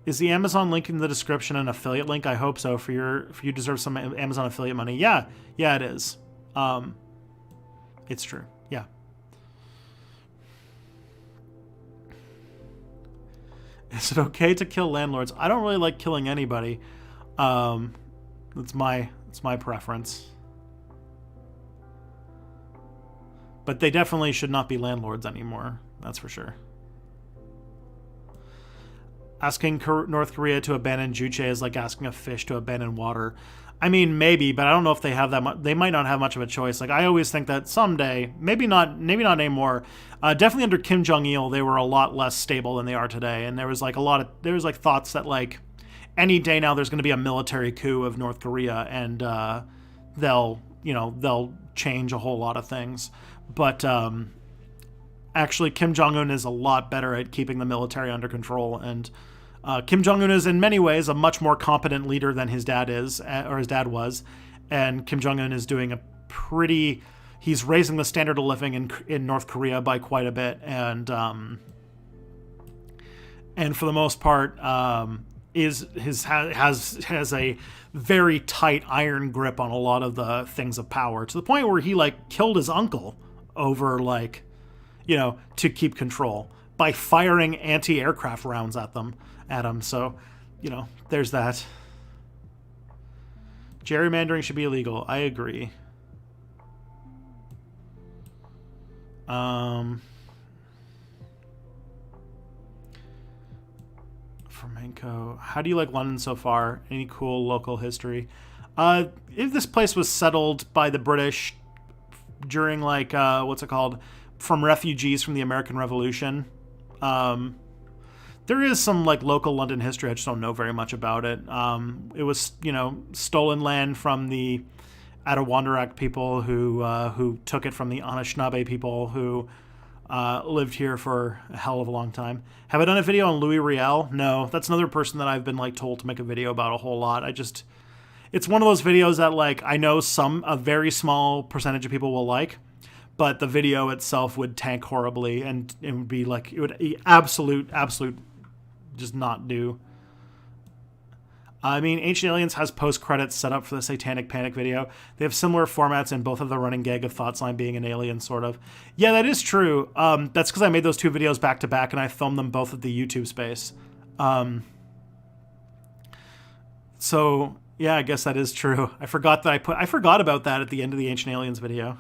Is the Amazon link in the description an affiliate link? I hope so. For you deserve some Amazon affiliate money. Yeah, it is. It's true. Yeah. Is it okay to kill landlords? I don't really like killing anybody. It's my preference. But they definitely should not be landlords anymore. That's for sure. asking North Korea to abandon Juche is like asking a fish to abandon water. I mean, maybe, but I don't know if they have that much. They might not have much of a choice. Like, I always think that someday, maybe not anymore. Definitely under Kim Jong-il, they were a lot less stable than they are today. And there was like thoughts that like any day now there's going to be a military coup of North Korea, and they'll change a whole lot of things. But actually, Kim Jong-un is a lot better at keeping the military under control, and Kim Jong-un is in many ways a much more competent leader than his dad is, or his dad was, and Kim Jong-un is doing he's raising the standard of living in North Korea by quite a bit, and for the most part, has a very tight iron grip on a lot of the things of power, to the point where he like killed his uncle over to keep control by firing anti-aircraft rounds at him. So, there's that. Gerrymandering should be illegal. I agree. Flamenco. How do you like London so far? Any cool local history? If this place was settled by the British during from refugees from the American Revolution. There is some like local London history. I just don't know very much about it. It was, stolen land from the Adirondack people who took it from the Anishinaabe people who lived here for a hell of a long time. Have I done a video on Louis Riel? No, that's another person that I've been like told to make a video about a whole lot. It's one of those videos that like I know a very small percentage of people will like, but the video itself would tank horribly, and it would be like, it would be absolute just not do. I mean, Ancient Aliens has post-credits set up for the Satanic Panic video. They have similar formats in both of the running gag of Thoughtslime being an alien, sort of. Yeah, that is true. That's because I made those two videos back to back, and I filmed them both at the YouTube space. So, yeah, I guess that is true. I forgot about that at the end of the Ancient Aliens video.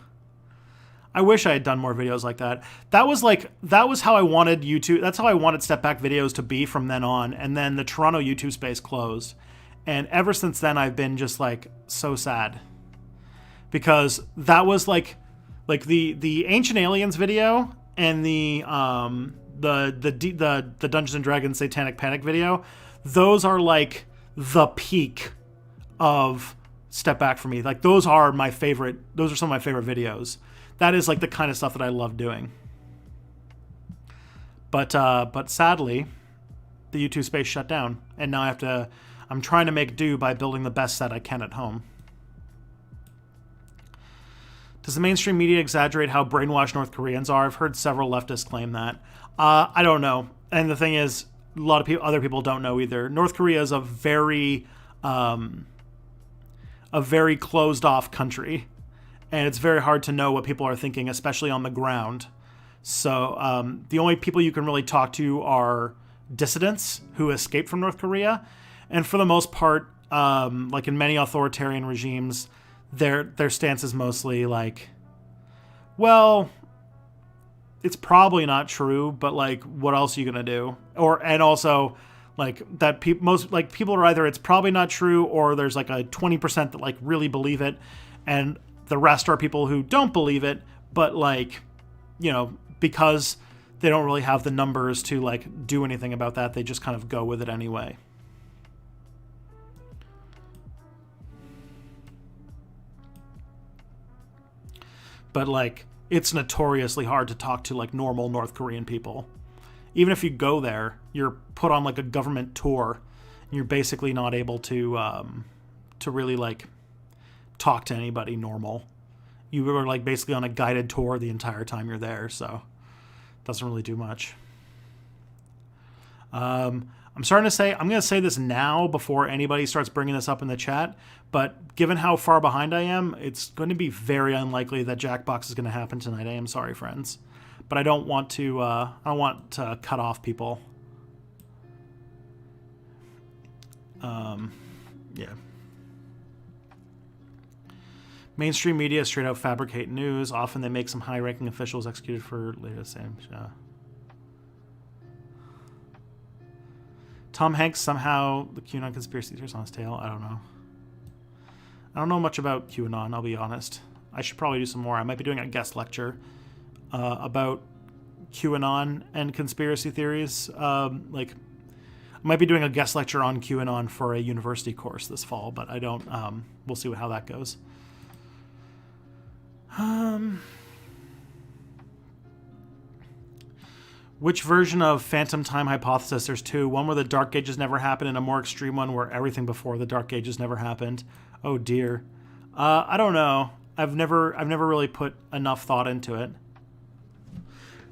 I wish I had done more videos like that. That was how I wanted YouTube. That's how I wanted Step Back videos to be from then on. And then the Toronto YouTube space closed. And ever since then, I've been just like so sad, because that was like the Ancient Aliens video and the Dungeons and Dragons Satanic Panic video. Those are like the peak of Step Back for me. Like those are some of my favorite videos. That is like the kind of stuff that I love doing. But sadly, the YouTube space shut down, and now I'm trying to make do by building the best set I can at home. Does the mainstream media exaggerate how brainwashed North Koreans are? I've heard several leftists claim that. I don't know. And the thing is, a lot of other people don't know either. North Korea is a very closed off country. And it's very hard to know what people are thinking, especially on the ground. So the only people you can really talk to are dissidents who escaped from North Korea. And for the most part, like in many authoritarian regimes, their stance is mostly like, well, it's probably not true, but like, what else are you gonna do? And also, like that people are either it's probably not true, or there's like a 20% that like really believe it, and the rest are people who don't believe it, but like, because they don't really have the numbers to like do anything about that, they just kind of go with it anyway. But like, it's notoriously hard to talk to like normal North Korean people. Even if you go there, you're put on like a government tour, and you're basically not able to really like talk to anybody normal. You were like basically on a guided tour the entire time you're there, so it doesn't really do much. I'm going to say this now before anybody starts bringing this up in the chat, but given how far behind I am, it's going to be very unlikely that Jackbox is going to happen tonight. I am sorry, friends, but I don't want to cut off people. Yeah. Mainstream media straight out fabricate news. Often they make some high-ranking officials executed for later same. Tom Hanks somehow the QAnon conspiracy theories on his tail. I don't know. I don't know much about QAnon, I'll be honest. I should probably do some more. I might be doing a guest lecture about QAnon and conspiracy theories. Like, I might be doing a guest lecture on QAnon for a university course this fall, but I don't. We'll see how that goes. Which version of Phantom Time Hypothesis? There's two. One where the Dark Ages never happened, and a more extreme one where everything before the Dark Ages never happened. Oh dear. I don't know. I've never really put enough thought into it.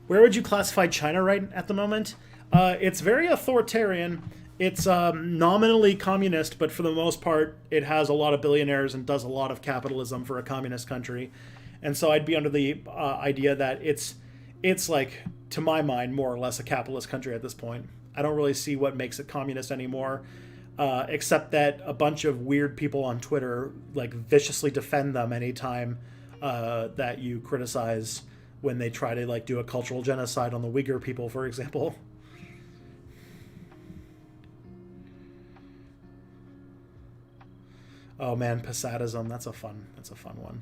Where would you classify China right at the moment? It's very authoritarian. It's nominally communist, but for the most part, it has a lot of billionaires and does a lot of capitalism for a communist country. And so I'd be under the idea that it's like, to my mind, more or less a capitalist country at this point. I don't really see what makes it communist anymore, except that a bunch of weird people on Twitter like viciously defend them anytime that you criticize when they try to like do a cultural genocide on the Uyghur people, for example. Oh man, Posadism, that's a fun one.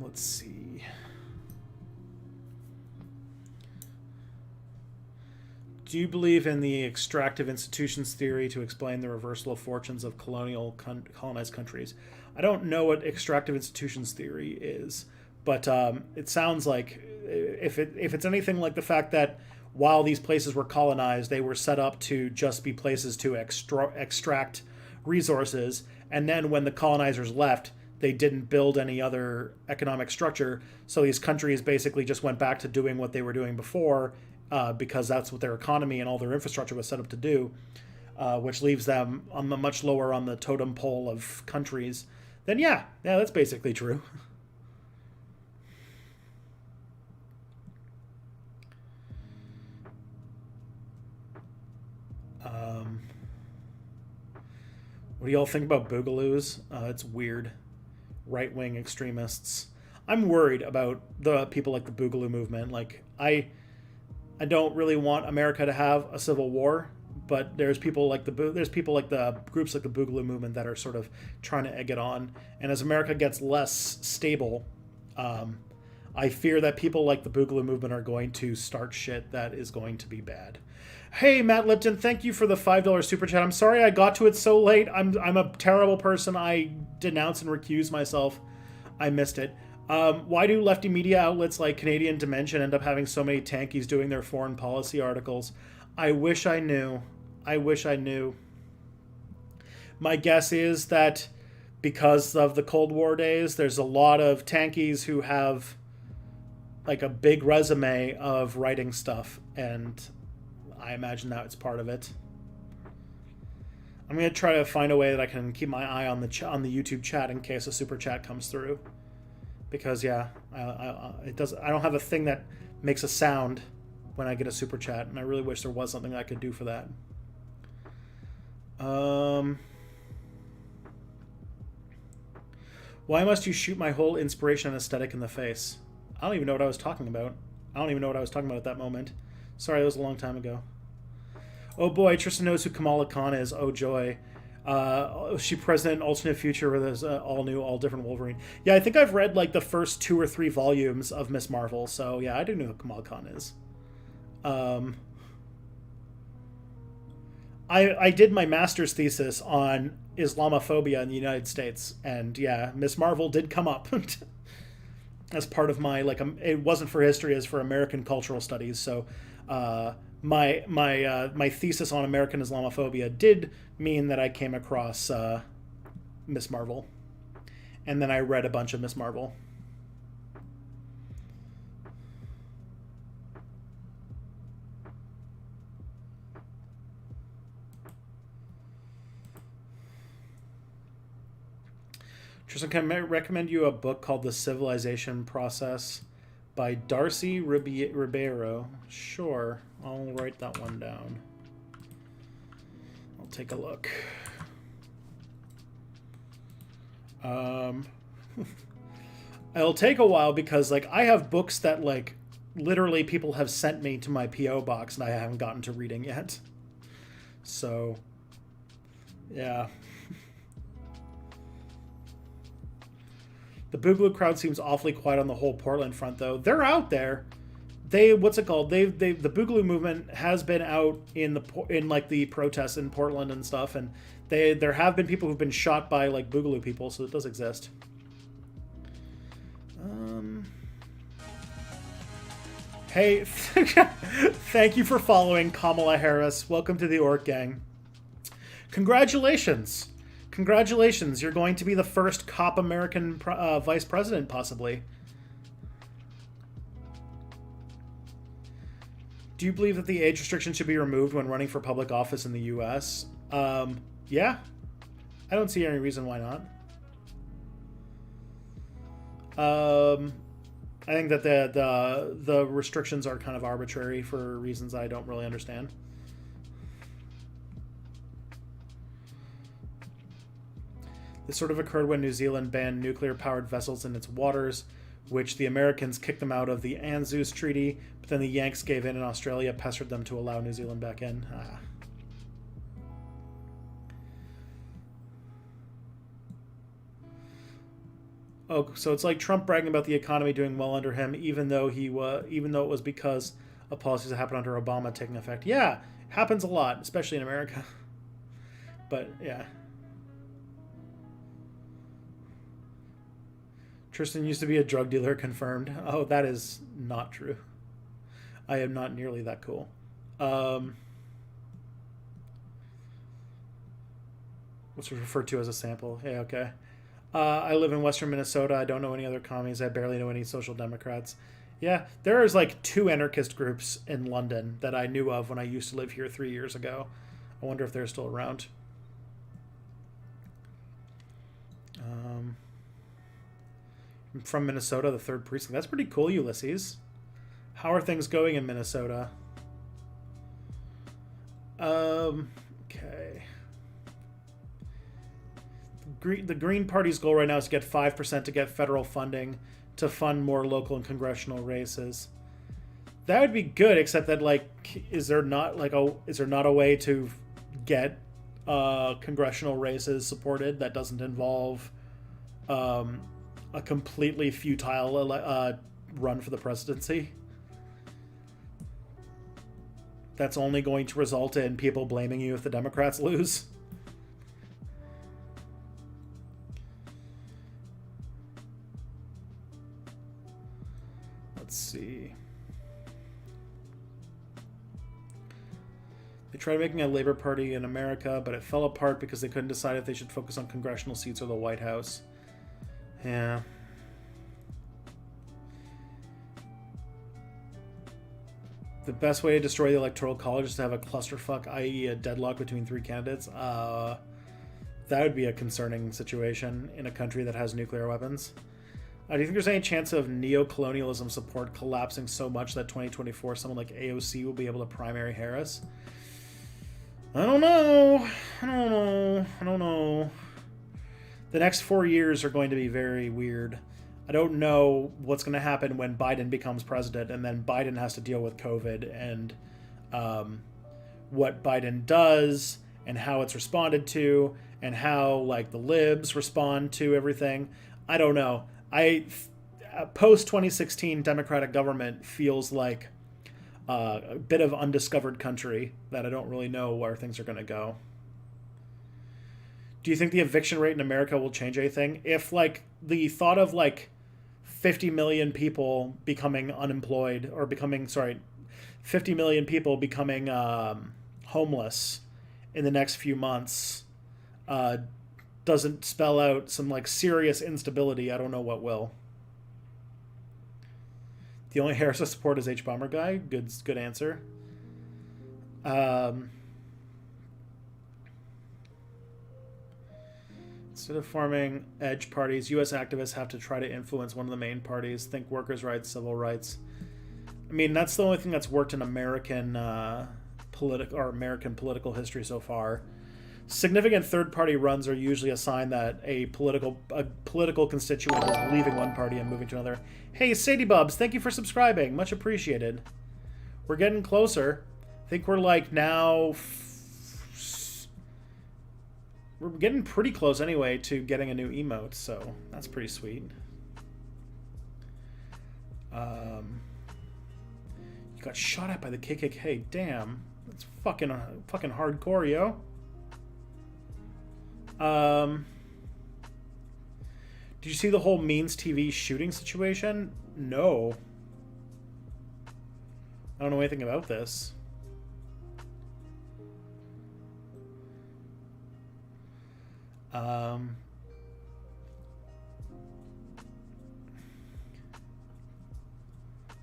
Let's see. Do you believe in the extractive institutions theory to explain the reversal of fortunes of colonized countries? I don't know what extractive institutions theory is, but it sounds like if it's anything like the fact that while these places were colonized, they were set up to just be places to extract resources, and then when the colonizers left, they didn't build any other economic structure, so these countries basically just went back to doing what they were doing before, because that's what their economy and all their infrastructure was set up to do, which leaves them on the much lower on the totem pole of countries. Then yeah, that's basically true. What do y'all think about boogaloos? It's weird. Right-wing extremists. I'm worried about the people like the Boogaloo movement. Like, I don't really want America to have a civil war, but there's people like the groups like the Boogaloo movement that are sort of trying to egg it on. And as America gets less stable, I fear that people like the Boogaloo movement are going to start shit that is going to be bad. Hey, Matt Lipton, thank you for the $5 super chat. I'm sorry I got to it so late. I'm a terrible person. I denounce and recuse myself. I missed it. Why do lefty media outlets like Canadian Dimension end up having so many tankies doing their foreign policy articles? I wish I knew. My guess is that because of the Cold War days, there's a lot of tankies who have like a big resume of writing stuff, and I imagine that it's part of it. I'm going to try to find a way that I can keep my eye on the YouTube chat in case a super chat comes through. Because yeah, I don't have a thing that makes a sound when I get a super chat, and I really wish there was something I could do for that. Why must you shoot my whole inspiration and aesthetic in the face? I don't even know what I was talking about. At that moment. Sorry, that was a long time ago. Oh boy, Tristan knows who Kamala Khan is. Oh joy. She president in alternate future where there's all new, all different Wolverine. Yeah, I think I've read like the first 2 or 3 volumes of Miss Marvel, so yeah, I do know who Kamala Khan is. I did my master's thesis on Islamophobia in the United States, and yeah, Miss Marvel did come up as part of my it wasn't for history, as for American cultural studies. So my thesis on American Islamophobia did mean that I came across Miss Marvel, and then I read a bunch of Miss Marvel. Tristan, can I recommend you a book called The Civilization Process by Darcy Ribeiro? Sure, I'll write that one down. I'll take a look. It'll take a while because like I have books that like literally people have sent me to my PO box and I haven't gotten to reading yet. So, yeah. The Boogaloo crowd seems awfully quiet on the whole Portland front, though. They're out there. What's it called? The Boogaloo movement has been out in like the protests in Portland and stuff, and there have been people who've been shot by like Boogaloo people, so it does exist. Hey, thank you for following Kamala Harris. Welcome to the Orc Gang. Congratulations. Congratulations. You're going to be the first cop American vice president, possibly. Do you believe that the age restriction should be removed when running for public office in the U.S.? Yeah. I don't see any reason why not. I think that the restrictions are kind of arbitrary for reasons I don't really understand. This sort of occurred when New Zealand banned nuclear-powered vessels in its waters, which the Americans kicked them out of the ANZUS Treaty, but then the Yanks gave in and Australia pestered them to allow New Zealand back in. Oh, so it's like Trump bragging about the economy doing well under him, even though it was because of policies that happened under Obama taking effect. Yeah, happens a lot, especially in America. But yeah. Tristan used to be a drug dealer, confirmed. Oh, that is not true. I am not nearly that cool. What's referred to as a sample? Yeah, okay. I live in western Minnesota. I don't know any other commies. I barely know any social democrats. Yeah, there's like 2 anarchist groups in London that I knew of when I used to live here 3 years ago. I wonder if they're still around. I'm from Minnesota, the 3rd precinct. That's pretty cool, Ulysses. How are things going in Minnesota? Okay. The Green Party's goal right now is to get 5% to get federal funding to fund more local and congressional races. That would be good, except that like, is there not a way to get congressional races supported that doesn't involve a completely futile run for the presidency? That's only going to result in people blaming you if the Democrats lose. Let's see. They tried making a Labor Party in America, but it fell apart because they couldn't decide if they should focus on congressional seats or the White House. Yeah. The best way to destroy the Electoral College is to have a clusterfuck, i.e. a deadlock between 3 candidates. That would be a concerning situation in a country that has nuclear weapons. Do you think there's any chance of neo-colonialism support collapsing so much that 2024 someone like AOC will be able to primary Harris? I don't know. The next 4 years are going to be very weird. I don't know what's going to happen when Biden becomes president, and then Biden has to deal with COVID, and what Biden does, and how it's responded to, and how like the libs respond to everything. I don't know. Post 2016 Democratic government feels like a bit of undiscovered country that I don't really know where things are going to go. Do you think the eviction rate in America will change anything? If like the thought of like 50 million people becoming unemployed or 50 million people becoming homeless in the next few months doesn't spell out some like serious instability, I don't know what will. The only Harris I support is H Bomber Guy. Good answer. Instead of forming edge parties, U.S. activists have to try to influence one of the main parties. Think workers' rights, civil rights. I mean, that's the only thing that's worked in American political history so far. significant third-party runs are usually a sign that a political constituent is leaving one party and moving to another. Hey, Sadie Bubs, thank you for subscribing. Much appreciated. We're getting closer. I think we're like now... We're getting pretty close anyway to getting a new emote, so that's pretty sweet. You got shot at by the KKK. Damn. That's fucking hardcore, yo. Did you see the whole Means TV shooting situation? No. I don't know anything about this.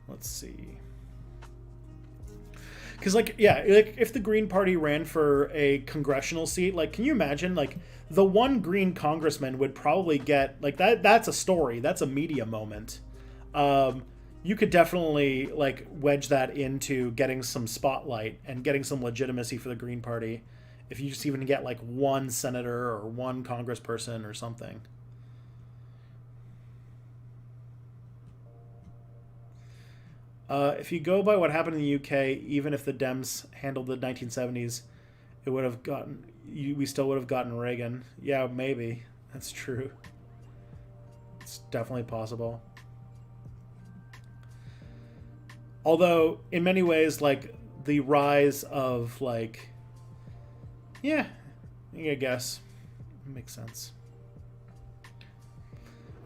Let's see. Because, like, yeah, like, if the Green Party ran for a congressional seat, like, can you imagine, like, the one Green congressman would probably get, like, that's a story. That's a media moment. You could definitely, like, wedge that into getting some spotlight and getting some legitimacy for the Green Party if you just even get, like, one senator or one congressperson or something. If you go by what happened in the UK, even if the Dems handled the 1970s, it would have gotten... we still would have gotten Reagan. Yeah, maybe. That's true. It's definitely possible. Although, in many ways, like, the rise of, like... Yeah, I guess. Makes sense.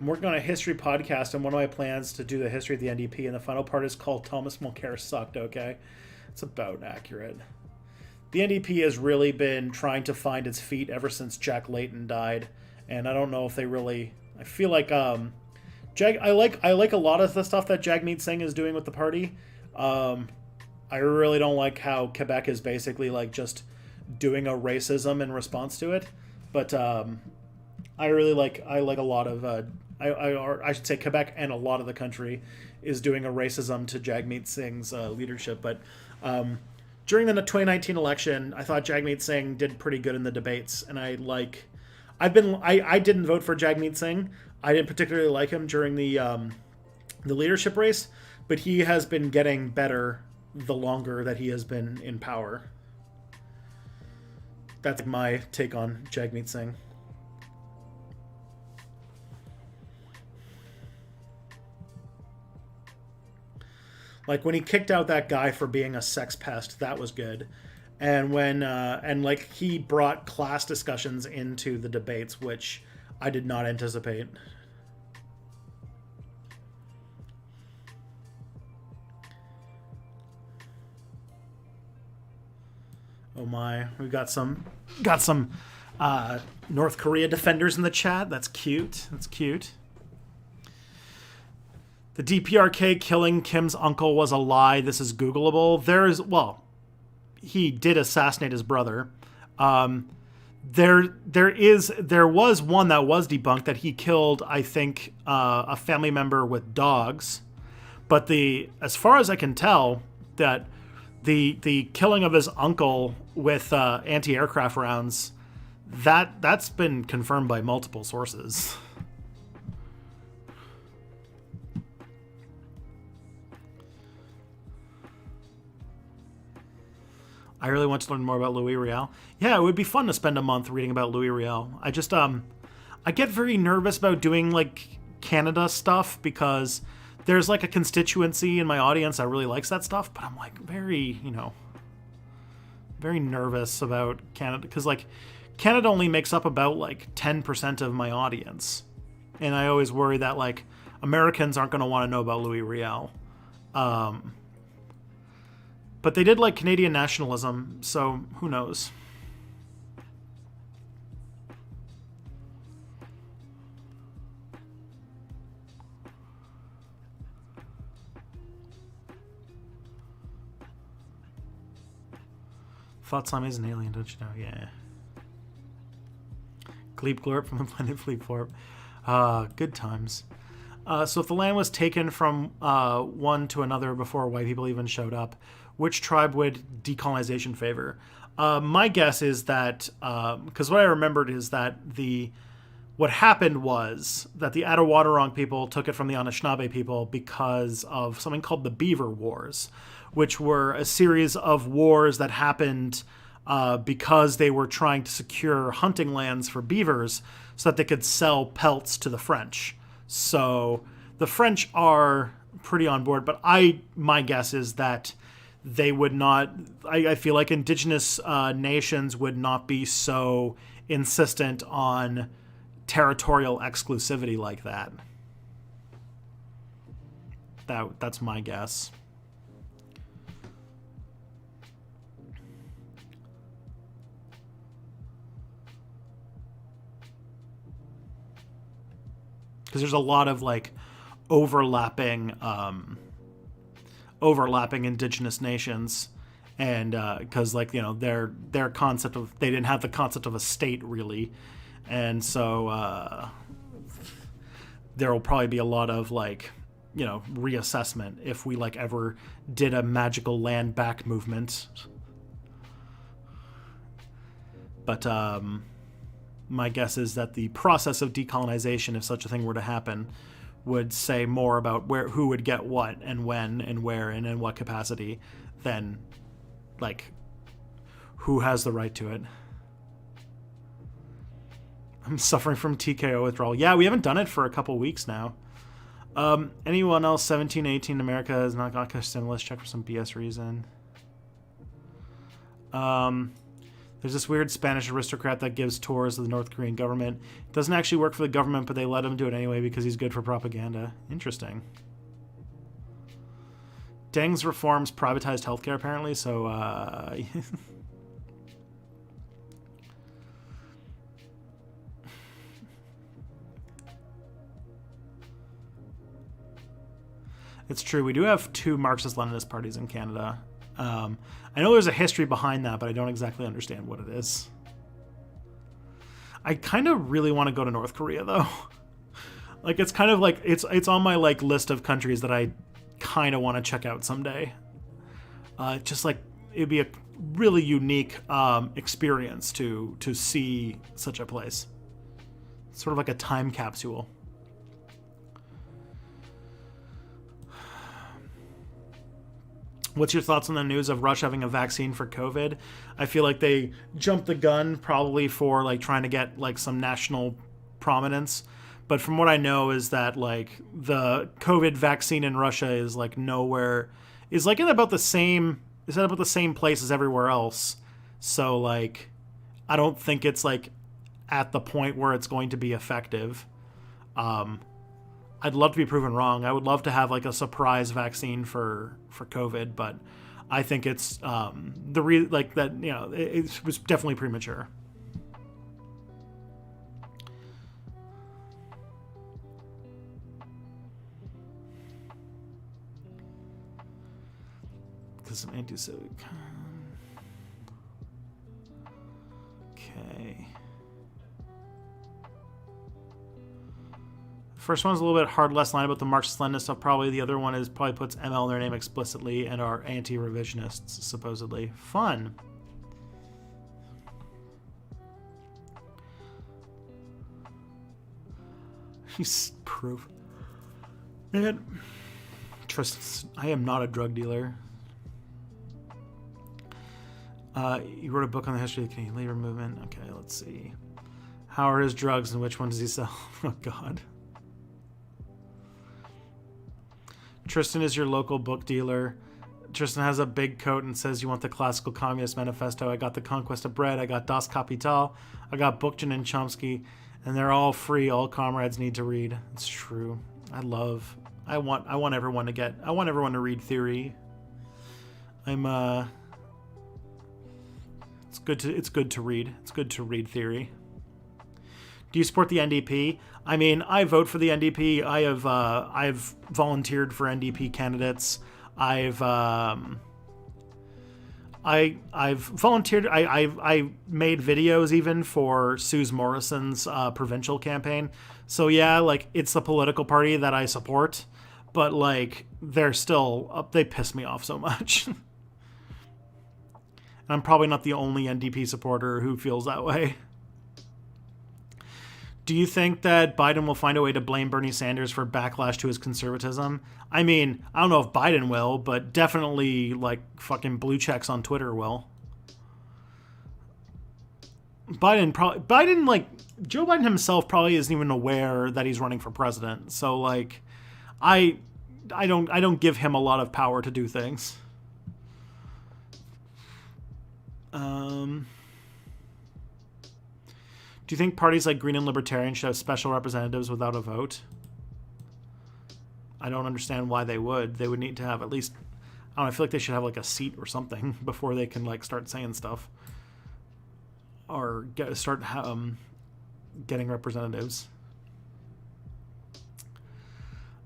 I'm working on a history podcast, and one of my plans to do the history of the NDP, and the final part is called Thomas Mulcair Sucked, okay? It's about accurate. The NDP has really been trying to find its feet ever since Jack Layton died, and I don't know if they really... I feel like, I like a lot of the stuff that Jagmeet Singh is doing with the party. I really don't like how Quebec is basically, like, just doing a racism in response to it, but I like a lot of... I should say Quebec and a lot of the country is doing a racism to Jagmeet Singh's leadership. But during the 2019 election, I thought Jagmeet Singh did pretty good in the debates, and I didn't vote for Jagmeet Singh. I didn't particularly like him during the leadership race, but he has been getting better the longer that he has been in power. That's my take on Jagmeet Singh. Like, when he kicked out that guy for being a sex pest, that was good. And when, like, he brought class discussions into the debates, which I did not anticipate. Oh my, we've got some North Korea defenders in the chat. That's cute. That's cute. The DPRK killing Kim's uncle was a lie. This is Googleable. He did assassinate his brother. There was one that was debunked that he killed, I think, a family member with dogs. But as far as I can tell, that the killing of his uncle with anti-aircraft rounds, that's been confirmed by multiple sources. I really want to learn more about Louis Riel. Yeah, it would be fun to spend a month reading about Louis Riel. I just, I get very nervous about doing, like, Canada stuff because there's, like, a constituency in my audience that really likes that stuff, but I'm, like, very nervous about Canada because, like, Canada only makes up about, like, 10% of my audience. And I always worry that, like, Americans aren't going to want to know about Louis Riel. But they did like Canadian nationalism, so who knows? Thought Slime is an alien, don't you know? Yeah. Gleep Glorp from the planet Fleep Florp. Good times. So if the land was taken from one to another before white people even showed up, which tribe would decolonization favor? My guess is that, because what I remembered is that what happened was that the Attawadarong people took it from the Anishinaabe people because of something called the Beaver Wars, which were a series of wars that happened because they were trying to secure hunting lands for beavers so that they could sell pelts to the French. So the French are pretty on board, but my guess is that they would not. I feel like indigenous nations would not be so insistent on territorial exclusivity like that. That's my guess. Because there's a lot of like overlapping indigenous nations, and because like, you know, their concept of, they didn't have the concept of a state really, and so there will probably be a lot of like, you know, reassessment if we like ever did a magical land back movement. But my guess is that the process of decolonization, if such a thing were to happen, would say more about who would get what and when and where and in what capacity than like who has the right to it. I'm suffering from TKO withdrawal. Yeah, we haven't done it for a couple weeks now. Anyone else 17, 18 in America has not got a stimulus check for some BS reason? There's this weird Spanish aristocrat that gives tours of the North Korean government. It doesn't actually work for the government, but they let him do it anyway because he's good for propaganda. Interesting. Deng's reforms privatized healthcare, apparently, so it's true. We do have two Marxist-Leninist parties in Canada. I know there's a history behind that, but I don't exactly understand what it is. I kind of really want to go to North Korea, though. Like, it's kind of like, it's on my like list of countries that I kind of want to check out someday. Just like, it'd be a really unique experience to see such a place. Sort of like a time capsule. What's your thoughts on the news of Russia having a vaccine for COVID? I feel like they jumped the gun probably for like trying to get like some national prominence. But from what I know is that like the COVID vaccine in Russia is like nowhere, is like in about the same, is at about the same place as everywhere else. So like, I don't think it's like at the point where it's going to be effective. I'd love to be proven wrong. I would love to have like a surprise vaccine for COVID, but I think it's like that, you know, it was definitely premature. Because some anti-civic. Okay. First one's a little bit hard, less line about the Marxist-Leninist stuff. Probably the other one is probably puts ML in their name explicitly and are anti-revisionists, supposedly. Fun. He's proof. Man, trust. I am not a drug dealer. You wrote a book on the history of the Canadian labor movement. Okay, let's see. How are his drugs and which one does he sell? Oh, God. Tristan is your local book dealer. Tristan has a big coat and says, you want the classical communist manifesto? I got the Conquest of Bread. I got Das Kapital. I got Bookchin and Chomsky. And they're all free. All comrades need to read. It's true. I want everyone to read theory. It's good to read. It's good to read theory. Do you support the NDP? I mean, I vote for the NDP. I've volunteered for NDP candidates. I've I've volunteered. I made videos even for Suze Morrison's provincial campaign. So yeah, like it's the political party that I support, but like they're still they piss me off so much. And I'm probably not the only NDP supporter who feels that way. Do you think that Biden will find a way to blame Bernie Sanders for backlash to his conservatism? I mean, I don't know if Biden will, but definitely like fucking blue checks on Twitter will. Biden, like Joe Biden himself probably isn't even aware that he's running for president. So like, I don't give him a lot of power to do things. Do you think parties like Green and Libertarian should have special representatives without a vote? I don't understand why they would. They would need to have at least, I don't know, I feel like they should have like a seat or something before they can like start saying stuff. Or start getting representatives.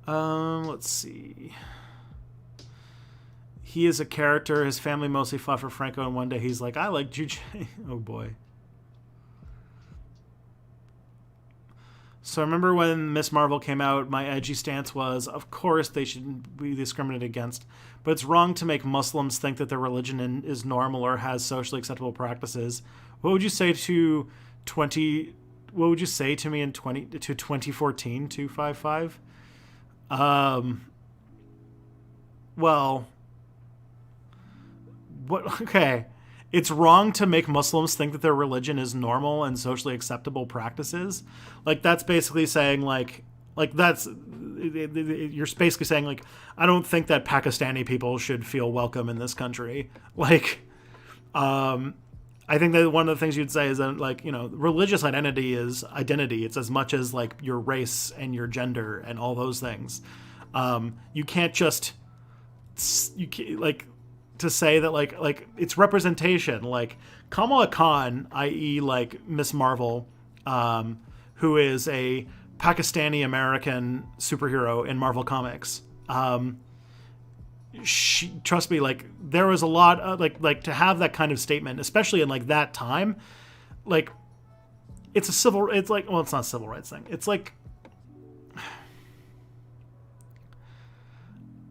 Let's see. He is a character. His family mostly fought for Franco, and one day he's like, I like Juche. Oh boy. So I remember when Miss Marvel came out, my edgy stance was, of course they should be discriminated against, but it's wrong to make Muslims think that their religion is normal or has socially acceptable practices. What would you say to What would you say to me in 2014 255? Well, what? Okay. It's wrong to make Muslims think that their religion is normal and socially acceptable practices. Like that's basically saying like that's you're basically saying like I don't think that Pakistani people should feel welcome in this country. Like I think that one of the things you'd say is that like, you know, religious identity is identity. It's as much as like your race and your gender and all those things. You can't just like to say that like it's representation. Like Kamala Khan, i.e. like Miss Marvel, who is a Pakistani American superhero in Marvel Comics. Trust me, like there was a lot like to have that kind of statement, especially in like that time, like it's not a civil rights thing. It's like,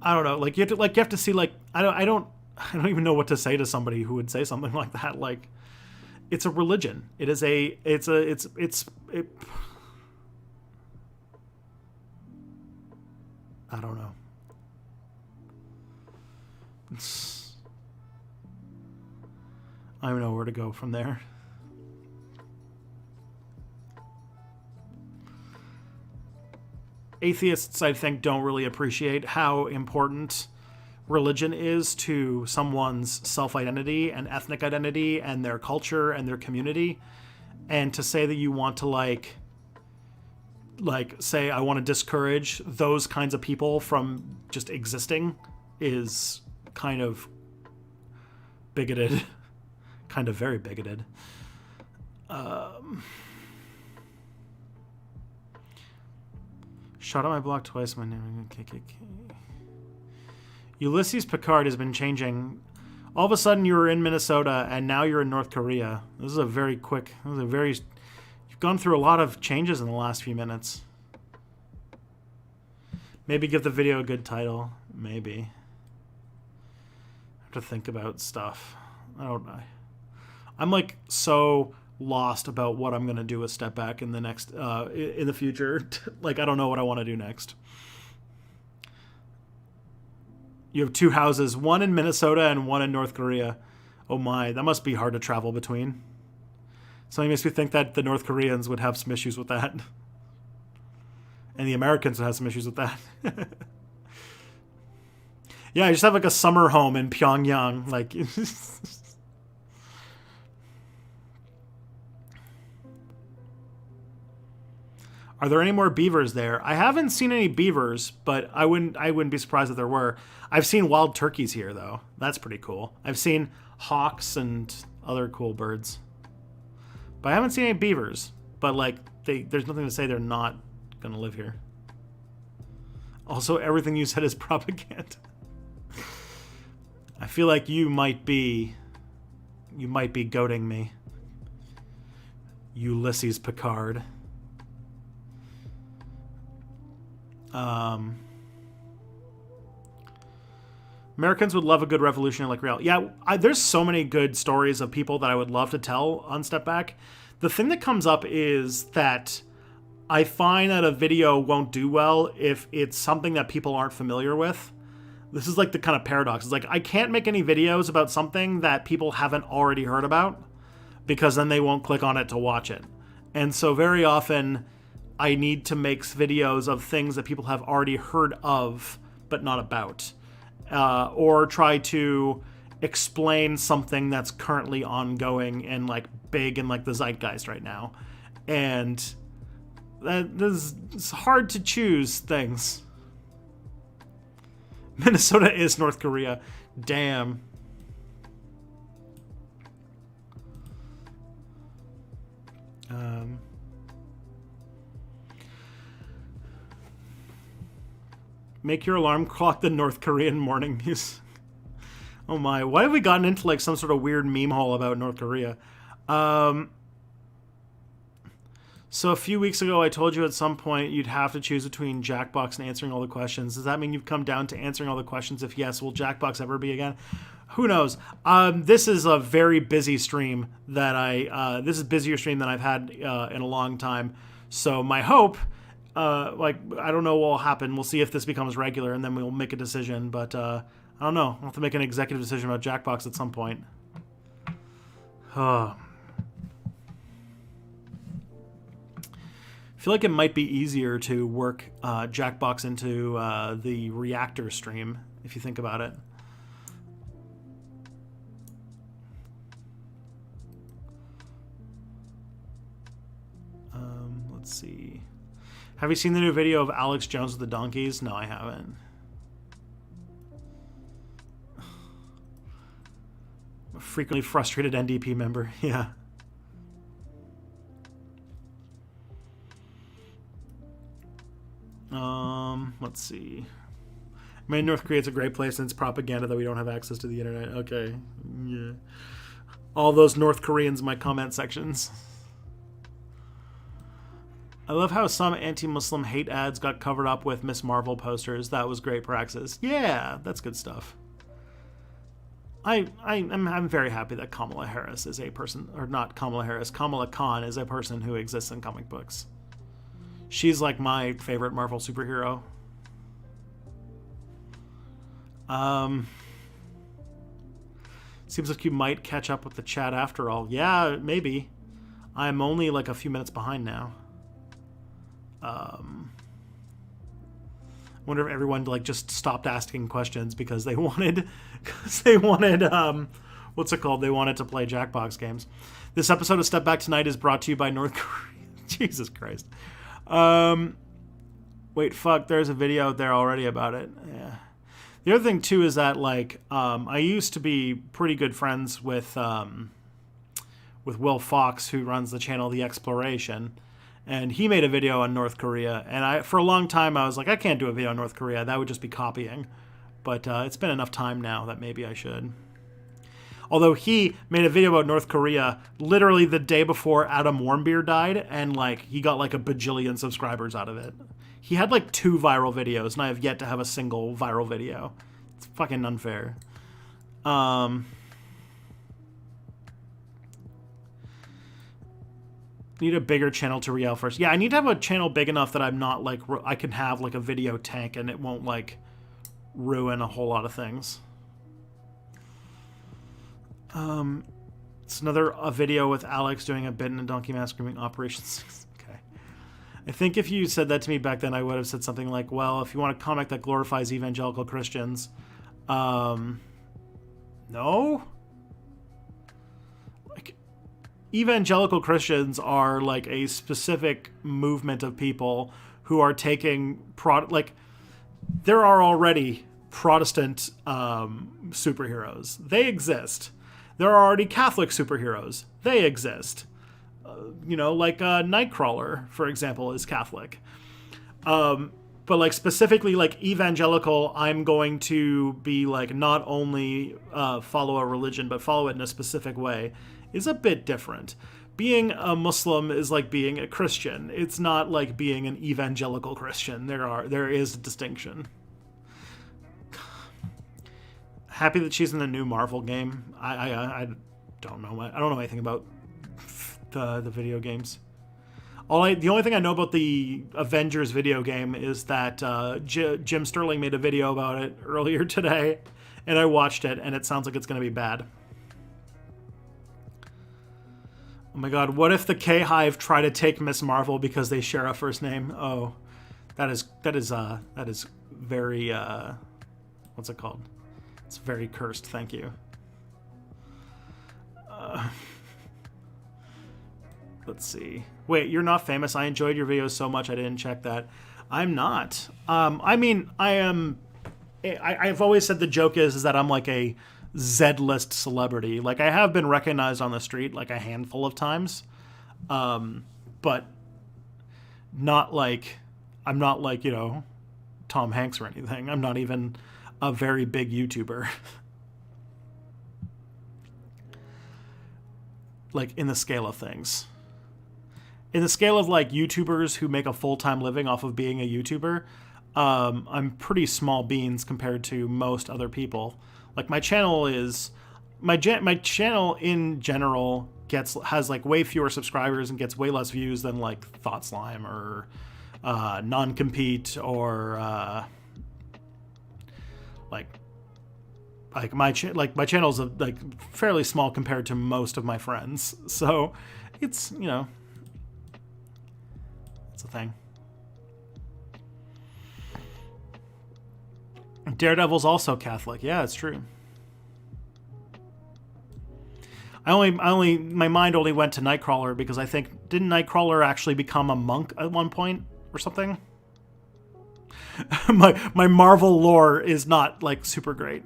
I don't know, like you have to see like I don't even know what to say to somebody who would say something like that. Like it's a religion. I don't know. I don't know where to go from there. Atheists, I think, don't really appreciate how important religion is to someone's self-identity and ethnic identity and their culture and their community. And to say that you want to like say I want to discourage those kinds of people from just existing is kind of bigoted. Kind of very bigoted. Shot at my block twice. My name KKK. Ulysses Picard has been changing. All of a sudden you were in Minnesota and now you're in North Korea. This is you've gone through a lot of changes in the last few minutes. Maybe give the video a good title. Maybe. I have to think about stuff. I don't know. I'm like so lost about what I'm going to do with Step Back in the next, in the future. Like, I don't know what I want to do next. You have two houses, one in Minnesota and one in North Korea. Oh my, that must be hard to travel between. Something makes me think that the North Koreans would have some issues with that. And the Americans would have some issues with that. Yeah, I just have like a summer home in Pyongyang. Like, are there any more beavers there? I haven't seen any beavers, but I wouldn't be surprised if there were. I've seen wild turkeys here though. That's pretty cool. I've seen hawks and other cool birds. But I haven't seen any beavers. But like there's nothing to say they're not gonna live here. Also, everything you said is propaganda. I feel like you might be You might be goading me. Ulysses Picard. Americans would love a good revolutionary like reality. Yeah, there's so many good stories of people that I would love to tell on Step Back. The thing that comes up is that I find that a video won't do well if it's something that people aren't familiar with. This is like the kind of paradox. It's like I can't make any videos about something that people haven't already heard about because then they won't click on it to watch it. And so very often I need to make videos of things that people have already heard of but not about. Or try to explain something that's currently ongoing and like big in like the zeitgeist right now. And it's hard to choose things. Minnesota is North Korea. Damn. Make your alarm clock the North Korean morning news. Oh my, why have we gotten into like some sort of weird meme hole about North Korea? So a few weeks ago, I told you at some point you'd have to choose between Jackbox and answering all the questions. Does that mean you've come down to answering all the questions? If yes, will Jackbox ever be again? Who knows? This is a very busy stream that this is a busier stream than I've had in a long time. So my hope, I don't know what will happen. We'll see if this becomes regular and then we'll make a decision. But I don't know. I'll have to make an executive decision about Jackbox at some point. I feel like it might be easier to work Jackbox into the Reactor stream, if you think about it. Let's see. Have you seen the new video of Alex Jones with the donkeys? No, I haven't. A frequently frustrated NDP member. Yeah. Let's see. I mean, North Korea's a great place and it's propaganda that we don't have access to the internet. Okay. Yeah. All those North Koreans in my comment sections. I love how some anti-Muslim hate ads got covered up with Miss Marvel posters. That was great praxis. Yeah, that's good stuff. I'm very happy that Kamala Harris is a person, or not Kamala Harris, Kamala Khan is a person who exists in comic books. She's like my favorite Marvel superhero. Seems like you might catch up with the chat after all. Yeah, maybe. I'm only like a few minutes behind now. I wonder if everyone like just stopped asking questions because they wanted, what's it called? They wanted to play Jackbox games. This episode of Step Back Tonight is brought to you by North Korea. Jesus Christ. Wait, fuck, there's a video out there already about it. Yeah. The other thing too is that like I used to be pretty good friends with Will Fox, who runs the channel The Exploration, and he made a video on North Korea, and for a long time I was like, I can't do a video on North Korea, that would just be copying. But it's been enough time now that maybe I should. Although he made a video about North Korea literally the day before Adam Warmbier died, and like he got like a bajillion subscribers out of it. He had like 2 viral videos, and I have yet to have a single viral video. It's fucking unfair. Need a bigger channel to re-out first. Yeah, I need to have a channel big enough that I'm not like, I can have like a video tank and it won't like ruin a whole lot of things. It's a video with Alex doing a bit in a donkey mask screaming Operation 6. Okay. I think if you said that to me back then, I would have said something like, well, if you want a comic that glorifies evangelical Christians, no? Like, evangelical Christians are like a specific movement of people who are taking, there are already Protestant superheroes. They exist. There are already Catholic superheroes. They exist. Like Nightcrawler, for example, is Catholic. But like specifically like evangelical, I'm going to be like not only follow a religion but follow it in a specific way is a bit different. Being a Muslim is like being a Christian. It's not like being an evangelical Christian. There is a distinction. Happy that she's in the new Marvel game. I don't know. I don't know anything about the video games. The only thing I know about the Avengers video game is that Jim Sterling made a video about it earlier today, and I watched it, and it sounds like it's going to be bad. Oh my god, what if the K-Hive try to take Miss Marvel because they share a first name? Oh, that is very, what's it called? It's very cursed, thank you. Let's see. Wait, you're not famous. I enjoyed your videos so much I didn't check that. I'm not. I mean, I am. I've always said the joke is that I'm like a Z-list celebrity. Like I have been recognized on the street like a handful of times, but not like I'm not like Tom Hanks or anything. I'm not even a very big YouTuber. Like in the scale of things. In the scale of like YouTubers who make a full-time living off of being a YouTuber, I'm pretty small beans compared to most other people. Like my channel in general has like way fewer subscribers and gets way less views than like Thought Slime or Non-Compete or like my channel's like fairly small compared to most of my friends. So it's it's a thing. Daredevil's also Catholic. Yeah, it's true. My mind only went to Nightcrawler because I think, didn't Nightcrawler actually become a monk at one point or something? my Marvel lore is not like super great.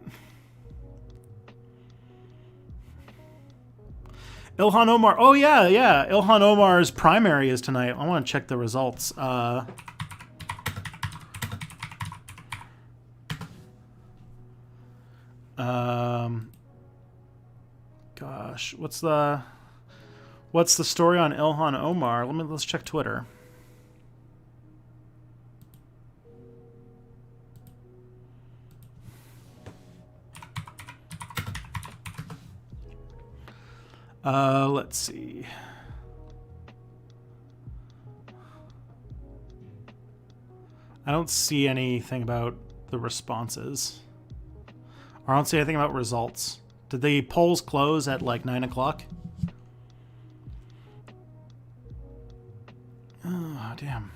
Ilhan Omar. Oh, yeah. Ilhan Omar's primary is tonight. I want to check the results. Gosh, what's the story on Ilhan Omar? Let's check Twitter. Let's see. I don't see anything about the responses. Or I don't see anything about results. Did the polls close at like 9 o'clock? Oh, damn.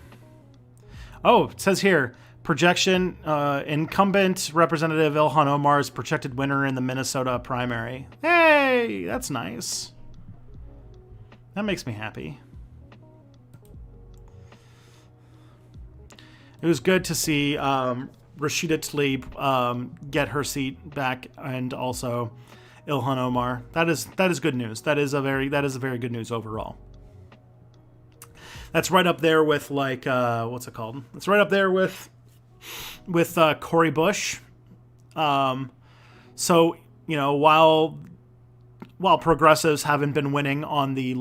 Oh, it says here, projection, incumbent Representative Ilhan Omar is projected winner in the Minnesota primary. Hey, that's nice. That makes me happy. It was good to see Rashida Tlaib get her seat back, and also Ilhan Omar. That is good news. That is a very good news overall. That's right up there with like what's it called? It's right up there with Cory Bush. So while progressives haven't been winning on the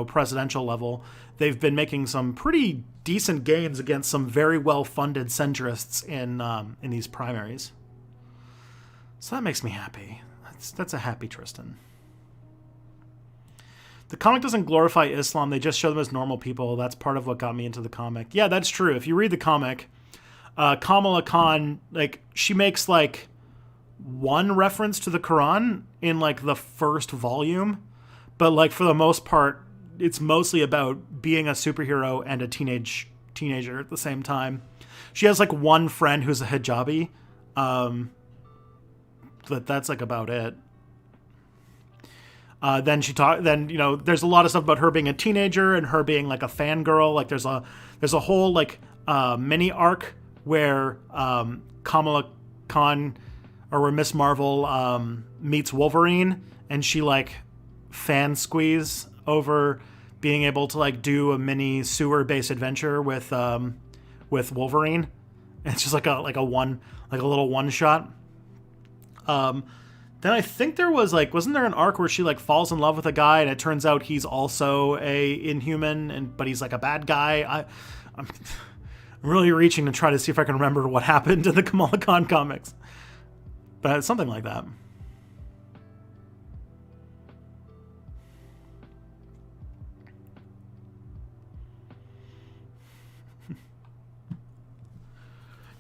presidential level, they've been making some pretty decent gains against some very well-funded centrists in these primaries. So that makes me happy. That's a happy Tristan. The comic doesn't glorify Islam. They just show them as normal people. That's part of what got me into the comic. Yeah, that's true. If you read the comic, Kamala Khan, she makes one reference to the Quran in the first volume, but for the most part, it's mostly about being a superhero and a teenager at the same time. She has one friend who's a hijabi, but that's about it. Then there's a lot of stuff about her being a teenager and her being a fangirl. There's a whole mini arc where Kamala Khan, or where Miss Marvel meets Wolverine, and she fan squeeze over being able to do a mini sewer based adventure with with Wolverine. And it's just like a little one shot. Then I think there was wasn't there an arc where she falls in love with a guy and it turns out he's also a Inhuman, but he's a bad guy. I'm really reaching to try to see if I can remember what happened in the Kamala Khan comics, but it's something like that.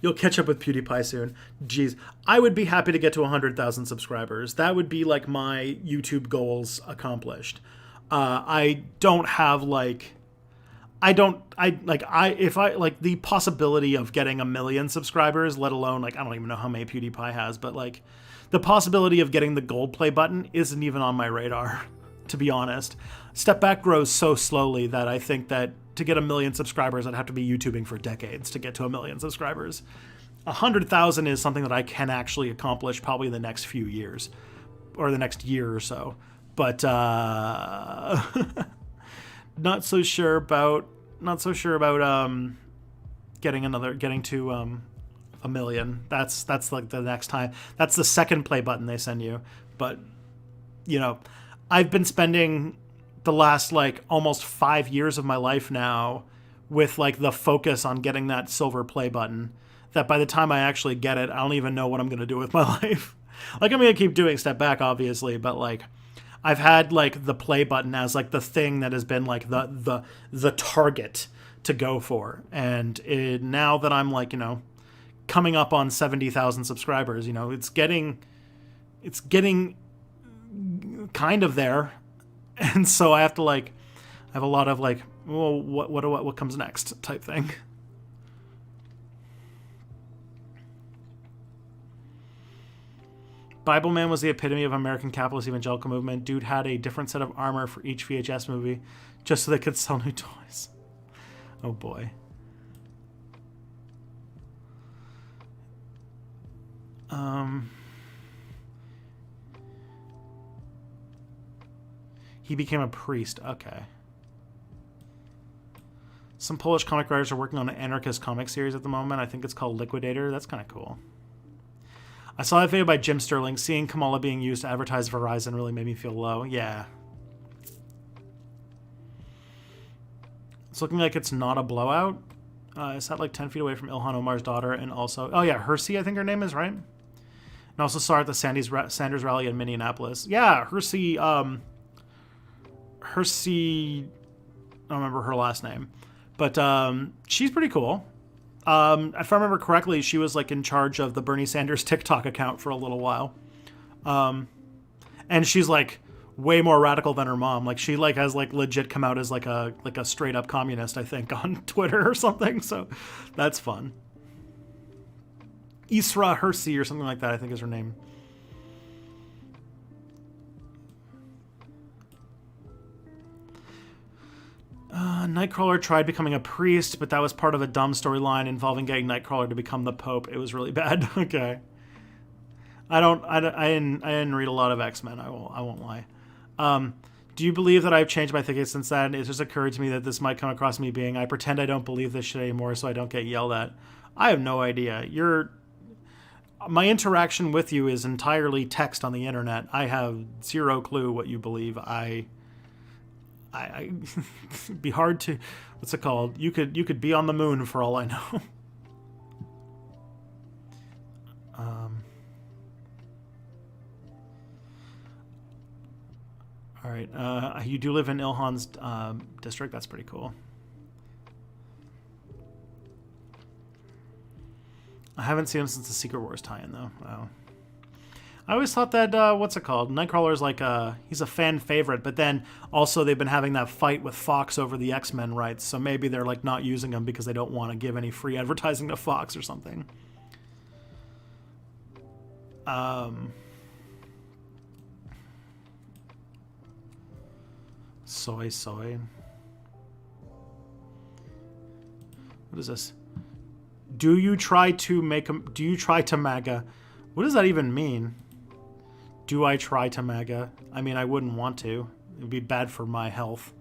You'll catch up with PewDiePie soon. Jeez, I would be happy to get to 100,000 subscribers. That would be my YouTube goals accomplished. I don't have the possibility of getting 1 million subscribers, let alone I don't even know how many PewDiePie has, but the possibility of getting the gold play button isn't even on my radar, to be honest. Step Back grows so slowly that I think that to get 1 million subscribers, I'd have to be YouTubing for decades to get to 1 million subscribers. 100,000 is something that I can actually accomplish probably in the next few years, or the next year or so. But not so sure about getting to 1 million. That's the next time. That's the second play button they send you. But I've been spending the last almost 5 years of my life now with the focus on getting that silver play button, that by the time I actually get it, I don't even know what I'm going to do with my life. I'm going to keep doing Step Back, obviously, but I've had the play button as the thing that has been the target to go for. And now that I'm coming up on 70,000 subscribers, it's getting kind of there. And so I have to I have a lot of well, what comes next type thing. Bible Man was the epitome of American capitalist evangelical movement. Dude had a different set of armor for each VHS movie just so they could sell new toys. Oh boy. He became a priest. Okay. Some Polish comic writers are working on an anarchist comic series at the moment. I think it's called Liquidator. That's kind of cool. I saw that video by Jim Sterling. Seeing Kamala being used to advertise Verizon really made me feel low. Yeah. It's looking like it's not a blowout. It's at 10 feet away from Ilhan Omar's daughter, and also... Oh, yeah, Hersey, I think her name is, right? And also saw her at the Sanders rally in Minneapolis. Yeah, Hersey... Hersey... I don't remember her last name. But she's pretty cool. If I remember correctly, she was in charge of the Bernie Sanders TikTok account for a little while. And she's way more radical than her mom. She has legit come out as a straight up communist, I think, on Twitter or something. So that's fun. Isra Hersey or something like that, I think is her name. Nightcrawler tried becoming a priest, but that was part of a dumb storyline involving getting Nightcrawler to become the Pope. It was really bad. Okay. I didn't read a lot of X-Men. I won't lie. Do you believe that I've changed my thinking since then? It just occurred to me that this might come across me being, I pretend I don't believe this shit anymore so I don't get yelled at. I have no idea. My interaction with you is entirely text on the internet. I have zero clue what you believe. It'd be hard to, what's it called? You could be on the moon for all I know. All right. You do live in Ilhan's district. That's pretty cool. I haven't seen him since the Secret Wars tie-in, though. Wow. I always thought that, what's it called? Nightcrawler's he's a fan favorite, but then also they've been having that fight with Fox over the X-Men rights, so maybe they're not using him because they don't want to give any free advertising to Fox or something. Soy. What is this? Do you try to MAGA? What does that even mean? Do I try to MAGA? I mean, I wouldn't want to. It would be bad for my health.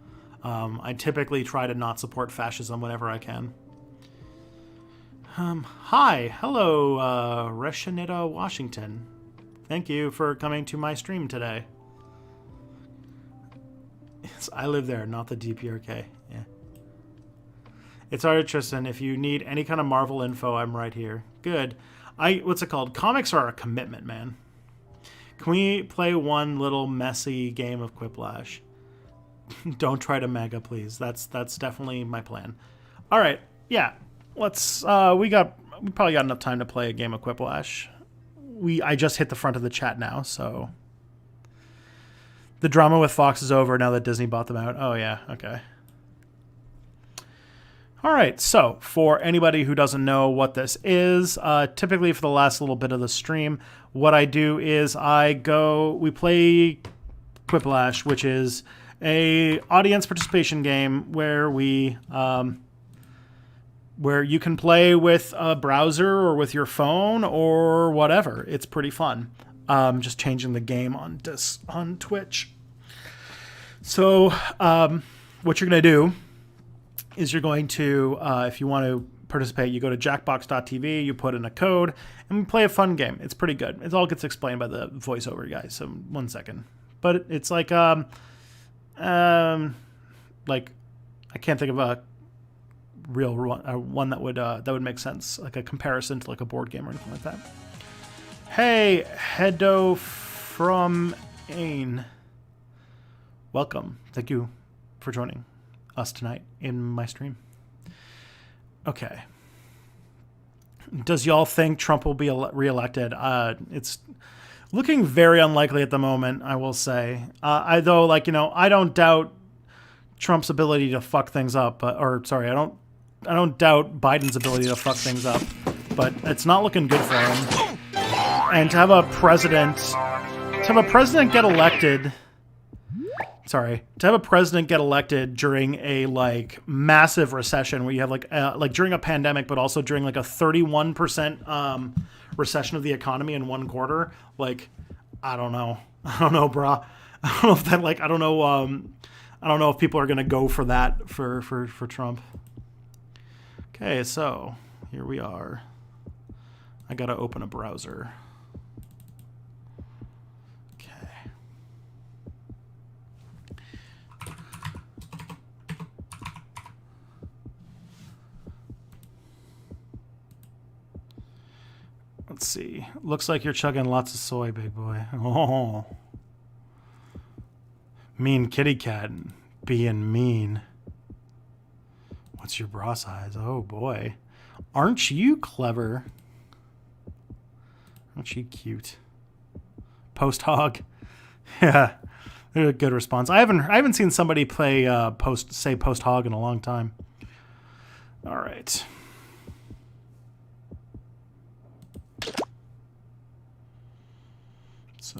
I typically try to not support fascism whenever I can. Hi. Hello, Reshanita, Washington. Thank you for coming to my stream today. Yes, I live there, not the DPRK. Yeah. It's alright, Tristan. If you need any kind of Marvel info, I'm right here. Good. What's it called? Comics are a commitment, man. Can we play one little messy game of Quiplash? Don't try to mega, please. That's definitely my plan. All right, yeah. Let's. We probably got enough time to play a game of Quiplash. I just hit the front of the chat now, so the drama with Fox is over now that Disney bought them out. Oh yeah, okay. All right, so for anybody who doesn't know what this is, typically for the last little bit of the stream, what I do is we play Quiplash, which is a audience participation game where where you can play with a browser or with your phone or whatever. It's pretty fun. Just changing the game on Twitch. So what you're going to do is you're going to, if you want to participate, you go to jackbox.tv, you put in a code, and we play a fun game. It's pretty good. It all gets explained by the voiceover guy, so 1 second. But it's like I can't think of a real one that would make sense, like a comparison to like a board game or anything like that. Hey, Hedo from Ain. Welcome. Thank you for joining us tonight in my stream. Okay. Does y'all think Trump will be reelected? It's looking very unlikely at the moment, I will say. I don't doubt Trump's ability to fuck things up, I don't doubt Biden's ability to fuck things up, but it's not looking good for him. And to have a president get elected during a massive recession where you have during a pandemic, but also during a 31% recession of the economy in one quarter. I don't know, brah. I don't know if that I don't know if people are gonna go for that for Trump. Okay, so here we are. I gotta open a browser. Let's see. Looks like you're chugging lots of soy, big boy. Oh. Mean kitty cat. Being mean. What's your bra size? Oh, boy. Aren't you clever? Aren't you cute? Post hog. Yeah. A good response. I haven't seen somebody play post hog in a long time. All right. So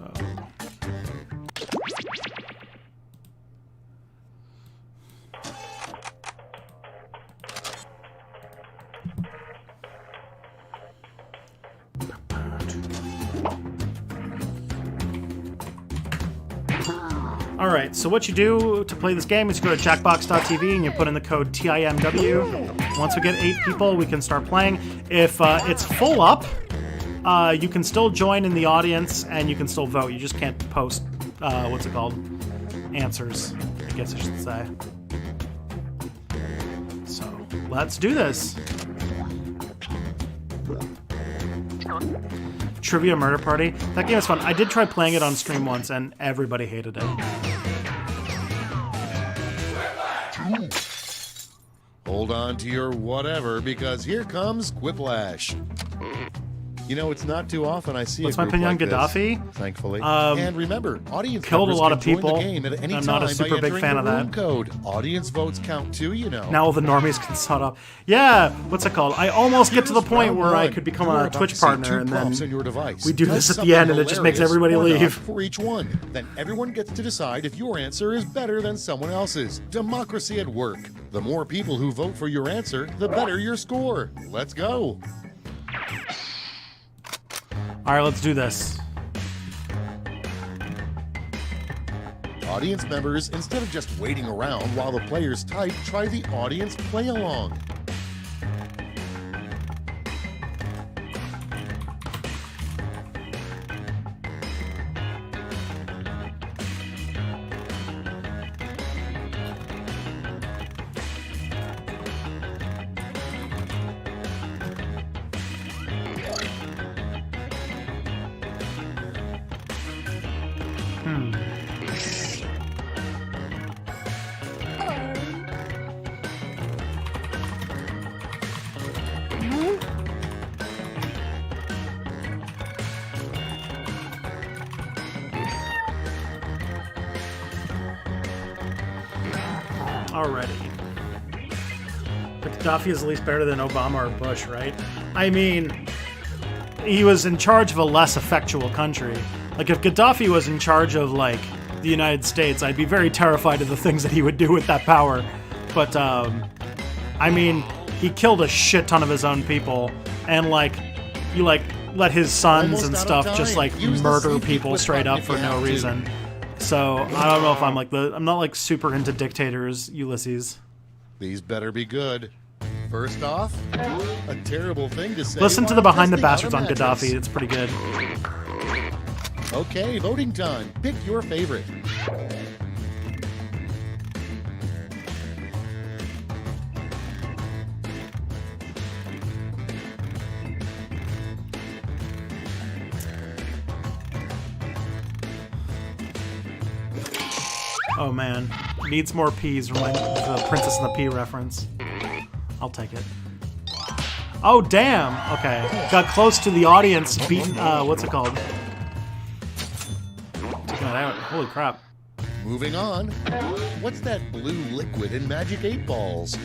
all right, so what you do to play this game is you go to jackbox.tv and you put in the code TIMW. Once we get 8 people, we can start playing. If it's full up, you can still join in the audience and you can still vote. You just can't post, answers, I guess I should say. So, let's do this. Trivia Murder Party. That game is fun. I did try playing it on stream once and everybody hated it. Hold on to your whatever, because here comes Quiplash. You know, it's not too often I see What's a group my opinion like on this, Gaddafi? thankfully. And remember, audience killed a members lot can of people. join the game at any I'm time not a super by big fan entering of the that. room code. Audience votes count too, you know. Now all the normies can shut up. Yeah, what's it called? I almost get to the point where I could become a Twitch partner, and then we do this at the end, and it just makes everybody leave. For each one, then everyone gets to decide if your answer is better than someone else's. Democracy at work. The more people who vote for your answer, the better your score. Let's go. All right, let's do this. Audience members, instead of just waiting around while the players type, try the audience play along. Alrighty. But Gaddafi is at least better than Obama or Bush, right? I mean, he was in charge of a less effectual country. Like, if Gaddafi was in charge of, like, the United States, I'd be very terrified of the things that he would do with that power. But, I mean, he killed a shit ton of his own people, and, like, you, like, let his sons and stuff just, like, murder people straight up for no reason. So, I don't know if I'm, like, I'm not, like, super into dictators, Ulysses. These better be good. First off, a terrible thing to say. Listen to the Behind the Bastards on Gaddafi. It's pretty good. Okay, voting time. Pick your favorite. Oh man, needs more peas. Remind the Princess and the Pea reference. I'll take it. Oh damn! Okay, got close to the audience. Beating. What's it called? Taking it out. Holy crap! Moving on. What's that blue liquid in Magic 8 Balls?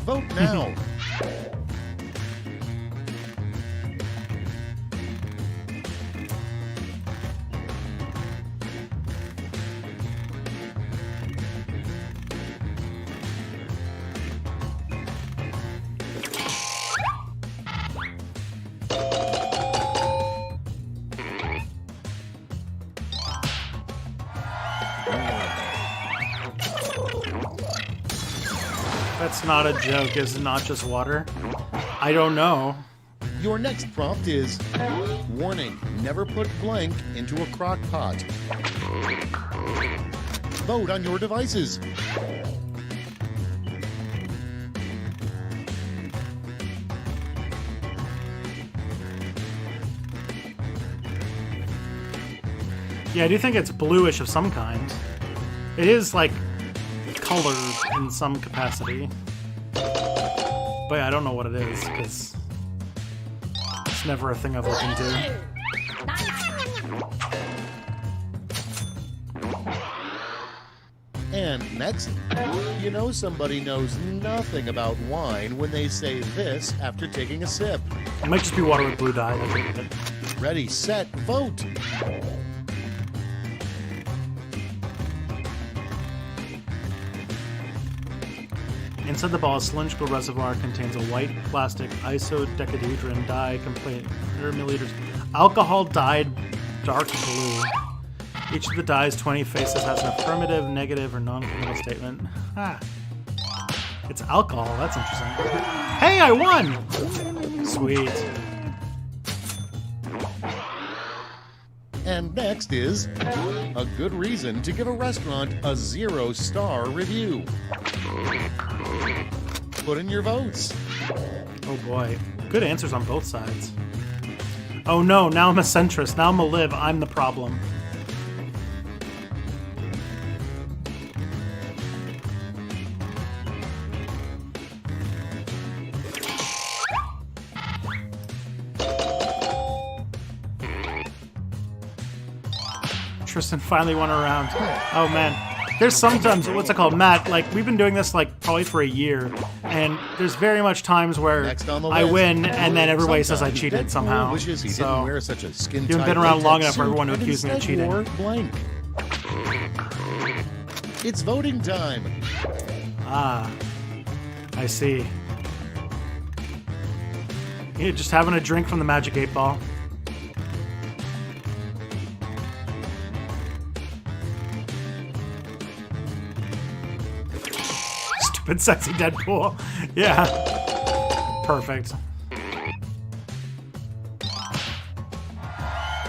Vote now. That's not a joke. Is it not just water? I don't know. Your next prompt is, warning, never put blank into a crock pot. Vote on your devices. Yeah, I do think it's bluish of some kind. It is, like, colored in some capacity. But yeah, I don't know what it is, because it's never a thing I've looked into. And next, you know somebody knows nothing about wine when they say this after taking a sip. It might just be water with blue dye. That could be it. Ready, set, vote! Inside the ball, a cylindrical reservoir contains a white plastic isodecahedron dye containing 100 milliliters. Alcohol dyed dark blue. Each of the dye's 20 faces has an affirmative, negative, or non-committal statement. Ah. It's alcohol. That's interesting. Hey, I won! Sweet. And next is a good reason to give a restaurant a 0-star review. Put in your votes. Oh boy. Good answers on both sides. Oh no, now I'm a centrist. Now I'm a lib. I'm the problem. Tristan finally won a round. Oh man. There's sometimes, what's it called, Matt, like, we've been doing this, like, probably for a year, and there's very much times where I win, and then everybody says I cheated somehow. Wishes he So, didn't wear such a you haven't been around long enough for everyone to accuse me of cheating. Blank. It's voting time. Ah, I see. Yeah, just having a drink from the Magic 8 Ball. Stupid sexy Deadpool. Yeah. Perfect.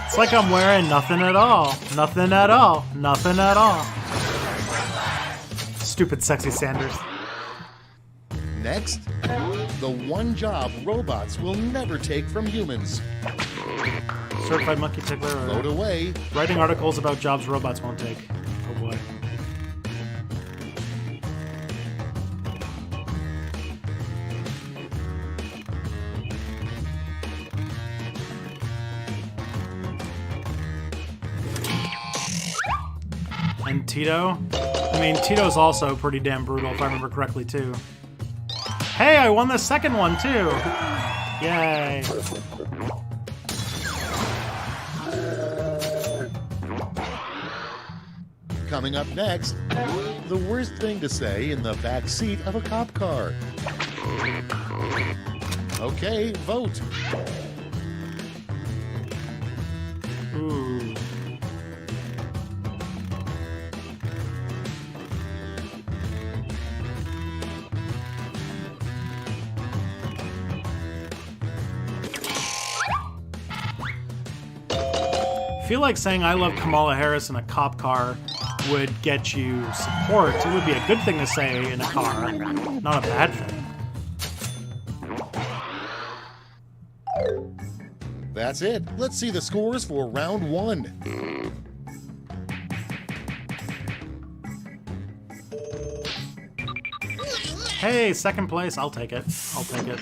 It's like I'm wearing nothing at all. Nothing at all. Nothing at all. Stupid sexy Sanders. Next, the one job robots will never take from humans. Certified monkey tickler. Vote away. Writing articles about jobs robots won't take. Oh boy. And Tito? I mean, Tito's also pretty damn brutal, if I remember correctly, too. Hey, I won the second one, too! Yay. Coming up next, the worst thing to say in the back seat of a cop car. Okay, vote. Ooh. I feel like saying I love Kamala Harris in a cop car would get you support. It would be a good thing to say in a car, not a bad thing. That's it. Let's see the scores for round 1. Hey, second place. I'll take it. I'll take it.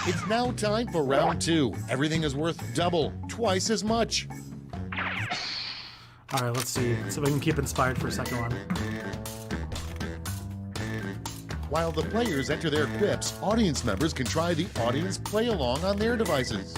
It's now time for round 2. Everything is worth double, twice as much. All right, let's see. So we can keep inspired for a second one. While the players enter their quips, audience members can try the audience play-along on their devices.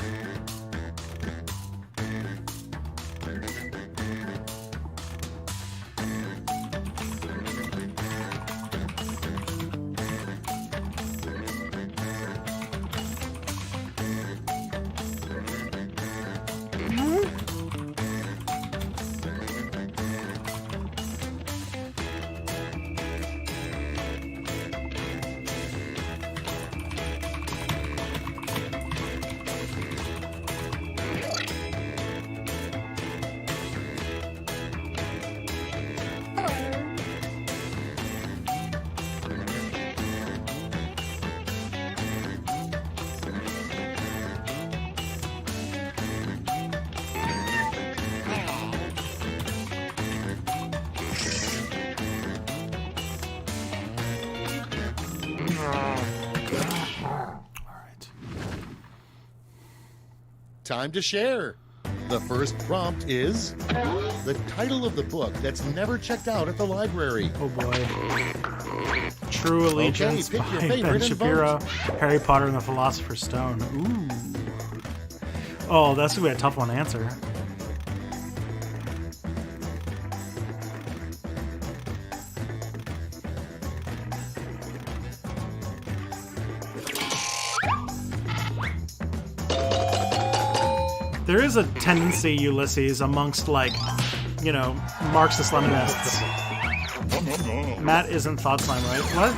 Time to share. The first prompt is the title of the book that's never checked out at the library. Oh boy. True Allegiance Okay, pick your by favorite Ben and Shapiro, vote. Harry Potter and the Philosopher's Stone. Ooh. Oh, that's gonna be a tough one to answer. There is a tendency, Ulysses, amongst, like, you know, Marxist-Leninists. Matt isn't thought slime, right? What?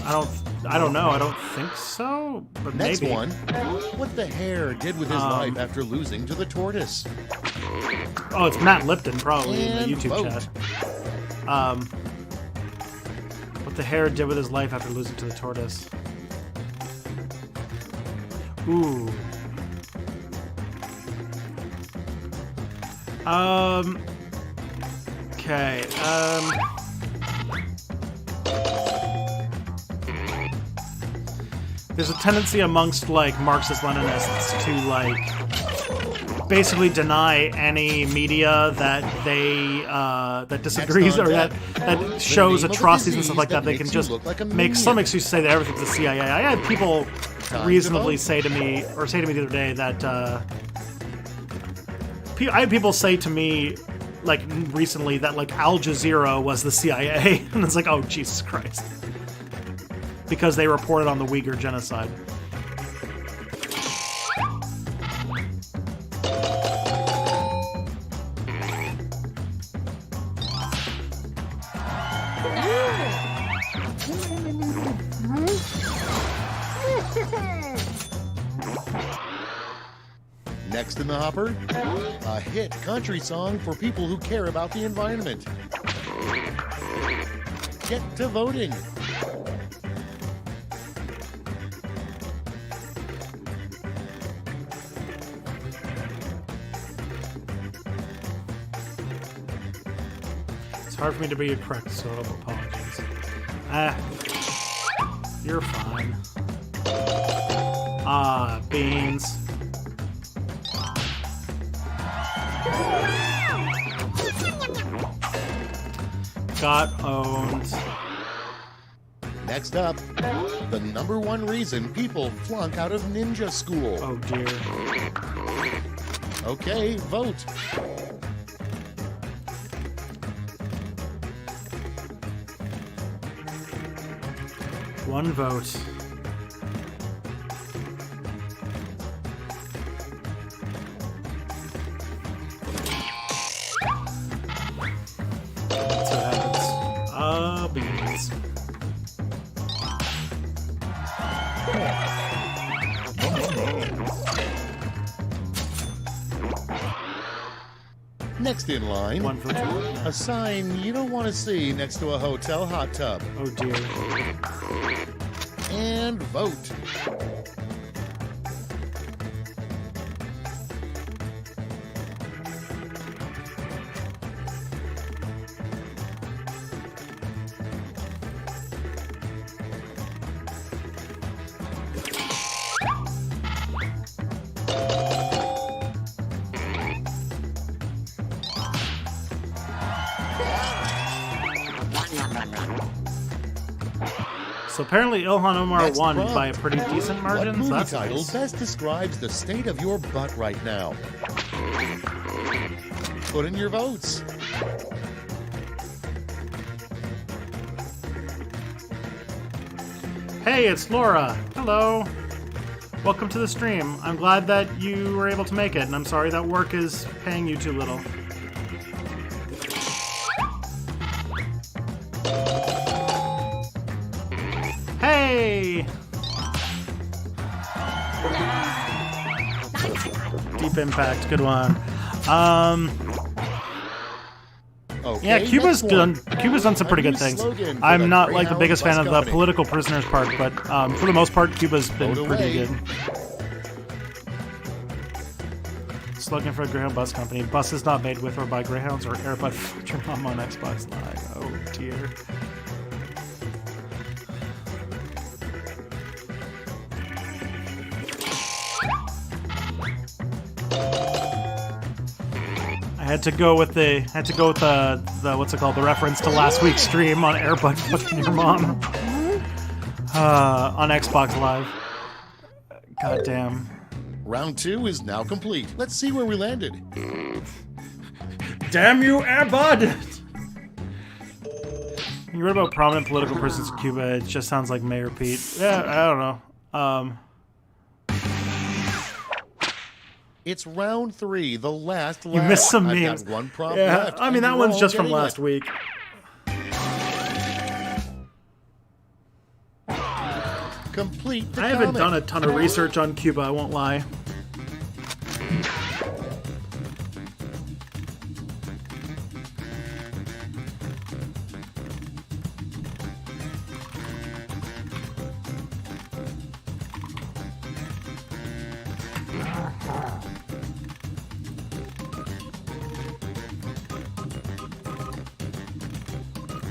I don't know. I don't think so, but Next maybe. one. What the hare did with his life after losing to the tortoise. Oh, it's Matt Lipton, probably, in And the YouTube vote. chat. What the hare did with his life after losing to the tortoise. Ooh. Okay, there's a tendency amongst, like, Marxist-Leninists to, like, basically deny any media that they, that disagrees or that shows name of a atrocities and disease stuff like that. They makes can you just look like a make some maniac. excuse to say that everything's the CIA. I had people Time to reasonably vote. say to me the other day that, I had people say to me, like, recently that, like, Al Jazeera was the CIA. And it's like, oh, Jesus Christ. Because they reported on the Uyghur genocide. Next in the hopper, a hit country song for people who care about the environment. Get to voting. hard for me to be correct, so apologies. You're fine. Beans. Got owned. Next up, the number one reason people flunk out of ninja school. Oh dear. Okay, vote. One vote. That's what happens. Beans. Next in line, One for two. a sign you don't want to see next to a hotel hot tub. Oh dear. And vote. So apparently Ilhan Omar Next won prompt. by a pretty decent margin. What So movie that's title nice. best describes the state of your butt right now? Put in your votes. Hey, it's Laura. Hello. Welcome to the stream. I'm glad that you were able to make it, and I'm sorry that work is paying you too little. Hey! Deep Impact, good one. Okay, Yeah, Cuba's next one. done some pretty A new good things. slogan for I'm the not like the Greyhound biggest fan Bus of the Company. political prisoners part, but for the most part, Cuba's been Vote pretty away. good. Slogan for a Greyhound Bus Company. Buses not made with or by Greyhounds or Airbud. Fuck your mom on Xbox Live. Oh dear. I had to go with the what's it called, the reference to last week's stream on Airbud fucking your mom on Xbox Live. Goddamn. Round 2 is now complete. Let's see where we landed. Damn you, Airbud! You read about prominent political persons in Cuba, it just sounds like Mayor Pete. Yeah, I don't know. It's round 3, the last lap. You missed some I've memes. got one prompt Yeah, left. I mean, and that you're one's all just from getting last it. week. Complete the I haven't comic. done a ton of research on Cuba, I won't lie.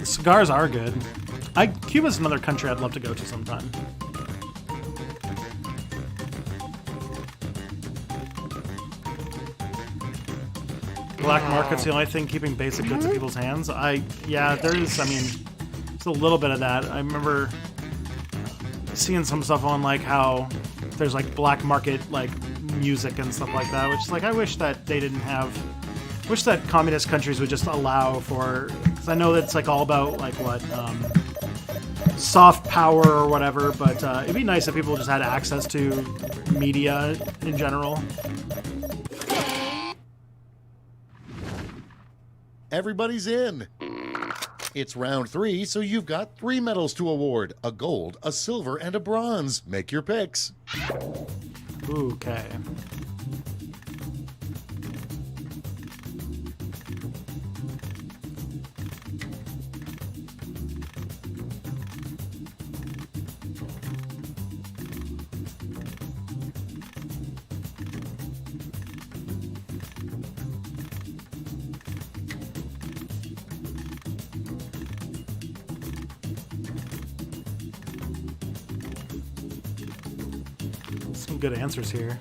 The cigars are good. Cuba's another country I'd love to go to sometime. Black market's the only thing keeping basic goods in people's hands. There's a little bit of that. I remember seeing some stuff on like how there's like black market like music and stuff like that, which is like I wish that they didn't have. Wish that communist countries would just allow for. Because I know that it's like all about like what soft power or whatever, but it'd be nice if people just had access to media in general. Everybody's in. It's round 3, so you've got 3 medals to award. A gold, a silver, and a bronze. Make your picks. Okay. some good answers here.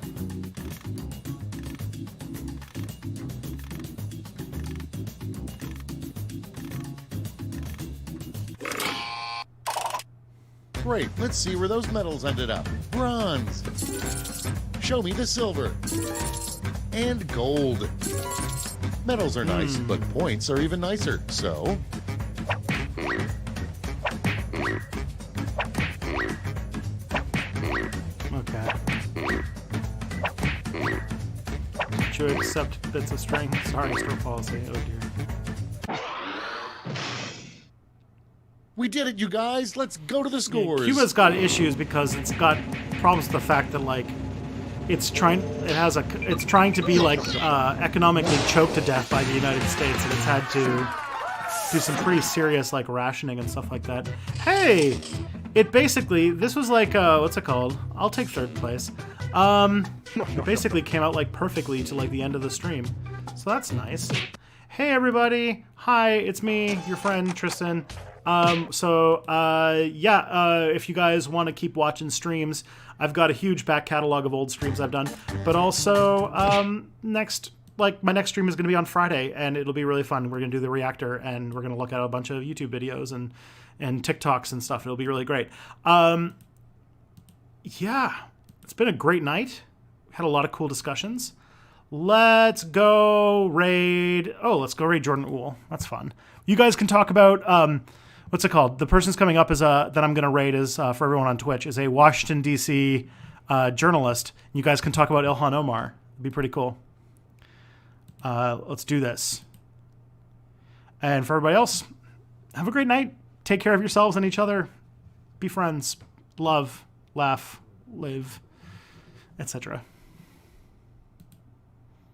Great, let's see where those medals ended up. Bronze. Show me the silver. And gold. Medals are nice, but points are even nicer, so... Okay. Should accept bits of string. Sorry, store policy. Oh dear. We did it, you guys! Let's go to the scores! Cuba's got issues because it's got problems with the fact that, like, it's trying to be, like, economically choked to death by the United States, and it's had to do some pretty serious, like, rationing and stuff like that. Hey! It basically, this was like, what's it called? I'll take third place. It basically came out, like, perfectly to, like, the end of the stream. So that's nice. Hey, everybody! Hi, it's me, your friend, Tristan. If you guys want to keep watching streams, I've got a huge back catalog of old streams I've done, but also, my next stream is going to be on Friday, and it'll be really fun. We're going to do the reactor, and we're going to look at a bunch of YouTube videos and TikToks and stuff. It'll be really great. It's been a great night. Had a lot of cool discussions. Let's go raid Jordan Uhl. That's fun. You guys can talk about, what's it called? The person's coming up that I'm going to raid is, for everyone on Twitch, is a Washington, D.C. Journalist. You guys can talk about Ilhan Omar. It'd be pretty cool. Let's do this. And for everybody else, have a great night. Take care of yourselves and each other. Be friends. Love. Laugh. Live. Etc.